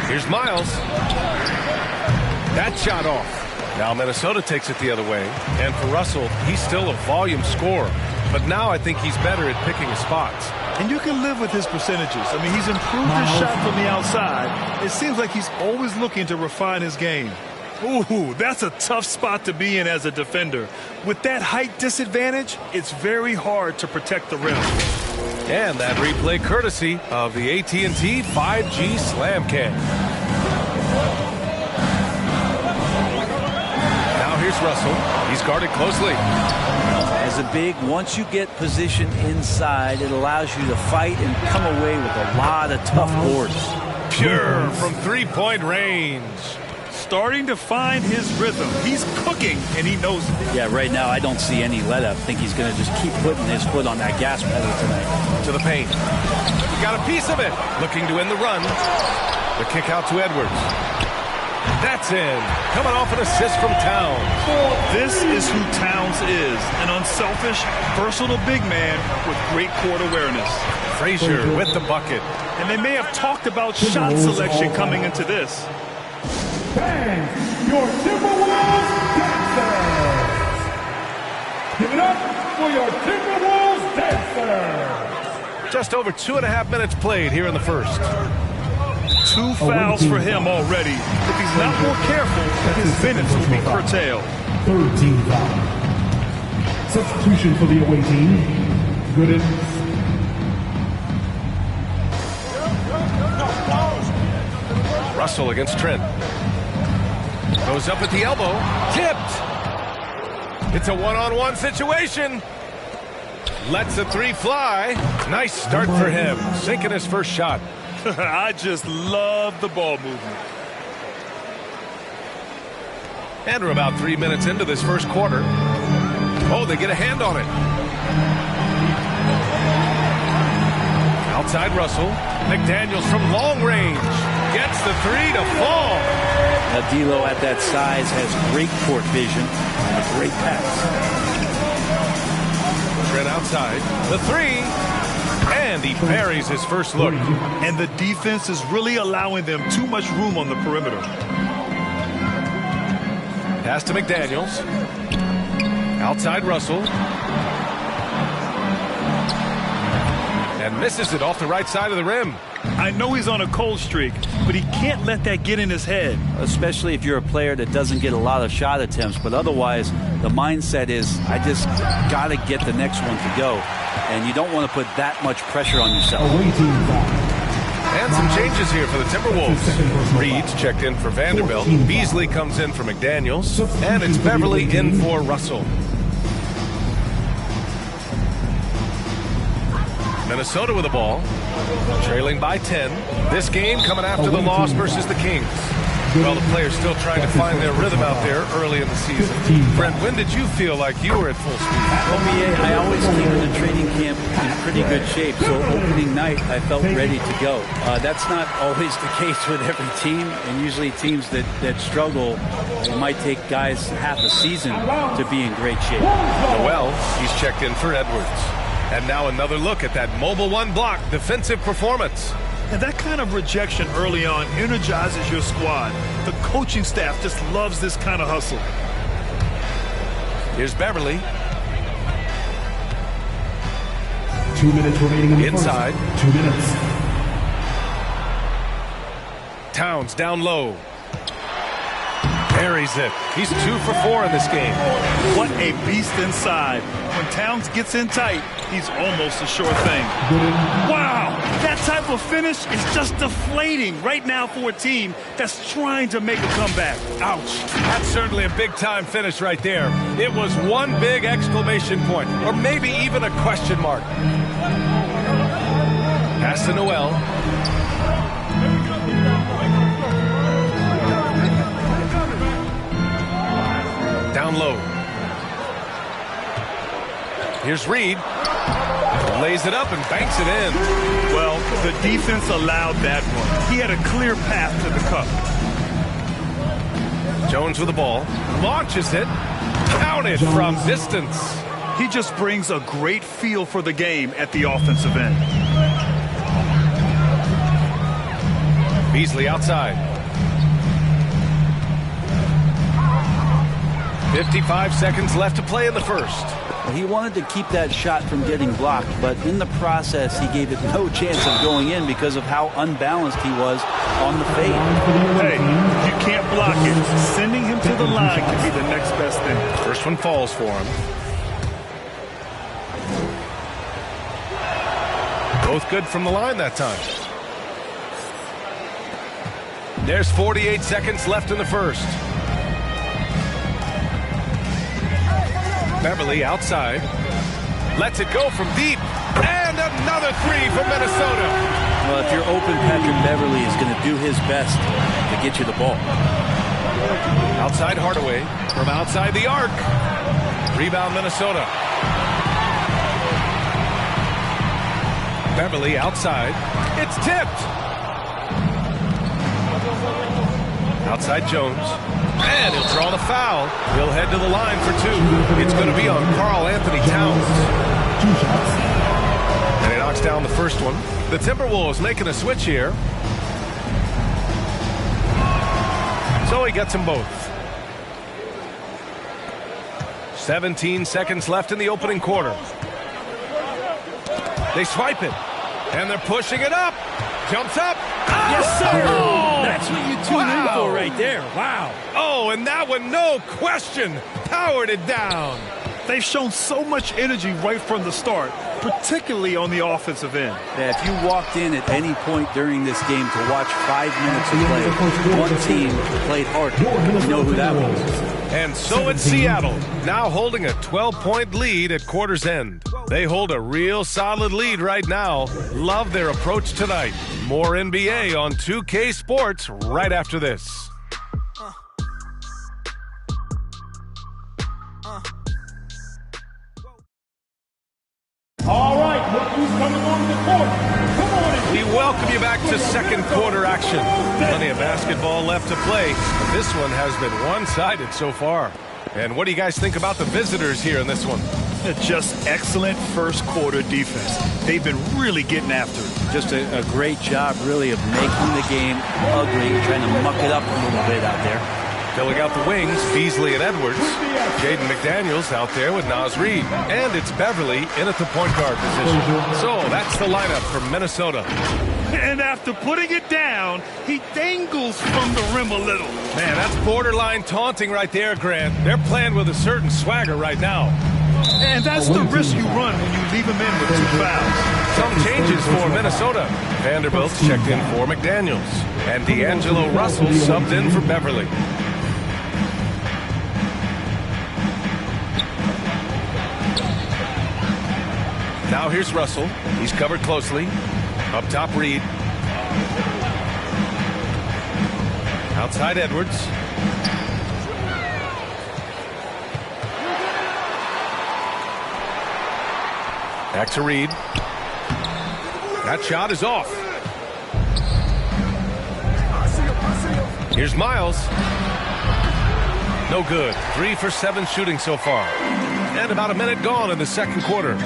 Here's Miles. That shot off. Now Minnesota takes it the other way. And for Russell, he's still a volume scorer. But now I think he's better at picking his spots. And you can live with his percentages. I mean, he's improved his shot from the outside. It seems like he's always looking to refine his game. Ooh, that's a tough spot to be in as a defender. With that height disadvantage, it's very hard to protect the rim. And that replay courtesy of the AT&T 5G Slam Cam. Now here's Russell. He's guarded closely. As a big, once you get position inside, it allows you to fight and come away with a lot of tough boards. Pure from three-point range. Starting to find his rhythm. He's cooking, and he knows it. Yeah, right now I don't see any let-up. I think he's going to just keep putting his foot on that gas pedal tonight. To the paint. Got a piece of it. Looking to end the run. The kick out to Edwards. That's in. Coming off an assist from Towns. This is who Towns is. An unselfish, versatile big man with great court awareness. Frazier with the bucket. And they may have talked about shot selection coming into this. Bang! Your Timberwolves dancers! Give it up for your Timberwolves dancers! Just over 2.5 minutes played here in the first. 2 fouls for him already. If he's not more careful, his minutes will be curtailed. 3rd team foul. Substitution for the away team. Gooden. Russell against Trent. Goes up at the elbow. Tipped. It's a one-on-one situation. Lets the three fly. Nice start for him. Sinking his first shot. I just love the ball movement. And we're about 3 minutes into this first quarter. Oh, they get a hand on it. Outside Russell. McDaniels from long range. Gets the three to fall. Now D'Lo at that size has great court vision and a great pass. Trent outside. The three. And he buries his first look. And the defense is really allowing them too much room on the perimeter. Pass to McDaniels. Outside Russell. And misses it off the right side of the rim. I know he's on a cold streak, but he can't let that get in his head. Especially if you're a player that doesn't get a lot of shot attempts. But otherwise, the mindset is, I just got to get the next one to go. And you don't want to put that much pressure on yourself. And some changes here for the Timberwolves. Reed's checked in for Vanderbilt. Beasley comes in for McDaniels. And it's Beverly in for Russell. Minnesota with the ball, trailing by 10. This game coming after the loss versus the Kings. Well, the players still trying to find their rhythm out there early in the season. Brent, when did you feel like you were at full speed? Well, I always came to the training camp in pretty good shape, so opening night I felt ready to go. That's not always the case with every team, and usually teams that struggle, it might take guys half a season to be in great shape. Noel, he's checked in for Edwards. And now another look at that mobile one block defensive performance. And that kind of rejection early on energizes your squad. The coaching staff just loves this kind of hustle. Here's Beverly. 2 minutes remaining in the inside. First. 2 minutes. Towns down low. Buries it. He's 2 for 4 in this game. What a beast inside. When Towns gets in tight, he's almost a sure thing. Wow, that type of finish is just deflating right now for a team that's trying to make a comeback. Ouch. That's certainly a big-time finish right there. It was one big exclamation point, or maybe even a question mark. Pass to Noel. Here's Reed. Lays it up and banks it in. Well, the defense allowed that one. He had a clear path to the cup. Jones with the ball. Launches it. Counted from distance. He just brings a great feel for the game at the offensive end. Beasley outside. 55 seconds left to play in the first. He wanted to keep that shot from getting blocked, but in the process, he gave it no chance of going in because of how unbalanced he was on the fade. Hey, you can't block it. Sending him to the line can be the next best thing. First one falls for him. Both good from the line that time. There's 48 seconds left in the first. Beverly outside. Lets it go from deep. And another three from Minnesota. Well, if you're open, Patrick Beverly is going to do his best to get you the ball. Outside Hardaway from outside the arc. Rebound Minnesota. Beverly outside. It's tipped. Outside Jones. And he'll draw the foul. He'll head to the line for two. It's going to be on Karl Anthony Towns. And he knocks down the first one. The Timberwolves making a switch here. So he gets them both. 17 seconds left in the opening quarter. They swipe it. And they're pushing it up. Jumps up. Yes, sir. Oh, that's what you tune in for right there. Wow. Oh, and that one, no question, powered it down. They've shown so much energy right from the start, particularly on the offensive end. Yeah, if you walked in at any point during this game to watch 5 minutes of play, one team played hard. You know who that was. And so it's Seattle, now holding a 12-point lead at quarter's end. They hold a real solid lead right now. Love their approach tonight. More NBA on 2K Sports right after this. All right, look who's coming on the court. Come on. We welcome you back to second quarter action. Plenty of basketball left to play. But this one has been one-sided so far. And what do you guys think about the visitors here in this one? Just excellent first quarter defense. They've been really getting after it. Just a great job, really, of making the game ugly, trying to muck it up a little bit out there. Filling out the wings, Beasley and Edwards. Jaden McDaniels out there with Naz Reid. And it's Beverly in at the point guard position. So that's the lineup for Minnesota. And after putting it down, he dangles from the rim a little. Man, that's borderline taunting right there, Grant. They're playing with a certain swagger right now. And that's the risk you run when you leave him in with 2 fouls. Some changes for Minnesota. Vanderbilt's checked in for McDaniels. And D'Angelo Russell subbed in for Beverly. Now here's Russell. He's covered closely. Up top, Reed. Outside, Edwards. Back to Reed. That shot is off. Here's Miles. No good. 3 for 7 shooting so far. And about a minute gone in the second quarter.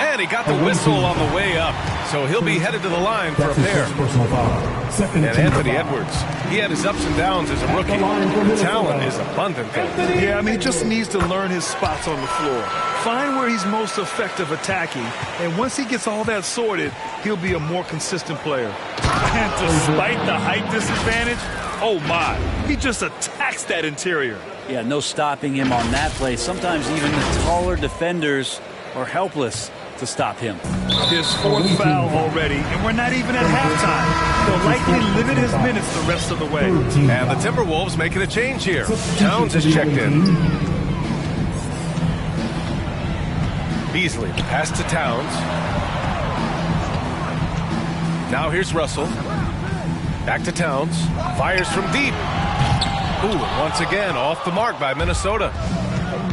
And he got the whistle on the way up. So he'll be headed to the line for a pair. And Anthony Edwards, he had his ups and downs as a rookie. The talent is abundant there. Yeah, I mean, he just needs to learn his spots on the floor. Find where he's most effective attacking. And once he gets all that sorted, he'll be a more consistent player. And despite the height disadvantage, oh my, he just attacks that interior. Yeah, no stopping him on that play. Sometimes even the taller defenders are helpless to stop him. His 4th foul already, and we're not even at halftime. They'll likely limit his minutes the rest of the way. And the Timberwolves making a change here. Towns is checked in. Beasley, pass to Towns. Now here's Russell. Back to Towns. Fires from deep. Ooh, once again, off the mark by Minnesota.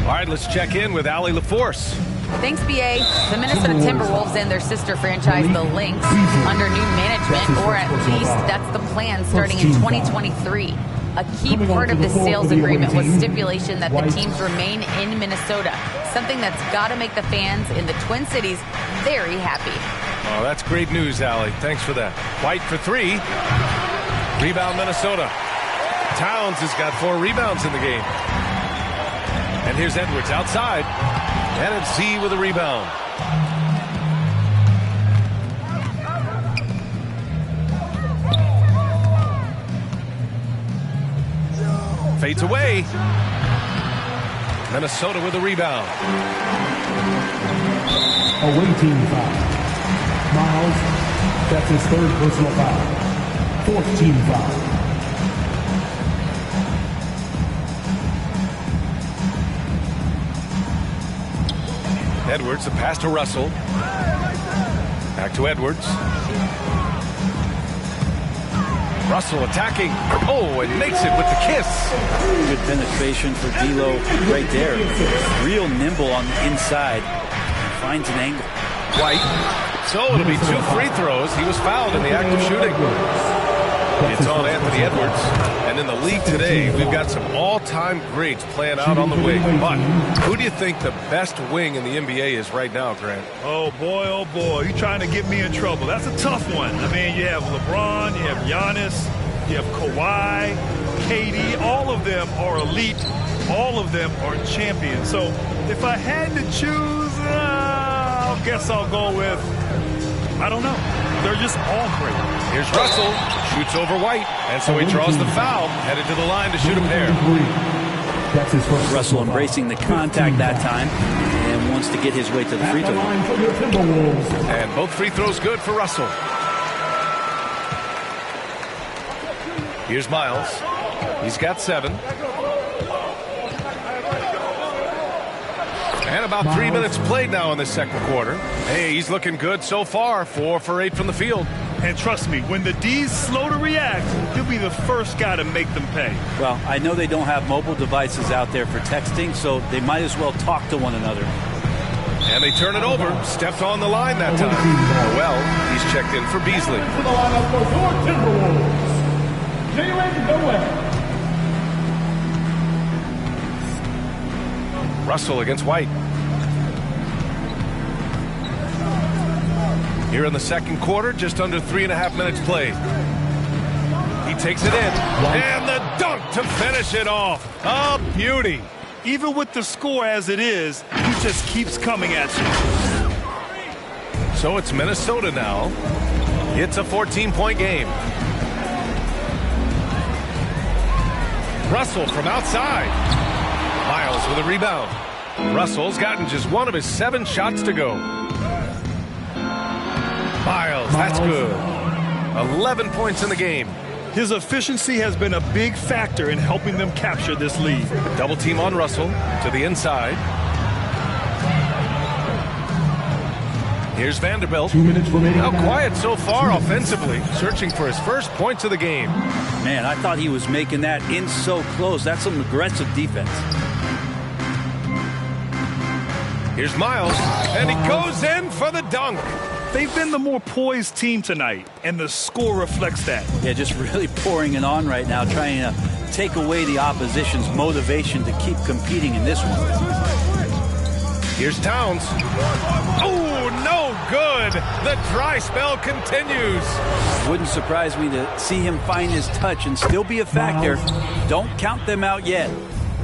All right, let's check in with Allie LaForce. Thanks, BA. The Minnesota Timberwolves and their sister franchise, the Lynx, under new management, or at least that's the plan starting in 2023. A key part of this sales agreement was stipulation that the teams remain in Minnesota, something that's got to make the fans in the Twin Cities very happy. Oh, that's great news, Allie. Thanks for that. White for three. Rebound, Minnesota. Towns has got 4 rebounds in the game. And here's Edwards outside. And it's Z with a rebound. Fades away. Minnesota with a rebound. Away team foul. Miles, that's his 3rd personal foul. 4th team foul. Edwards, the pass to Russell. Back to Edwards. Russell attacking. Oh, and makes it with the kiss. Good penetration for D'Lo right there. Real nimble on the inside. Finds an angle. White. So it'll be 2 free throws. He was fouled in the act of shooting. It's on Anthony Edwards. And in the league today, we've got some all-time greats playing out on the wing. But who do you think the best wing in the NBA is right now, Grant? Oh, boy, you're trying to get me in trouble. That's a tough one. I mean, you have LeBron, you have Giannis, you have Kawhi, KD. All of them are elite. All of them are champions. So if I had to choose, I guess I'll go with, I don't know. They're just all great. Here's Russell. Shoots over White. And so he draws the foul. Headed to the line to shoot a pair. That's his first. Russell embracing the contact that time and wants to get his way to the free throw line. And both free throws good for Russell. Here's Miles. He's got 7. And about 3 minutes played now in the second quarter. Hey, he's looking good so far. 4 for 8 from the field. And trust me, when the D's slow to react, he'll be the first guy to make them pay. Well, I know they don't have mobile devices out there for texting, so they might as well talk to one another. And they turn it over. Stepped on the line that time. Well, he's checked in for Beasley. To the lineup for your Timberwolves, Jalen Noel. Russell against White. Here in the second quarter, just under 3.5 minutes played. He takes it in. And the dunk to finish it off. A beauty. Even with the score as it is, he just keeps coming at you. So it's Minnesota now. It's a 14-point game. Russell from outside. Miles with a rebound. Russell's gotten just 1 of his 7 shots to go. Miles, that's good. 11 points in the game. His efficiency has been a big factor in helping them capture this lead. Double team on Russell to the inside. Here's Vanderbilt. 2 minutes remaining. Now quiet so far offensively, searching for his first points of the game. Man, I thought he was making that in so close. That's some aggressive defense. Here's Miles, and he goes in for the dunk. They've been the more poised team tonight, and the score reflects that. Yeah, just really pouring it on right now, trying to take away the opposition's motivation to keep competing in this one. Here's Towns. Oh, no good. The dry spell continues. Wouldn't surprise me to see him find his touch and still be a factor. Don't count them out yet.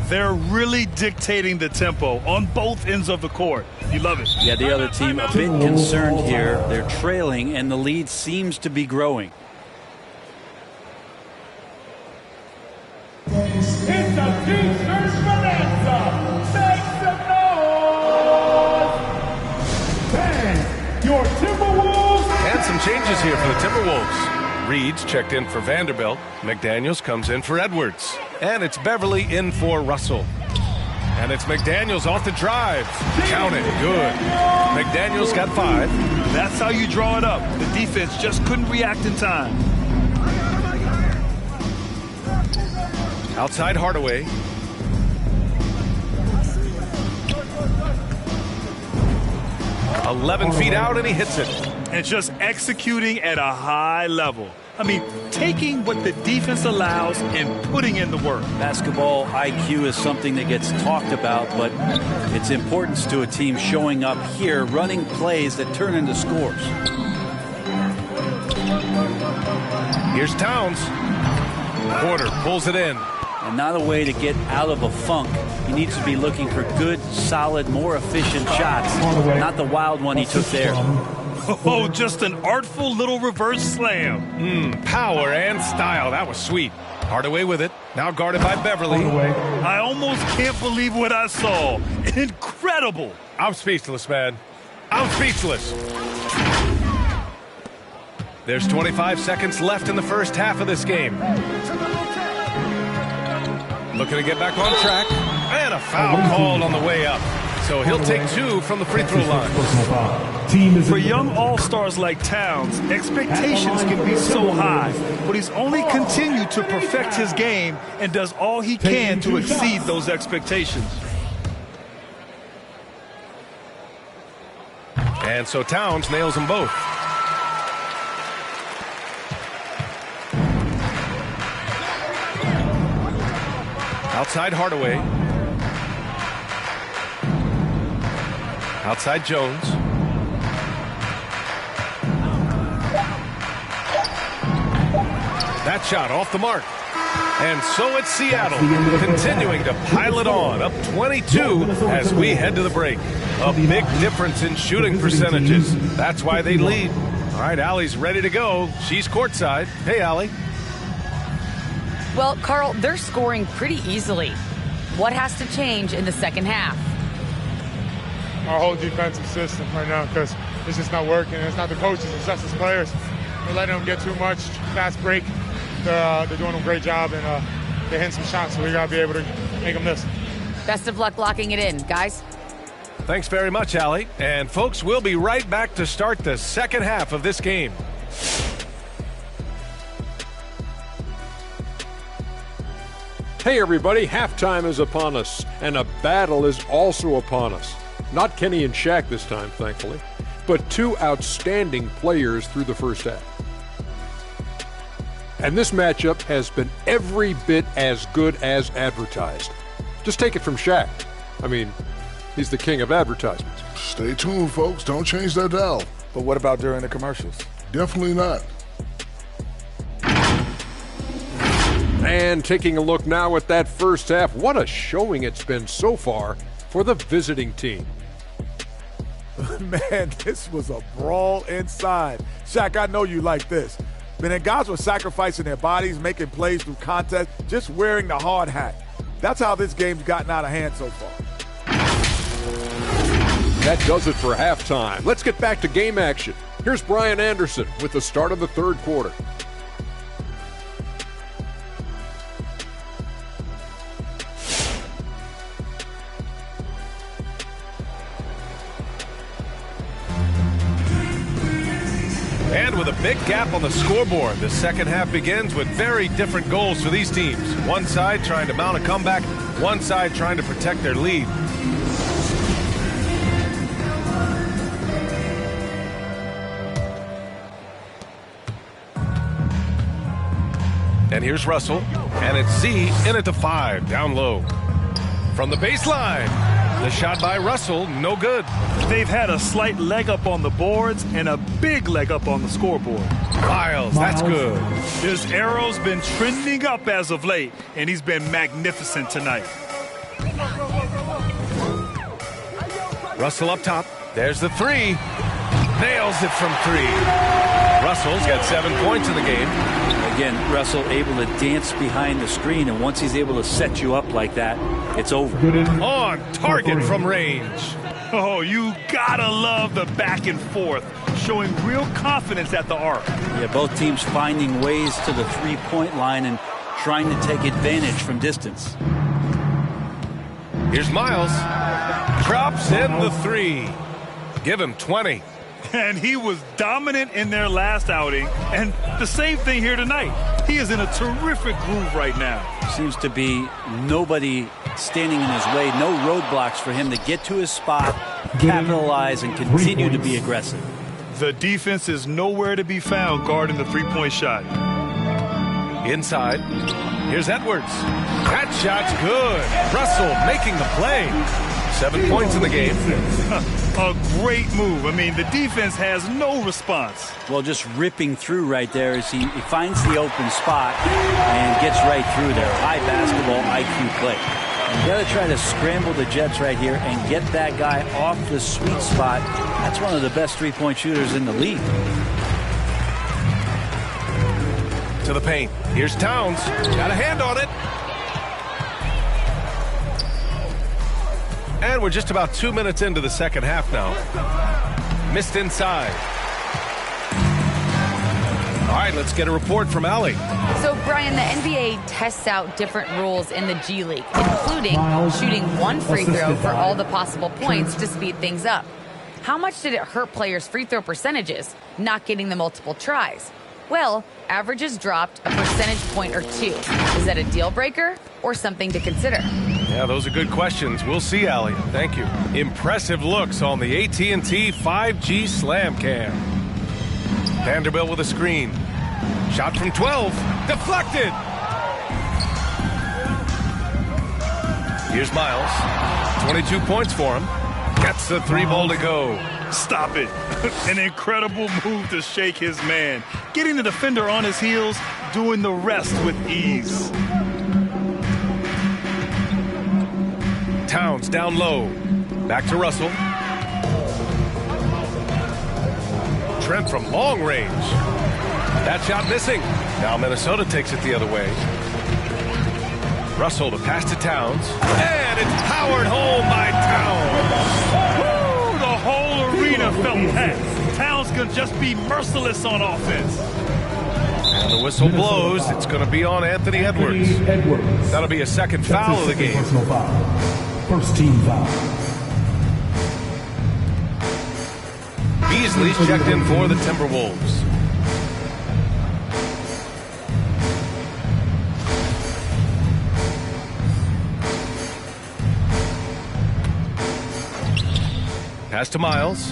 They're really dictating the tempo on both ends of the court. You love it. Yeah, the other team a bit concerned here. They're trailing, and the lead seems to be growing. It's a T-shirt bonanza. Make some noise. Bang, your Timberwolves. And some changes here for the Timberwolves. Reed's checked in for Vanderbilt. McDaniels comes in for Edwards. And it's Beverly in for Russell. And it's McDaniels off the drive. Count it. Good. McDaniels got 5. That's how you draw it up. The defense just couldn't react in time. Outside Hardaway. 11 feet out, and he hits it. And just executing at a high level. I mean, taking what the defense allows and putting in the work. Basketball IQ is something that gets talked about, but its importance to a team showing up here, running plays that turn into scores. Here's Towns. Porter pulls it in. And not a way to get out of a funk. He needs to be looking for good, solid, more efficient shots, not the wild one he took there. Oh, just an artful little reverse slam. Power and style. That was sweet. Hardaway with it. Now guarded by Beverly. I almost can't believe what I saw. Incredible. I'm speechless, man. I'm speechless. There's 25 seconds left in the first half of this game. Looking to get back on track. And a foul called on the way up. So he'll take 2 from the free throw line. For young all-stars like Towns, expectations can be so high, but he's only continued to perfect his game and does all he can to exceed those expectations. And so Towns nails them both. Outside Hardaway. Outside Jones. That shot off the mark. And so it's Seattle continuing to pile it on, up 22 as we head to the break. A big difference in shooting percentages. That's why they lead. All right, Allie's ready to go. She's courtside. Hey, Allie. Well, Carl, they're scoring pretty easily. What has to change in the second half? Our whole defensive system right now, because it's just not working. It's not the coaches, it's us as players. We're letting them get too much, fast break. They're doing a great job, and they're hitting some shots, so we got to be able to make them miss. Best of luck locking it in, guys. Thanks very much, Allie. And, folks, we'll be right back to start the second half of this game. Hey everybody, halftime is upon us, and a battle is also upon us. Not Kenny and Shaq this time, thankfully, but 2 outstanding players through the first half. And this matchup has been every bit as good as advertised. Just take it from Shaq. I mean, he's the king of advertisements. Stay tuned, folks. Don't change that dial. But what about during the commercials? Definitely not. And taking a look now at that first half, what a showing it's been so far for the visiting team. Man, this was a brawl inside. Shaq, I know you like this. But then guys were sacrificing their bodies, making plays through contest, just wearing the hard hat. That's how this game's gotten out of hand so far. That does it for halftime. Let's get back to game action. Here's Brian Anderson with the start of the third quarter. And with a big gap on the scoreboard, the second half begins with very different goals for these teams. One side trying to mount a comeback, one side trying to protect their lead. And here's Russell, and it's Z in at the 5, down low. From the baseline, the shot by Russell, no good. They've had a slight leg up on the boards and a big leg up on the scoreboard. Miles, that's good. His arrow's been trending up as of late, and he's been magnificent tonight. Russell up top. There's the 3. Nails it from 3. Russell's got 7 points in the game. Again, Russell able to dance behind the screen, and once he's able to set you up like that, it's over. On target from range. Oh, you gotta love the back and forth, showing real confidence at the arc. Yeah, both teams finding ways to the three-point line and trying to take advantage from distance. Here's Miles. Drops in the 3. Give him 20. And he was dominant in their last outing, and the same thing here tonight. He is in a terrific groove right now. Seems to be nobody standing in his way, no roadblocks for him to get to his spot, capitalize, and continue to be aggressive. The defense is nowhere to be found guarding the three-point shot. Inside. Here's Edwards. That shot's good. Russell making the play. 7 points in the game. A great move. I mean, the defense has no response. Well, just ripping through right there as he finds the open spot and gets right through there. High basketball IQ play. You got to try to scramble the Jets right here and get that guy off the sweet spot. That's one of the best three-point shooters in the league. To the paint. Here's Towns. Got a hand on it. And we're just about 2 minutes into the second half now. Missed inside. All right, let's get a report from Allie. So, Brian, the NBA tests out different rules in the G League, including shooting one free throw for all the possible points to speed things up. How much did it hurt players' free throw percentages, not getting the multiple tries? Well, averages dropped a percentage point or two. Is that a deal breaker or something to consider? Yeah, those are good questions. We'll see, Allie. Thank you. Impressive looks on the AT&T 5G Slam Cam. Vanderbilt with a screen. Shot from 12. Deflected. Here's Miles. 22 points for him. Gets the three ball to go. Stop it. An incredible move to shake his man. Getting the defender on his heels, doing the rest with ease. Towns down low. Back to Russell. Trent from long range. That shot missing. Now Minnesota takes it the other way. Russell to pass to Towns. And it's powered home by Towns. Woo! The whole arena felt packed. Towns can just be merciless on offense. And the whistle blows. It's going to be on Anthony Edwards. That'll be a second foul of the game. First team foul. Beasley's checked in for the Timberwolves. Pass to Miles.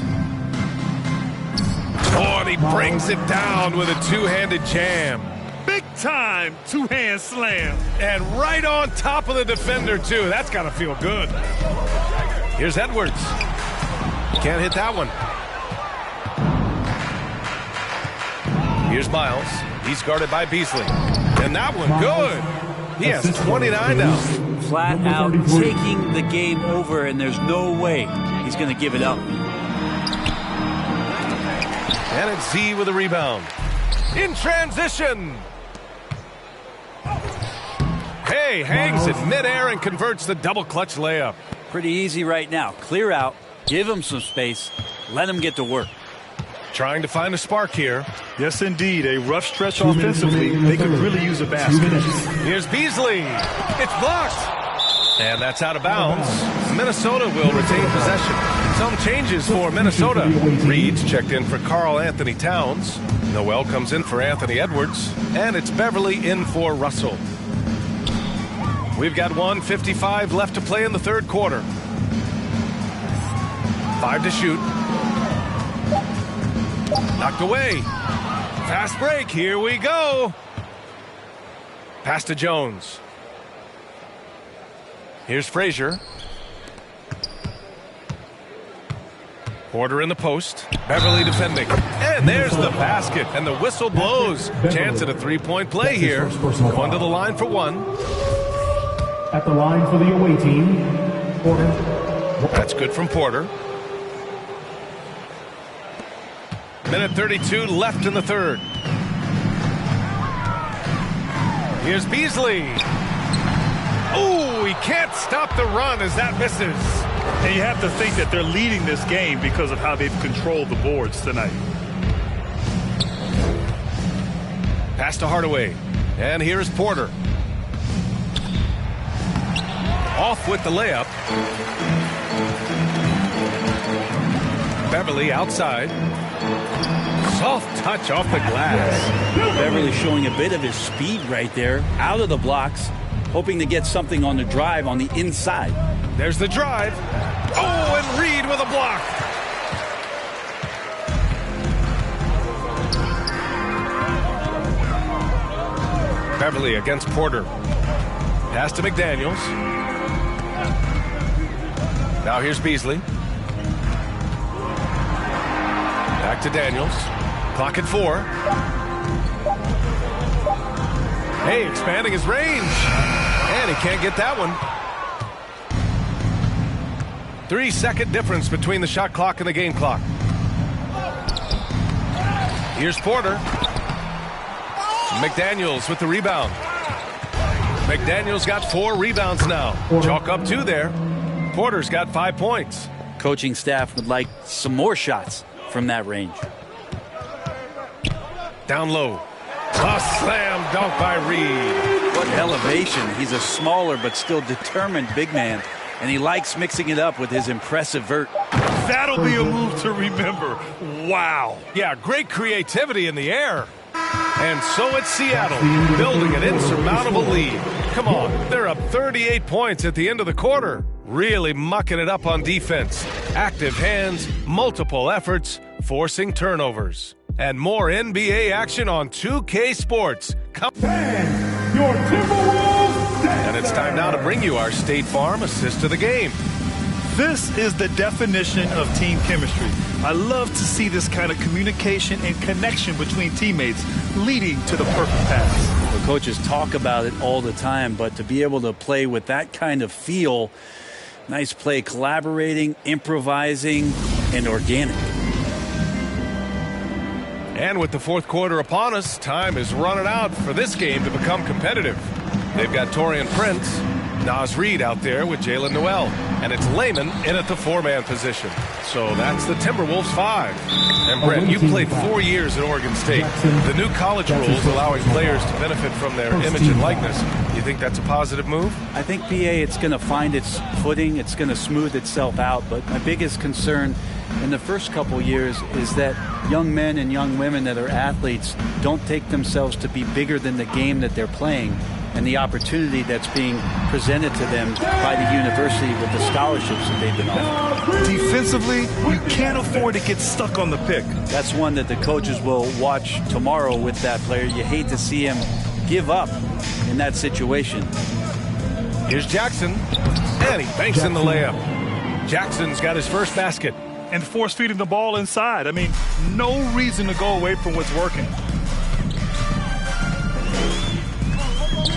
Oh, and he brings it down with a two-handed jam. Big time two-hand slam. And right on top of the defender, too. That's got to feel good. Here's Edwards. Can't hit that one. Here's Miles. He's guarded by Beasley. And that one, good. He has 29 now. Flat out taking the game over, and there's no way he's going to give it up. And it's Z with a rebound. In transition. Hey, hangs it midair and converts the double clutch layup. Pretty easy right now. Clear out, give him some space, let him get to work. Trying to find a spark here. Yes, indeed. A rough stretch offensively. They could really use a basket. Here's Beasley. It's blocked. And that's out of bounds. Minnesota will retain possession. Some changes for Minnesota. Reed's checked in for Karl Anthony Towns. Noel comes in for Anthony Edwards. And it's Beverly in for Russell. We've got 1:55 left to play in the third quarter. 5 to shoot. Knocked away. Fast break. Here we go. Pass to Jones. Here's Frazier. Porter in the post. Beverly defending. And there's the basket. And the whistle blows. Chance at a three-point play here. Going to the line for one. At the line for the away team, Porter. That's good from Porter. Minute 32 left in the third. Here's Beasley. Oh, he can't stop the run as that misses. And you have to think that they're leading this game because of how they've controlled the boards tonight. Pass to Hardaway. And here's Porter. Off with the layup. Beverly outside. Soft touch off the glass. Beverly showing a bit of his speed right there. Out of the blocks. hoping to get something on the drive on the inside. There's the drive. Oh, and Reed with a block. Beverly against Porter. Pass to McDaniels. Now here's Beasley. Back to Daniels. Clock at 4. Hey, expanding his range. And he can't get that one. 3-second difference between the shot clock and the game clock. Here's Porter. McDaniels with the rebound. McDaniels got 4 rebounds now. Chalk up 2 there. Porter's got 5 points. Coaching staff would like some more shots from that range. Down low. A slam dunk by Reed. What elevation. He's a smaller but still determined big man, and he likes mixing it up with his impressive vert. That'll be a move to remember. Wow. Yeah, great creativity in the air. And so it's Seattle, building an insurmountable lead. Come on, they're up 38 points at the end of the quarter. Really mucking it up on defense. Active hands, multiple efforts, forcing turnovers. And more NBA action on 2K Sports. Your Timberwolves. And it's time now to bring you our State Farm assist of the game. This is the definition of team chemistry. I love to see this kind of communication and connection between teammates leading to the perfect pass. The coaches talk about it all the time, but to be able to play with that kind of feel, nice play, collaborating, improvising, and organic. And with the fourth quarter upon us, time is running out for this game to become competitive. They've got Taurean Prince, Naz Reid out there with Jalen Noel, and it's Layman in at the 4-man position. So that's the Timberwolves 5. And Brent, you played 4 years at Oregon State. The new college rules allowing players to benefit from their image and likeness. You think that's a positive move? I think, PA, it's going to find its footing. It's going to smooth itself out. But my biggest concern in the first couple years is that young men and young women that are athletes don't take themselves to be bigger than the game that they're playing and the opportunity that's being presented to them by the university with the scholarships that they've been offered. Defensively, you can't afford to get stuck on the pick. That's one that the coaches will watch tomorrow with that player. You hate to see him give up in that situation. Here's Jackson, and he banks in the layup. Jackson's got his first basket. And force-feeding the ball inside. I mean, no reason to go away from what's working.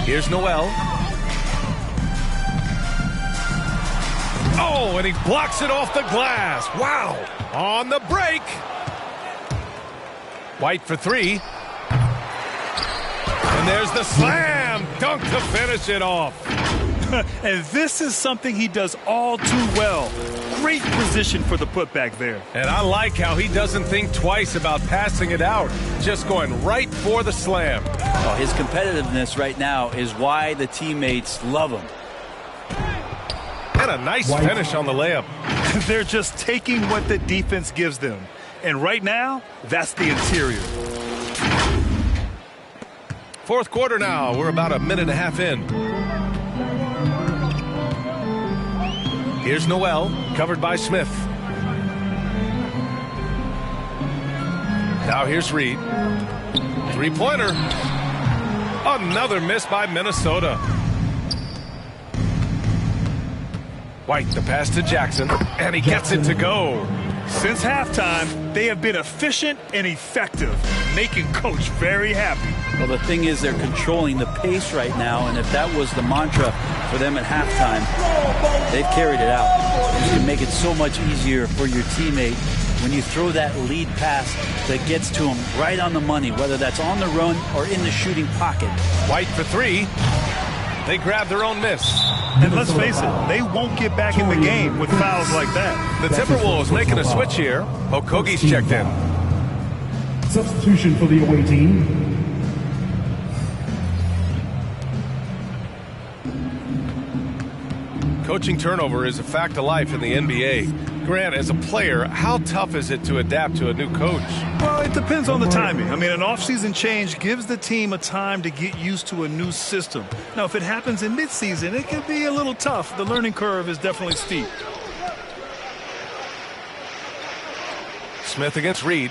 Here's Noel. Oh, and he blocks it off the glass. Wow. On the break. White for 3. And there's the slam dunk to finish it off. And this is something he does all too well. Great position for the putback there. And I like how he doesn't think twice about passing it out, just going right for the slam. Oh, his competitiveness right now is why the teammates love him. And a nice finish on the layup. They're just taking what the defense gives them. And right now, that's the interior. Fourth quarter now. We're about a minute and a half in. Here's Noel, covered by Smith. Now here's Reed. 3-pointer. Another miss by Minnesota. White, the pass to Jackson, and he gets it to go. Since halftime, they have been efficient and effective, making Coach very happy. Well, the thing is, they're controlling the pace right now, and if that was the mantra for them at halftime, they've carried it out. You can make it so much easier for your teammate when you throw that lead pass that gets to him right on the money, whether that's on the run or in the shooting pocket. White for 3. They grab their own miss. And let's face it, they won't get back in the game with fouls like that. The Timberwolves making a switch here. Okogie's checked in. Substitution for the away team. Coaching turnover is a fact of life in the NBA. Grant, as a player, how tough is it to adapt to a new coach? Well, it depends on the timing. I mean, an offseason change gives the team a time to get used to a new system. Now, if it happens in midseason, it can be a little tough. The learning curve is definitely steep. Smith against Reed.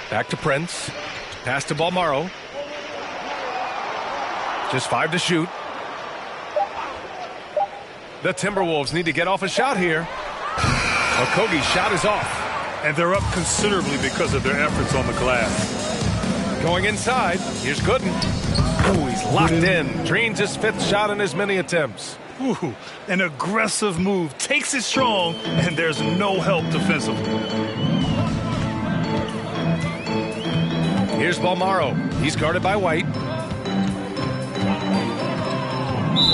Back to Prince. Pass to Balmaro. Just 5 to shoot. The Timberwolves need to get off a shot here. Okogie's shot is off. And they're up considerably because of their efforts on the glass. Going inside. Here's Gooden. Ooh, he's locked in. Drains his 5th shot in as many attempts. Ooh, an aggressive move. Takes it strong, and there's no help defensively. Here's Balmaro. He's guarded by White.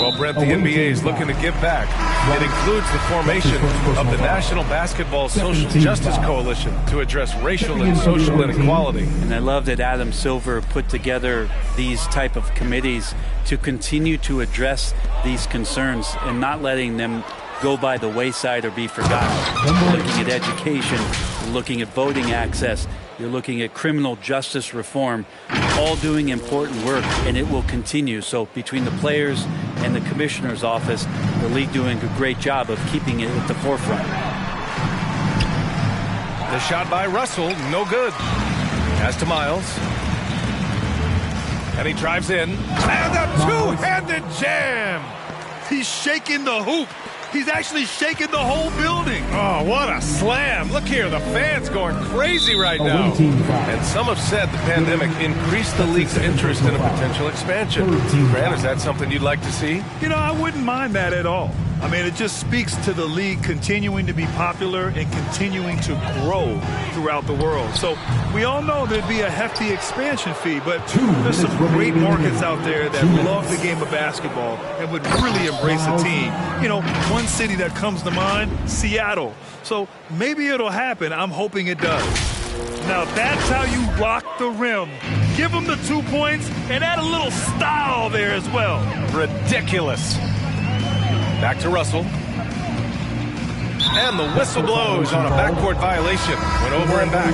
Well, Brent, the NBA is looking to give back. It includes the formation of the National Basketball Social Justice Coalition to address racial and social inequality. And I love that Adam Silver put together these type of committees to continue to address these concerns and not letting them go by the wayside or be forgotten. You're looking at education, you're looking at voting access, you're looking at criminal justice reform, all doing important work, and it will continue. So between the players and the commissioner's office, the league doing a great job of keeping it at the forefront. The shot by Russell, no good. Pass to Miles. And he drives in. And a two-handed jam! He's shaking the hoop. He's actually shaking the whole building. Oh, what a slam. Look here, the fans going crazy right now. And some have said the pandemic increased the league's interest in a potential expansion. Grant, is that something you'd like to see? You know, I wouldn't mind that at all. I mean, it just speaks to the league continuing to be popular and continuing to grow throughout the world. So we all know there'd be a hefty expansion fee, but there's some great markets out there that love the game of basketball and would really embrace a team. You know, one city that comes to mind, Seattle. So maybe it'll happen. I'm hoping it does. Now that's how you rock the rim. Give them the 2 points and add a little style there as well. Ridiculous. Back to Russell. And the whistle blows on a backcourt violation. Went over and back.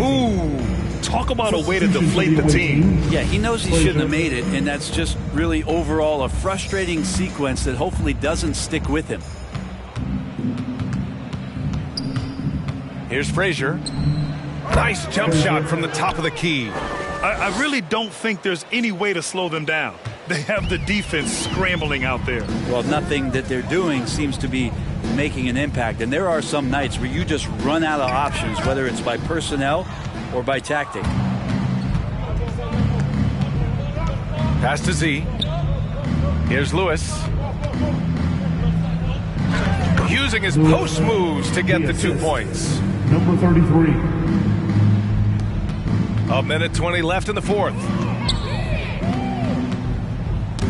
Ooh, talk about a way to deflate the team. Yeah, he knows he shouldn't have made it, and that's just really overall a frustrating sequence that hopefully doesn't stick with him. Here's Frazier. Nice jump shot from the top of the key. I really don't think there's any way to slow them down. They have the defense scrambling out there. Well, nothing that they're doing seems to be making an impact. And there are some nights where you just run out of options, whether it's by personnel or by tactic. Pass to Z. Here's Lewis. Using his post moves to get the 2 points. Number 33. A minute 20 left in the fourth.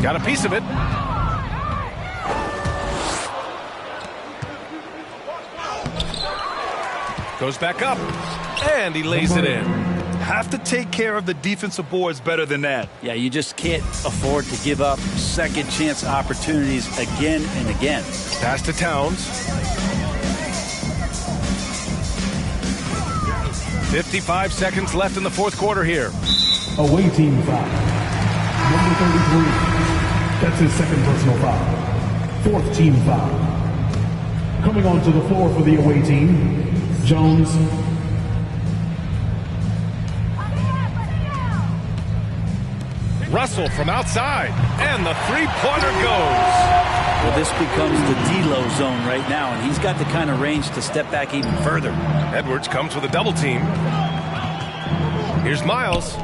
Got a piece of it. Goes back up. And he lays it in. Have to take care of the defensive boards better than that. Yeah, you just can't afford to give up second chance opportunities again and again. Pass to Towns. 55 seconds left in the fourth quarter here. Away team foul. Number 33. That's his second personal foul. Fourth team foul. Coming onto the floor for the away team, Jones. Russell from outside, and the three-pointer goes. Well, this becomes the D-Lo zone right now, and he's got the kind of range to step back even further. Edwards comes with a double team. Here's Miles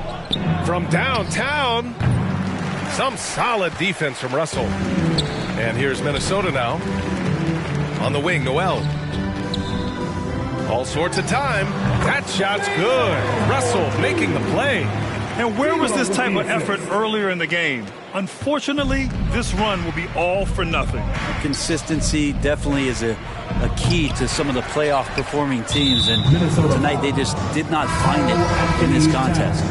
from downtown. Some solid defense from Russell. And here's Minnesota now. On the wing, Noel. All sorts of time. That shot's good. Russell making the play. And where was this type of effort earlier in the game? Unfortunately, this run will be all for nothing. Consistency definitely is a key to some of the playoff performing teams, and tonight they just did not find it in this contest.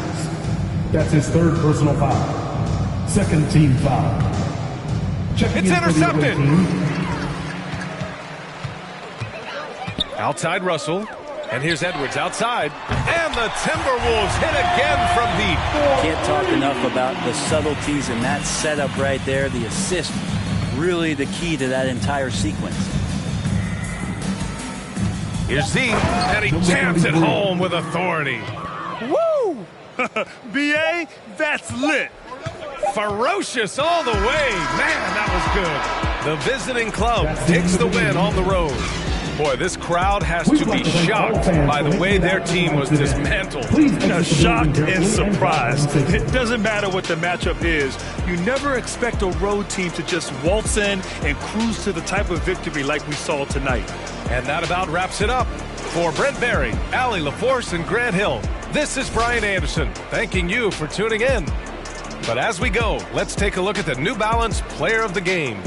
That's his third personal foul. Second team foul. It's intercepted. Outside Russell. And here's Edwards outside. And the Timberwolves hit again from deep. Can't talk enough about the subtleties in that setup right there. The assist, really the key to that entire sequence. Here's Z, and he jams it home with authority. Woo! B.A., that's lit. Ferocious all the way. Man, that was good. The visiting club takes the win on the road. Boy, this crowd has to be shocked by the way their team was dismantled. Shocked and surprised. It doesn't matter what the matchup is. You never expect a road team to just waltz in and cruise to the type of victory like we saw tonight. And that about wraps it up. For Brent Barry, Allie LaForce, and Grant Hill, this is Brian Anderson, thanking you for tuning in. But as we go, let's take a look at the New Balance Player of the Game.